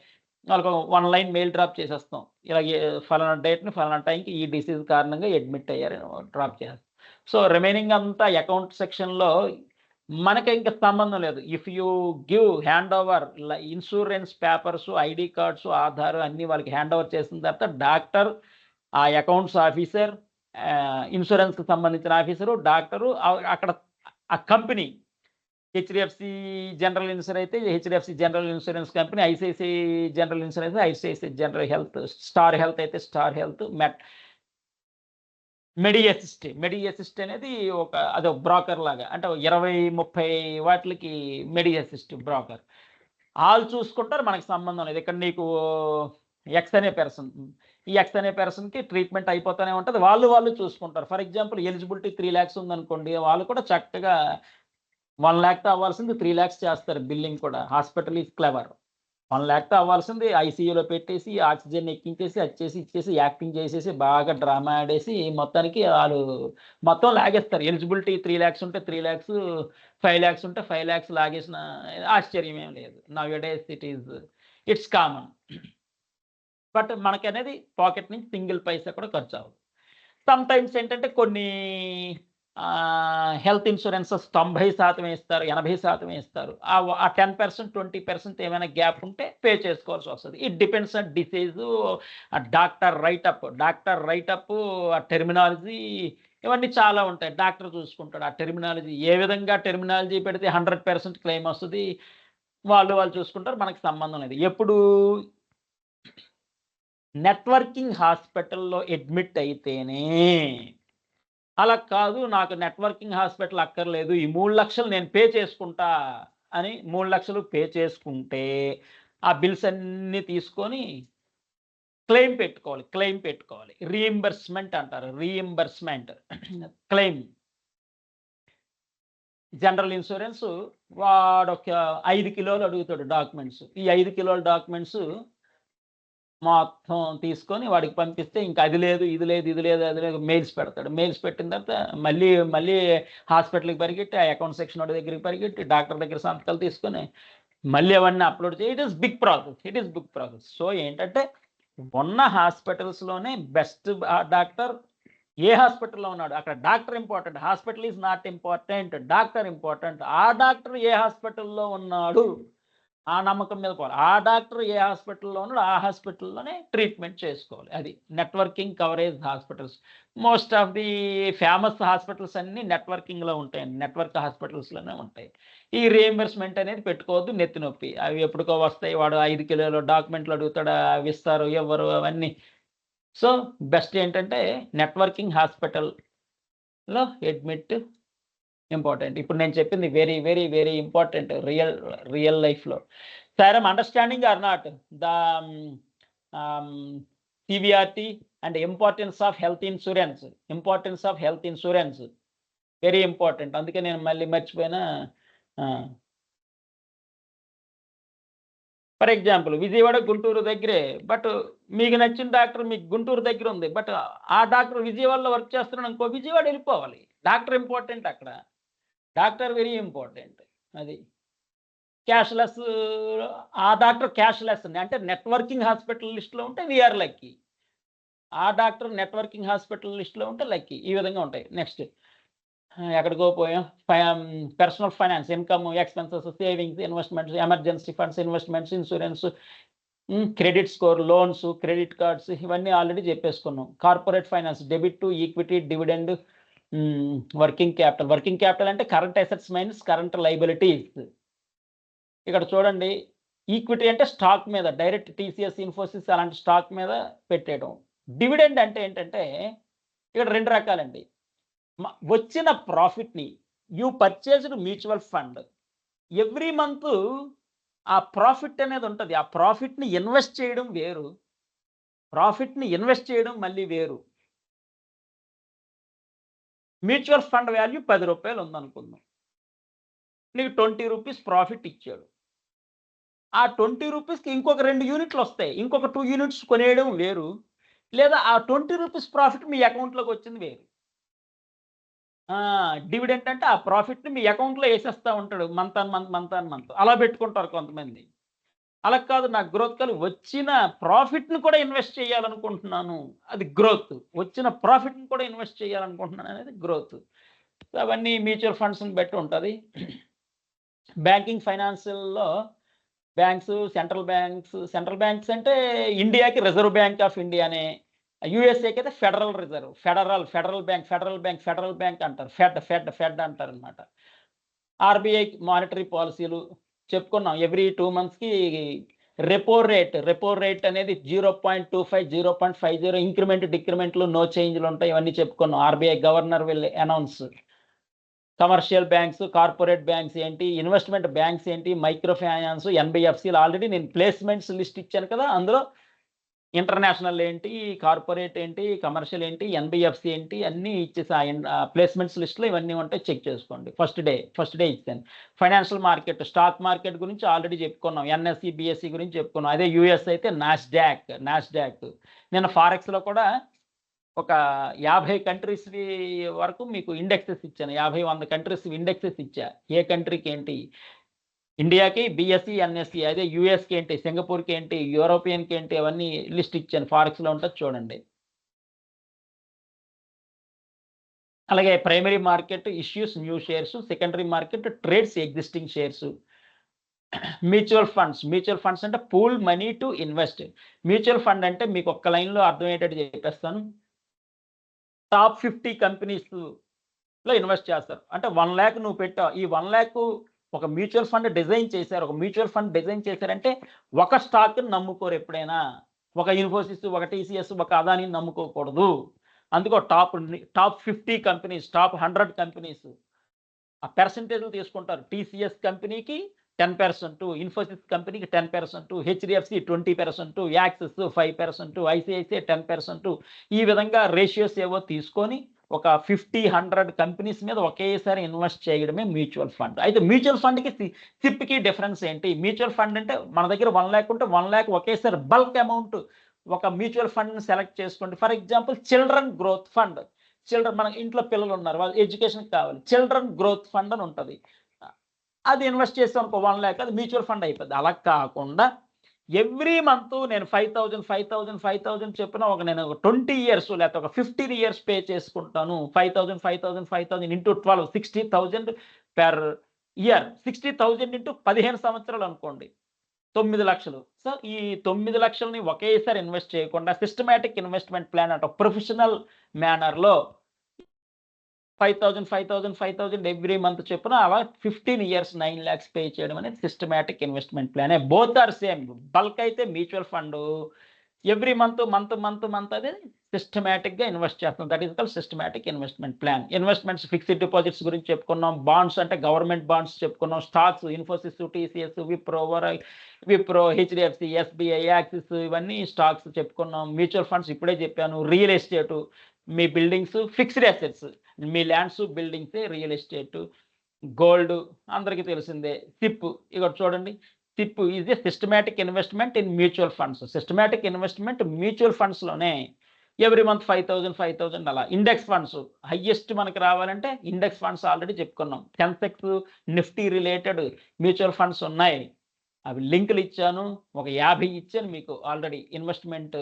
వాళ్ళకి 1 లైన్ మెయిల్ డ్రాప్ చేసేస్తాం. ఇలాగే ఫలానా డేట్‌ని ఫలానా టైంకి ఈ డిసీజ్ కారణంగా అడ్మిట్ అయ్యారని డ్రాప్ చేసేస్తాం. సో, రిమైనింగ్ అంతా అకౌంట్ సెక్షన్‌లో మనకి ఇంక సంబంధం లేదు. If you give hand over insurance papers, ID cards, Aadhaar అన్నీ వాళ్ళకి హ్యాండ్ ఓవర్ చేసిన తర్వాత డాక్టర్, ఆ అకౌంట్స్ ఆఫీసర్, ఇన్స్యూరెన్స్‌కి సంబంధించిన ఆఫీసరు, డాక్టరు అక్కడ ఆ కంపెనీ హెచ్‌డిఎఫ్‌సి జనరల్ ఇన్సూరెన్స్ అయితే HDFC general insurance company, ICICI general insurance ICICI general health, star health అయితే స్టార్ హెల్త్, మెడి అసిస్ట్ అనేది అదో బ్రోకర్ లాగా. అంటే 20, 30 వాటిలకి మెడి అసిస్ట్ బ్రోకర్. ఆళ్ళు చూసుకుంటారు మనకు సంబంధం లేదు. ఇక్కడ నీకు ఎక్స్ అనే పర్సన్. ఈ ఎక్స్ అనే పర్సన్‌కి ట్రీట్మెంట్ అయిపోతానే ఉంటది. వాళ్ళు చూసుకుంటారు. ఫర్ ఎగ్జాంపుల్ ఎలిజిబిలిటీ 3,00,000 ఉందనుకోండి. వాళ్ళు కూడా చక్కగా 1,00,000తో అవ్వాల్సింది 3,00,000 చేస్తారు బిల్లింగ్ కూడా. Hospital is clever. 1,00,000తో అవ్వాల్సింది ఐసీయూలో పెట్టేసి, ఆక్సిజన్ ఎక్కించేసి, అది చేసి, ఇది చేసి, యాక్టింగ్ చేసేసి, బాగా డ్రామా ఆడేసి, మొత్తానికి ఆళ్ళు మొత్తం లాగేస్తారు. ఎలిజిబిలిటీ 3,00,000 ఉంటే 3,00,000, 5,00,000 ఉంటే 5,00,000 లాగేసిన ఆశ్చర్యం ఏమి లేదు. Nowadays it's common. But మనకనేది పాకెట్ నుంచి సింగిల్ పైసా కూడా ఖర్చవ్వదు. సమ్‌టైమ్స్ ఏంటంటే కొన్ని హెల్త్ ఇన్స్యూరెన్సెస్ 90% ఇస్తారు, 80% ఇస్తారు. ఆ 10%, 20% ఏమైనా గ్యాప్ ఉంటే పే చేసుకోవాల్సొస్తది. It depends on disease, doctor write up, ఆ టెర్మినాలజీ ఇవన్నీ చాలా ఉంటాయి. డాక్టర్ చూసుకుంటాడు. ఆ టెర్మినాలజీ ఏ విధంగా టెర్మినాలజీ పెడితే 100% క్లెయిమ్ వస్తది. వాళ్ళు చూసుకుంటారు. మనకు సంబంధం లేదు. ఎప్పుడు నెట్వర్కింగ్ హాస్పిటల్‌లో అడ్మిట్ అయితేనే. అలా కాదు నాకు నెట్వర్కింగ్ హాస్పిటల్ అక్కర్లేదు. ఈ 3,00,000 నేను పే చేసుకుంటా అని 3,00,000 పే చేసుకుంటే, ఆ బిల్స్ అన్నీ తీసుకొని క్లెయిమ్ పెట్టుకోవాలి. రీయింబర్స్‌మెంట్ అంటారు. క్లెయిమ్. జనరల్ ఇన్సూరెన్స్ వాడు ఒక 5 కిలోలు అడుగుతాడు డాక్యుమెంట్స్. ఈ 5 కిలోల డాక్యుమెంట్స్ మొత్తం తీసుకొని వాడికి పంపిస్తే ఇంకా అది లేదు, ఇది లేదు, ఇది లేదు, అది లేదు మెయిల్స్ పెడతాడు. మెయిల్స్ పెట్టిన తర్వాత మళ్ళీ హాస్పిటల్‌కి పరిగెట్టి, ఆ అకౌంట్ సెక్షన్ వాడి దగ్గరికి పరిగెట్టి, డాక్టర్ దగ్గర సంతకాలు తీసుకొని మళ్ళీ అవన్నీ అప్లోడ్ చేయి. It is big process. So ఏంటంటే ఉన్న హాస్పిటల్స్‌లోనే బెస్ట్ డాక్టర్ ఏ హాస్పిటల్‌లో ఉన్నాడు అక్కడ doctor important. Hospital is not important. Doctor important. ఆ డాక్టర్ ఏ హాస్పిటల్‌లో ఉన్నాడు ఆ నమ్మకం మీద పోవాలి. ఆ డాక్టర్ ఏ హాస్పిటల్‌లో ఉన్నాడో ఆ హాస్పిటల్‌లోనే ట్రీట్మెంట్ చేసుకోవాలి. అది networking coverage hospitals. Most of the famous hospitals అన్నీ నెట్వర్కింగ్‌లో ఉంటాయండి. నెట్వర్క్ హాస్పిటల్స్‌లోనే ఉంటాయి. ఈ రీయింబర్స్‌మెంట్ అనేది పెట్టుకోవద్దు, నెత్తి నొప్పి. అవి ఎప్పటికో వస్తాయి. వాడు 5 కిలోల డాక్యుమెంట్లు అడుగుతాడు, అవి ఇస్తారు, ఇవ్వరు అవన్నీ. సో బెస్ట్ ఏంటంటే నెట్వర్కింగ్ హాస్పిటల్‌లో అడ్మిట్ ఇంపార్టెంట్. ఇప్పుడు నేను చెప్పింది very, very, very important real లైఫ్‌లో. Sir I am understanding or not the CVRT and importance of health insurance very important. అందుకే నేను మళ్ళీ మర్చిపోయినా. ఫర్ ఎగ్జాంపుల్ విజయవాడ, గుంటూరు దగ్గరే. బట్ మీకు నచ్చిన డాక్టర్ మీకు గుంటూరు దగ్గర ఉంది. బట్ ఆ డాక్టర్ విజయవాడలో వర్క్ చేస్తున్నాడు అనుకో, విజయవాడ వెళ్ళిపోవాలి. డాక్టర్ ఇంపార్టెంట్ అక్కడ. Doctor very important. అది క్యాష్‌లెస్. ఆ డాక్టర్ క్యాష్‌లెస్ అంటే నెట్వర్కింగ్ హాస్పిటల్ లిస్ట్‌లో ఉంటే వీఆర్ లక్కీ. ఆ డాక్టర్ నెట్వర్కింగ్ హాస్పిటల్ లిస్ట్‌లో ఉంటే లక్కీ. ఈ విధంగా ఉంటాయి. నెక్స్ట్ ఎక్కడికో పోయాం. Personal finance, income, expenses, savings, investments, emergency funds, investments, insurance, credit score, loans, credit cards ఇవన్నీ ఆల్రెడీ చెప్పేసుకున్నాం. Corporate finance, debit, equity, dividend, working capital అంటే current assets minus current liabilities. ఇక్కడ చూడండి, ఈక్విటీ అంటే స్టాక్ మీద direct TCS, Infosys అలాంటి stock మీద పెట్టేయడం. డివిడెండ్ అంటే ఏంటంటే ఇక్కడ 2 రకాలండి. వచ్చిన ప్రాఫిట్‌ని you purchased mutual fund. Every month ఆ ప్రాఫిట్ అనేది ఉంటది. ఆ ప్రాఫిట్‌ని ఇన్వెస్ట్ చేయడం వేరు. మళ్ళీ వేరు. మ్యూచువల్ ఫండ్ వాల్యూ రూ. 10 ఉందనుకుందాం. నీకు రూ. 20 ప్రాఫిట్ ఇచ్చాడు. ఆ రూ. 20కి ఇంకొక 2 యూనిట్లు వస్తాయి. ఇంకొక 2 యూనిట్స్ కొనేయడం వేరు. లేదా ఆ రూ. 20 ప్రాఫిట్ మీ అకౌంట్‌లోకి వచ్చింది వేరు. డివిడెండ్ అంటే ఆ ప్రాఫిట్‌ని మీ అకౌంట్‌లో ఏసేస్తా ఉంటాడు. Month on month. అలా పెట్టుకుంటారు కొంతమంది. అలా కాదు, నాకు గ్రోత్ కాదు, వచ్చిన ప్రాఫిట్‌ని కూడా ఇన్వెస్ట్ చేయాలనుకుంటున్నాను. అది గ్రోత్. వచ్చిన ప్రాఫిట్‌ని కూడా ఇన్వెస్ట్ చేయాలనుకుంటున్నాను అనేది గ్రోత్. అవన్నీ మ్యూచువల్ ఫండ్స్‌ని బట్టి ఉంటది. బ్యాంకింగ్ ఫైనాన్షియల్‌లో సెంట్రల్ బ్యాంక్స్ అంటే ఇండియాకి రిజర్వ్ బ్యాంక్ ఆఫ్ ఇండియానే. యూఎస్ఏకి అయితే ఫెడరల్ రిజర్వ్. ఫెడరల్ బ్యాంక్ అంటారు. ఫెడ్ అంటారనమాట. ఆర్బీఐ మానిటరీ పాలసీలు చెప్పుకున్నాం. ఎవ్రీ 2 మంత్స్‌కి రెపో రేట్ అనేది 0.25, 0.50 ఇంక్రిమెంట్, డిక్రిమెంట్లు, నో చేంజ్‌లు ఉంటాయి. ఇవన్నీ చెప్పుకున్నాం. RBI governor will announce. Commercial banks, corporate banks ఏంటి, ఇన్వెస్ట్మెంట్ బ్యాంక్స్ ఏంటి, మైక్రో ఫైనాన్స్, ఎన్బీఎఫ్సీలు ఆల్రెడీ నేను ప్లేస్మెంట్స్ లిస్ట్ ఇచ్చాను కదా! అందులో ఇంటర్నేషనల్ ఏంటి, కార్పొరేట్ ఏంటి, కమర్షియల్ ఏంటి, ఎన్బీఎఫ్సీ ఏంటి అన్నీ ఇచ్చేసా. ప్లేస్మెంట్స్ లిస్ట్‌లో ఇవన్నీ ఉంటాయి, చెక్ చేసుకోండి. ఫస్ట్ డే ఇచ్చాను. ఫైనాన్షియల్ మార్కెట్, స్టాక్ మార్కెట్ గురించి ఆల్రెడీ చెప్పుకున్నాం. ఎన్ఎస్ఈ, బీఎస్ఈ గురించి చెప్పుకున్నాం. అదే యూఎస్ అయితే నాస్డాక్. నేను ఫారెక్స్‌లో కూడా ఒక 50 కంట్రీస్‌వి వరకు మీకు ఇండెక్సెస్ ఇచ్చాను. 50, 100 కంట్రీస్ ఇండెక్సెస్ ఇచ్చా. ఏ కంట్రీకి ఏంటి, ఇండియాకి బీఎస్ఈ, ఎన్ఎస్ఈ, అదే యూఎస్‌కి ఏంటి, సింగపూర్‌కి ఏంటి, యూరోపియన్‌కి ఏంటి అవన్నీ లిస్ట్ ఇచ్చాను. ఫారెక్స్‌లో ఉంటది చూడండి. అలాగే primary market issues new shares, secondary market trades existing shares. Mutual funds అంటే pool money to invest. Mutual fund అంటే మీకు ఒక్క లైన్‌లో అర్థమయ్యేటట్టు చెప్పేస్తాను. టాప్ 50 కంపెనీస్‌లో ఇన్వెస్ట్ చేస్తారు. అంటే 1,00,000 నువ్వు పెట్టావు. ఈ 1,00,000 ఒక మ్యూచువల్ ఫండ్ డిజైన్ చేశారంటే ఒక స్టాక్‌ని నమ్ముకోరు ఎప్పుడైనా. ఒక ఇన్ఫోసిస్, ఒక టీసీఎస్, ఒక అదానీని నమ్ముకోకూడదు. అందుకో టాప్ 50 కంపెనీస్, టాప్ 100 కంపెనీస్ ఆ పర్సెంటేజ్‌లు తీసుకుంటారు. టీసీఎస్ కంపెనీకి 10%, ఇన్ఫోసిస్ కంపెనీకి 10%, హెచ్‌డిఎఫ్‌సి 20%, యాక్సిస్ 5%, ఐసీఐసీఐ 10%. ఈ విధంగా రేషియోస్ ఏవో తీసుకొని ఒక 50-100 కంపెనీస్ మీద ఒకేసారి ఇన్వెస్ట్ చేయడమే మ్యూచువల్ ఫండ్. అయితే మ్యూచువల్ ఫండ్కి సిప్కి డిఫరెన్స్ ఏంటి? మ్యూచువల్ ఫండ్ అంటే మన దగ్గర 1 lakh ఉంటే 1 lakh ఒకేసారి బల్క్ అమౌంట్ ఒక మ్యూచువల్ ఫండ్ని సెలెక్ట్ చేసుకోండి. For example children growth fund, మన ఇంట్లో పిల్లలు ఉన్నారు, వాళ్ళ ఎడ్యుకేషన్కి కావాలి, చిల్డ్రన్ గ్రోత్ ఫండ్ అని ఉంటుంది. అది ఇన్వెస్ట్ చేస్తాం అనుకో 1 lakh, అది మ్యూచువల్ ఫండ్ అయిపోద్ది. అలా కాకుండా ఎవ్రీ మంత్ నేను 5,000 చెప్పిన నేను 20 years లేకపోతే ఒక 15 years పే చేసుకుంటాను. 5,000 ఇంటూ 12 60,000 పెర్ ఇయర్. 60,000 ఇంటూ 15 సంవత్సరాలు అనుకోండి, 9 లక్షలు. సో ఈ 9 లక్షలని ఒకేసారి ఇన్వెస్ట్ చేయకుండా సిస్టమేటిక్ ఇన్వెస్ట్మెంట్ ప్లాన్ అంటే ప్రొఫెషనల్ మేనర్లో 5,000 ఎవ్రీ మంత్ చెప్పున అలా 15 years 9 lakhs పే చేయడం అనేది సిస్టమేటిక్ ఇన్వెస్ట్మెంట్ ప్లానే. Both are same. బల్క్ అయితే మ్యూచువల్ ఫండ్ ఎవ్రీ మంత్ అది సిస్టమేటిక్గా ఇన్వెస్ట్ చేస్తాం. That is called systematic investment plan. Investments fixed deposits గురించి చెప్పుకున్నాం, బాండ్స్ అంటే గవర్నమెంట్ బాండ్స్ చెప్పుకున్నాం, stocks Infosys, TCS, Wipro, HDFC, SBI, Axis ఇవన్నీ స్టాక్స్ చెప్పుకున్నాం. మ్యూచువల్ ఫండ్స్ ఇప్పుడే చెప్పాను. రియల్ ఎస్టేటు, మీ బిల్డింగ్స్, ఫిక్స్డ్ అసెట్స్, మీ lands, buildings, real estate, gold అందరికీ తెలిసిందే. సిప్ ఇక్కడ చూడండి, SIP is a systematic investment in mutual funds. Systematic investment mutual ఫండ్స్లోనే ఎవ్రీ మంత్ 5,000 అలా. ఇండెక్స్ ఫండ్స్ హయ్యెస్ట్ మనకి రావాలంటే ఇండెక్స్ ఫండ్స్ ఆల్రెడీ చెప్పుకున్నాం. Sensex, Nifty related mutual funds ఉన్నాయి. అవి లింకులు ఇచ్చాను, ఒక 50 ఇచ్చాను మీకు ఆల్రెడీ. ఇన్వెస్ట్మెంట్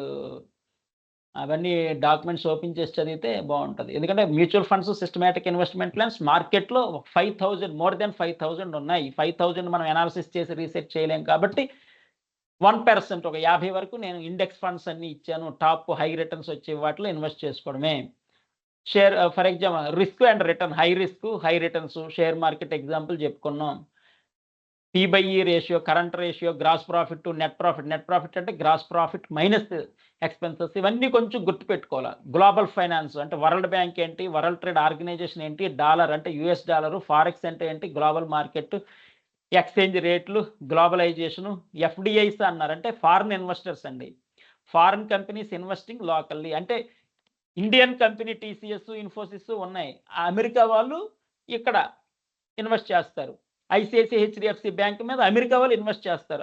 అవన్నీ డాక్యుమెంట్స్ ఓపెన్ చేసి చదివితే బాగుంటుంది. ఎందుకంటే mutual funds, systematic investment plans మార్కెట్లో 5,000 మోర్ దెన్ 5,000 ఉన్నాయి. 5,000 మనం అనాలిసిస్ చేసి రీసెర్చ్ చేయలేం కాబట్టి 1% ఒక 50 వరకు నేను ఇండెక్స్ ఫండ్స్ అన్ని ఇచ్చాను. టాప్ హై రిటర్న్స్ వచ్చే వాటిలో ఇన్వెస్ట్ చేసుకోవడమే. Share for example risk and return, high risk high returns, share market example చెప్పుకున్నాం. P/E ratio, current ratio, gross profit, net profit అంటే గ్రాస్ ప్రాఫిట్ మైనస్ ఎక్స్పెన్సెస్, ఇవన్నీ కొంచెం గుర్తుపెట్టుకోవాలి. గ్లోబల్ ఫైనాన్స్ అంటే world bank ఏంటి, వరల్డ్ ట్రేడ్ ఆర్గనైజేషన్ ఏంటి, dollar అంటే US dollar, forex అంటే ఏంటి, గ్లోబల్ మార్కెట్, ఎక్స్చేంజ్ రేట్లు, గ్లోబలైజేషను, FDIs అన్నారంటే ఫారిన్ ఇన్వెస్టర్స్ అండి. ఫారిన్ కంపెనీస్ ఇన్వెస్టింగ్ లోకల్లీ అంటే ఇండియన్ కంపెనీ TCS, ఇన్ఫోసిస్ ఉన్నాయి, అమెరికా వాళ్ళు ఇక్కడ ఇన్వెస్ట్ చేస్తారు. ICICI, HDFC బ్యాంక్ మీద అమెరికా వాళ్ళు ఇన్వెస్ట్ చేస్తారు.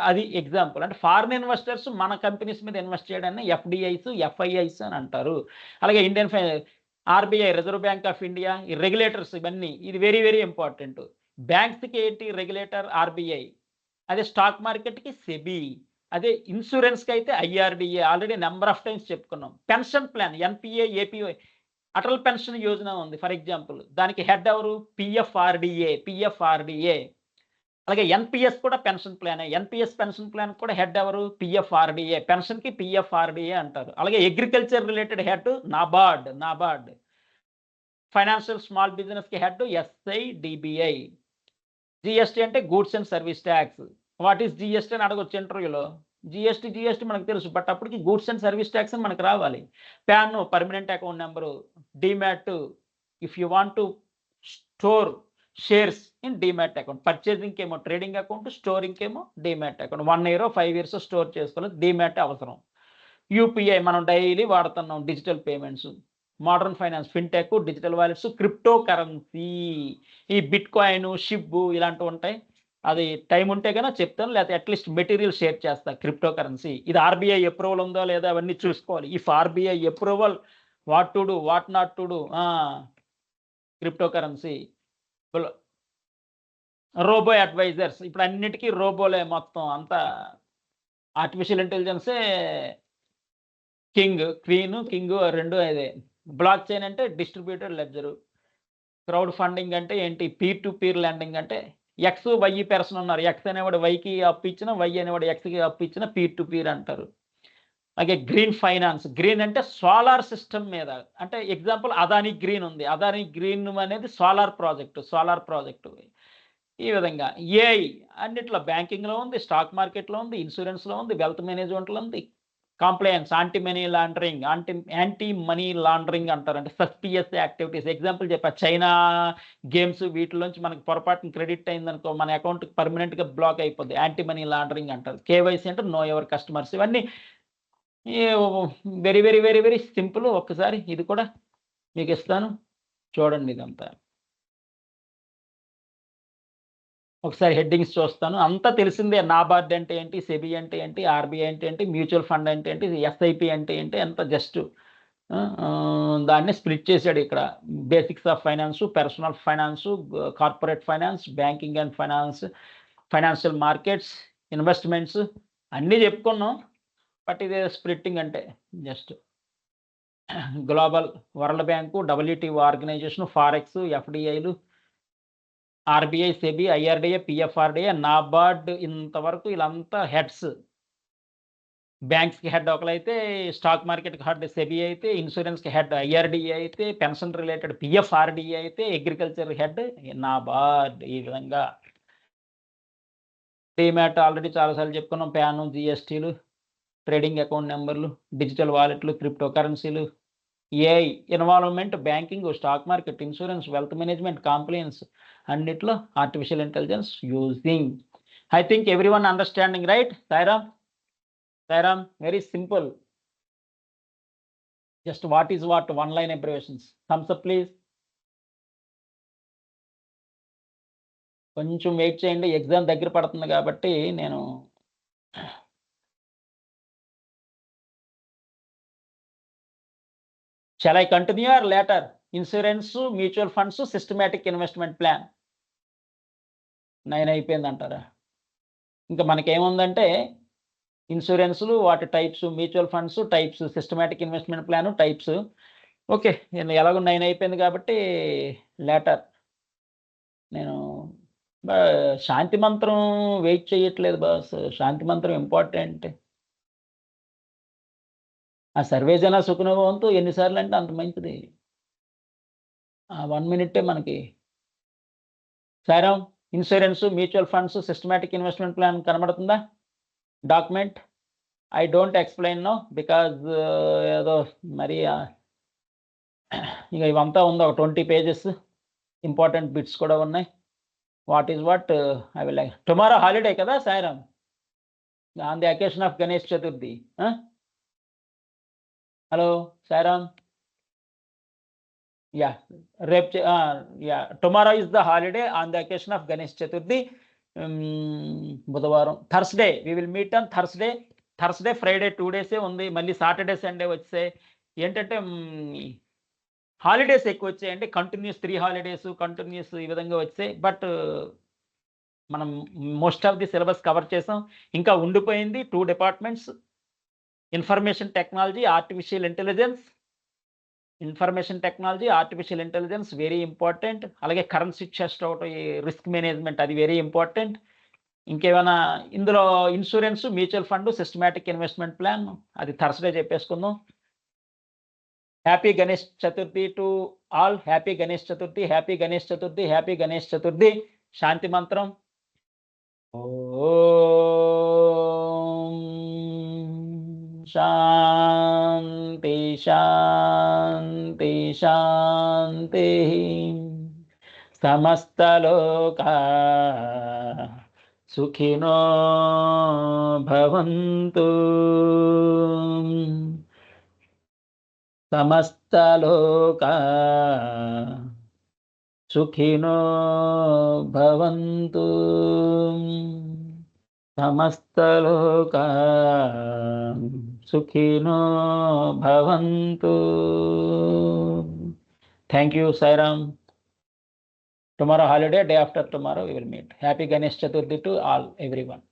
అది ఎగ్జాంపుల్. అంటే ఫారిన్ ఇన్వెస్టర్స్ మన కంపెనీస్ మీద ఇన్వెస్ట్ చేయడాన్ని FDIs, FIIs అని అంటారు. అలాగే Indian RBI, reserve bank of India, ఈ రెగ్యులేటర్స్ ఇవన్నీ, ఇది వెరీ వెరీ ఇంపార్టెంట్. బ్యాంక్స్కి ఏంటి రెగ్యులేటర్ RBI, అదే స్టాక్ మార్కెట్కి SEBI, అదే ఇన్సూరెన్స్కి అయితే IRDA, already number of times చెప్పుకున్నాం. Pension plan NPA, APY, Atal pension Yojana ఉంది ఫర్ ఎగ్జాంపుల్, దానికి హెడ్ ఎవరు, PFRDA. అలాగే NPS కూడా పెన్షన్ ప్లానే. NPS పెన్షన్ ప్లాన్ కూడా హెడ్ ఎవరు, PFRDA. పెన్షన్కి PFRDA అంటారు. అలాగే agriculture related head NABARD. Financial small బిజినెస్కి హెడ్ SIDBI. GST అంటే goods and service tax. What is GST అని అడగొచ్చు ఇంటర్వ్యూలో. GST మనకు తెలుసు, బట్ అప్పటికి గూడ్స్ అండ్ సర్వీస్ ట్యాక్స్ అని మనకు రావాలి. PAN, permanent account number. Demat, if you want to store shares in demat account. పర్చేసింగ్కి ఏమో ట్రేడింగ్ అకౌంట్, స్టోరింగ్కి ఏమో demat account. 1 year 5 years store చేసుకోవాలి, డిమాట్ అవసరం. UPI మనం డైలీ వాడుతున్నాం, digital payments. Modern finance, fintech, digital wallets, crypto currency, ఈ bitcoin, Shib ఇలాంటివి ఉంటాయి. అది టైం ఉంటే కన్నా చెప్తాను, లేకపోతే అట్లీస్ట్ మెటీరియల్ షేర్ చేస్తా. క్రిప్టో కరెన్సీ ఇది RBI అప్రూవల్ ఉందో లేదా అవన్నీ చూసుకోవాలి. If RBI approval, what to do, what not to do. Crypto currency, robo advisors, ఇప్పుడు అన్నిటికీ రోబోలే మొత్తం అంతా. ఆర్టిఫిషియల్ ఇంటెలిజెన్సే కింగ్ రెండు అదే. బ్లాక్ చైన్ అంటే డిస్ట్రిబ్యూటెడ్ లెడ్జరు. క్రౌడ్ ఫండింగ్ అంటే ఏంటి, పీర్ టు పీర్ లెండింగ్ అంటే X, Y పర్సన్ ఉన్నారు, X అనేవాడు Yకి అప్పు ఇచ్చిన, Y అనేవాడు Xకి అప్పు ఇచ్చిన, పీర్ టు పీర్ అంటారు. అలాగే గ్రీన్ ఫైనాన్స్, గ్రీన్ అంటే సోలార్ సిస్టమ్ మీద. అంటే ఎగ్జాంపుల్ అదానీ గ్రీన్ ఉంది, అదానీ గ్రీన్ అనేది సోలార్ ప్రాజెక్టు. ఈ విధంగా AI అన్నిట్లో, బ్యాంకింగ్లో ఉంది, స్టాక్ మార్కెట్లో ఉంది, ఇన్సూరెన్స్లో ఉంది, వెల్త్ మేనేజ్మెంట్లో ఉంది. కాంప్లయన్స్, యాంటీ మనీ లాండరింగ్ అంటారు. అంటే సస్పియస్ యాక్టివిటీస్. ఎగ్జాంపుల్ చెప్పా, చైనా గేమ్స్ వీటిలోంచి మనకు పొరపాటున క్రెడిట్ అయిందనుకో మన అకౌంట్ పర్మనెంట్గా బ్లాక్ అయిపోద్ది. యాంటీ మనీ లాండరింగ్ అంటారు. KYC అంటే నో ఎవర్ కస్టమర్స్. ఇవన్నీ very very very very simple. ఒక్కసారి ఇది కూడా మీకు ఇస్తాను, చూడండి ఇదంతా. ఒకసారి హెడ్డింగ్స్ చూస్తాను, అంతా తెలిసిందే. నాబార్డ్ అంటే ఏంటి, సెబీ అంటే ఏంటి, ఆర్బీఐ అంటే ఏంటి, మ్యూచువల్ ఫండ్ అంటే ఏంటి, ఎస్ఐపి అంటే ఏంటి, అంత జస్ట్ దాన్ని స్ప్లిట్ చేశాడు ఇక్కడ. Basics of finance, personal finance, corporate finance, banking and finance, financial markets, investments అన్నీ చెప్పుకున్నాం. బట్ ఇదే స్ప్లిట్టింగ్ అంటే just global world bank, WTO organization, forex, ఎఫ్డిఐలు, RBI, SEBI, IRDA, PFRDA, NABARD, ఇంతవరకు వీళ్ళంతా హెడ్స్. బ్యాంక్స్కి హెడ్ ఒకరైతే, స్టాక్ మార్కెట్కి హెడ్ సెబీ అయితే, ఇన్సూరెన్స్కి హెడ్ ఐఆర్డిఏ అయితే, పెన్షన్ రిలేటెడ్ పిఎఫ్ఆర్డిఏ అయితే, అగ్రికల్చర్ హెడ్ నాబార్డ్. ఈ విధంగా డీమ్యాట్ ఆల్రెడీ చాలాసార్లు చెప్పుకున్నాం. ప్యాను, జిఎస్టీలు, ట్రేడింగ్ అకౌంట్ నెంబర్లు, డిజిటల్ వాలెట్లు, క్రిప్టో కరెన్సీలు, AI involvement, banking, stock market, insurance, wealth management, compliance అన్నిట్లో artificial intelligence using. I think everyone understanding, right? Sairam, Sairam, very simple. Just what is what, one line abbreviations. Thumbs up please. కొంచెం wait చేయండి, exam దగ్గర పడుతుంది కాబట్టి నేను Shall I continue or later? Insurance, mutual funds, systematic investment plan. 9 అయిపోయింది అంటారా? ఇంకా మనకేముందంటే ఇన్సూరెన్స్లు, వాటి types, mutual funds types, systematic investment plan types. Okay, ఎలాగో 9 అయిపోయింది కాబట్టి లేటర్. నేను శాంతి మంత్రం వెయిట్ చేయట్లేదు బాస్. శాంతి మంత్రం ఇంపార్టెంట్. ఆ సర్వేజన సుఖనుభవంతో ఎన్నిసార్లు అంటే అంత మంచిది. ఆ 1 మినిటే మనకి. Sairam, insurance, mutual funds, systematic investment plan కనబడుతుందా document? I don't explain no because ఏదో మరి ఇక ఇవంతా ఉంది. ఒక 20 పేజెస్ ఇంపార్టెంట్ బిట్స్ కూడా ఉన్నాయి. What is what I will. Tomorrow holiday కదా Sairam, on the occasion of Ganesh Chaturthi. Hello Sairam. Yeah, tomorrow is the holiday on the occasion of Ganesh Chaturthi. బుధవారం, Thursday, we will meet on Thursday, Friday 2 days ఉంది. మళ్ళీ Saturday, Sunday వచ్చే ఏంటంటే holidays ఎక్కువ వచ్చాయండి. Continuous 3 holidays continuous ఈ విధంగా వచ్చాయి. బట్ మనం most of the syllabus cover చేసాం. ఇంకా ఉండిపోయింది 2 departments, information technology, artificial intelligence. Information technology, artificial intelligence very important. అలాగే కరెన్సీ చెస్ట్ ఒకటి, రిస్క్ మేనేజ్మెంట్, అది వెరీ ఇంపార్టెంట్. ఇంకేమైనా ఇందులో insurance, mutual fund, systematic investment plan, అది థర్స్డే చెప్పేసుకుందాం. Happy Ganesh Chaturthi to all. Happy Ganesh Chaturthi, happy Ganesh Chaturthi, happy Ganesh Chaturthi. శాంతి మంత్రం. శాంతి శాంతి శాంతి. సమస్తలోకా సుఖినో భవంతు. సమస్తలోకా సుఖినో భవంతు. సమస్తలోకా సుఖినో భవంతు. Thank you Sairam. Tomorrow holiday, day after tomorrow we will meet. Happy Ganesh Chaturthi to all everyone.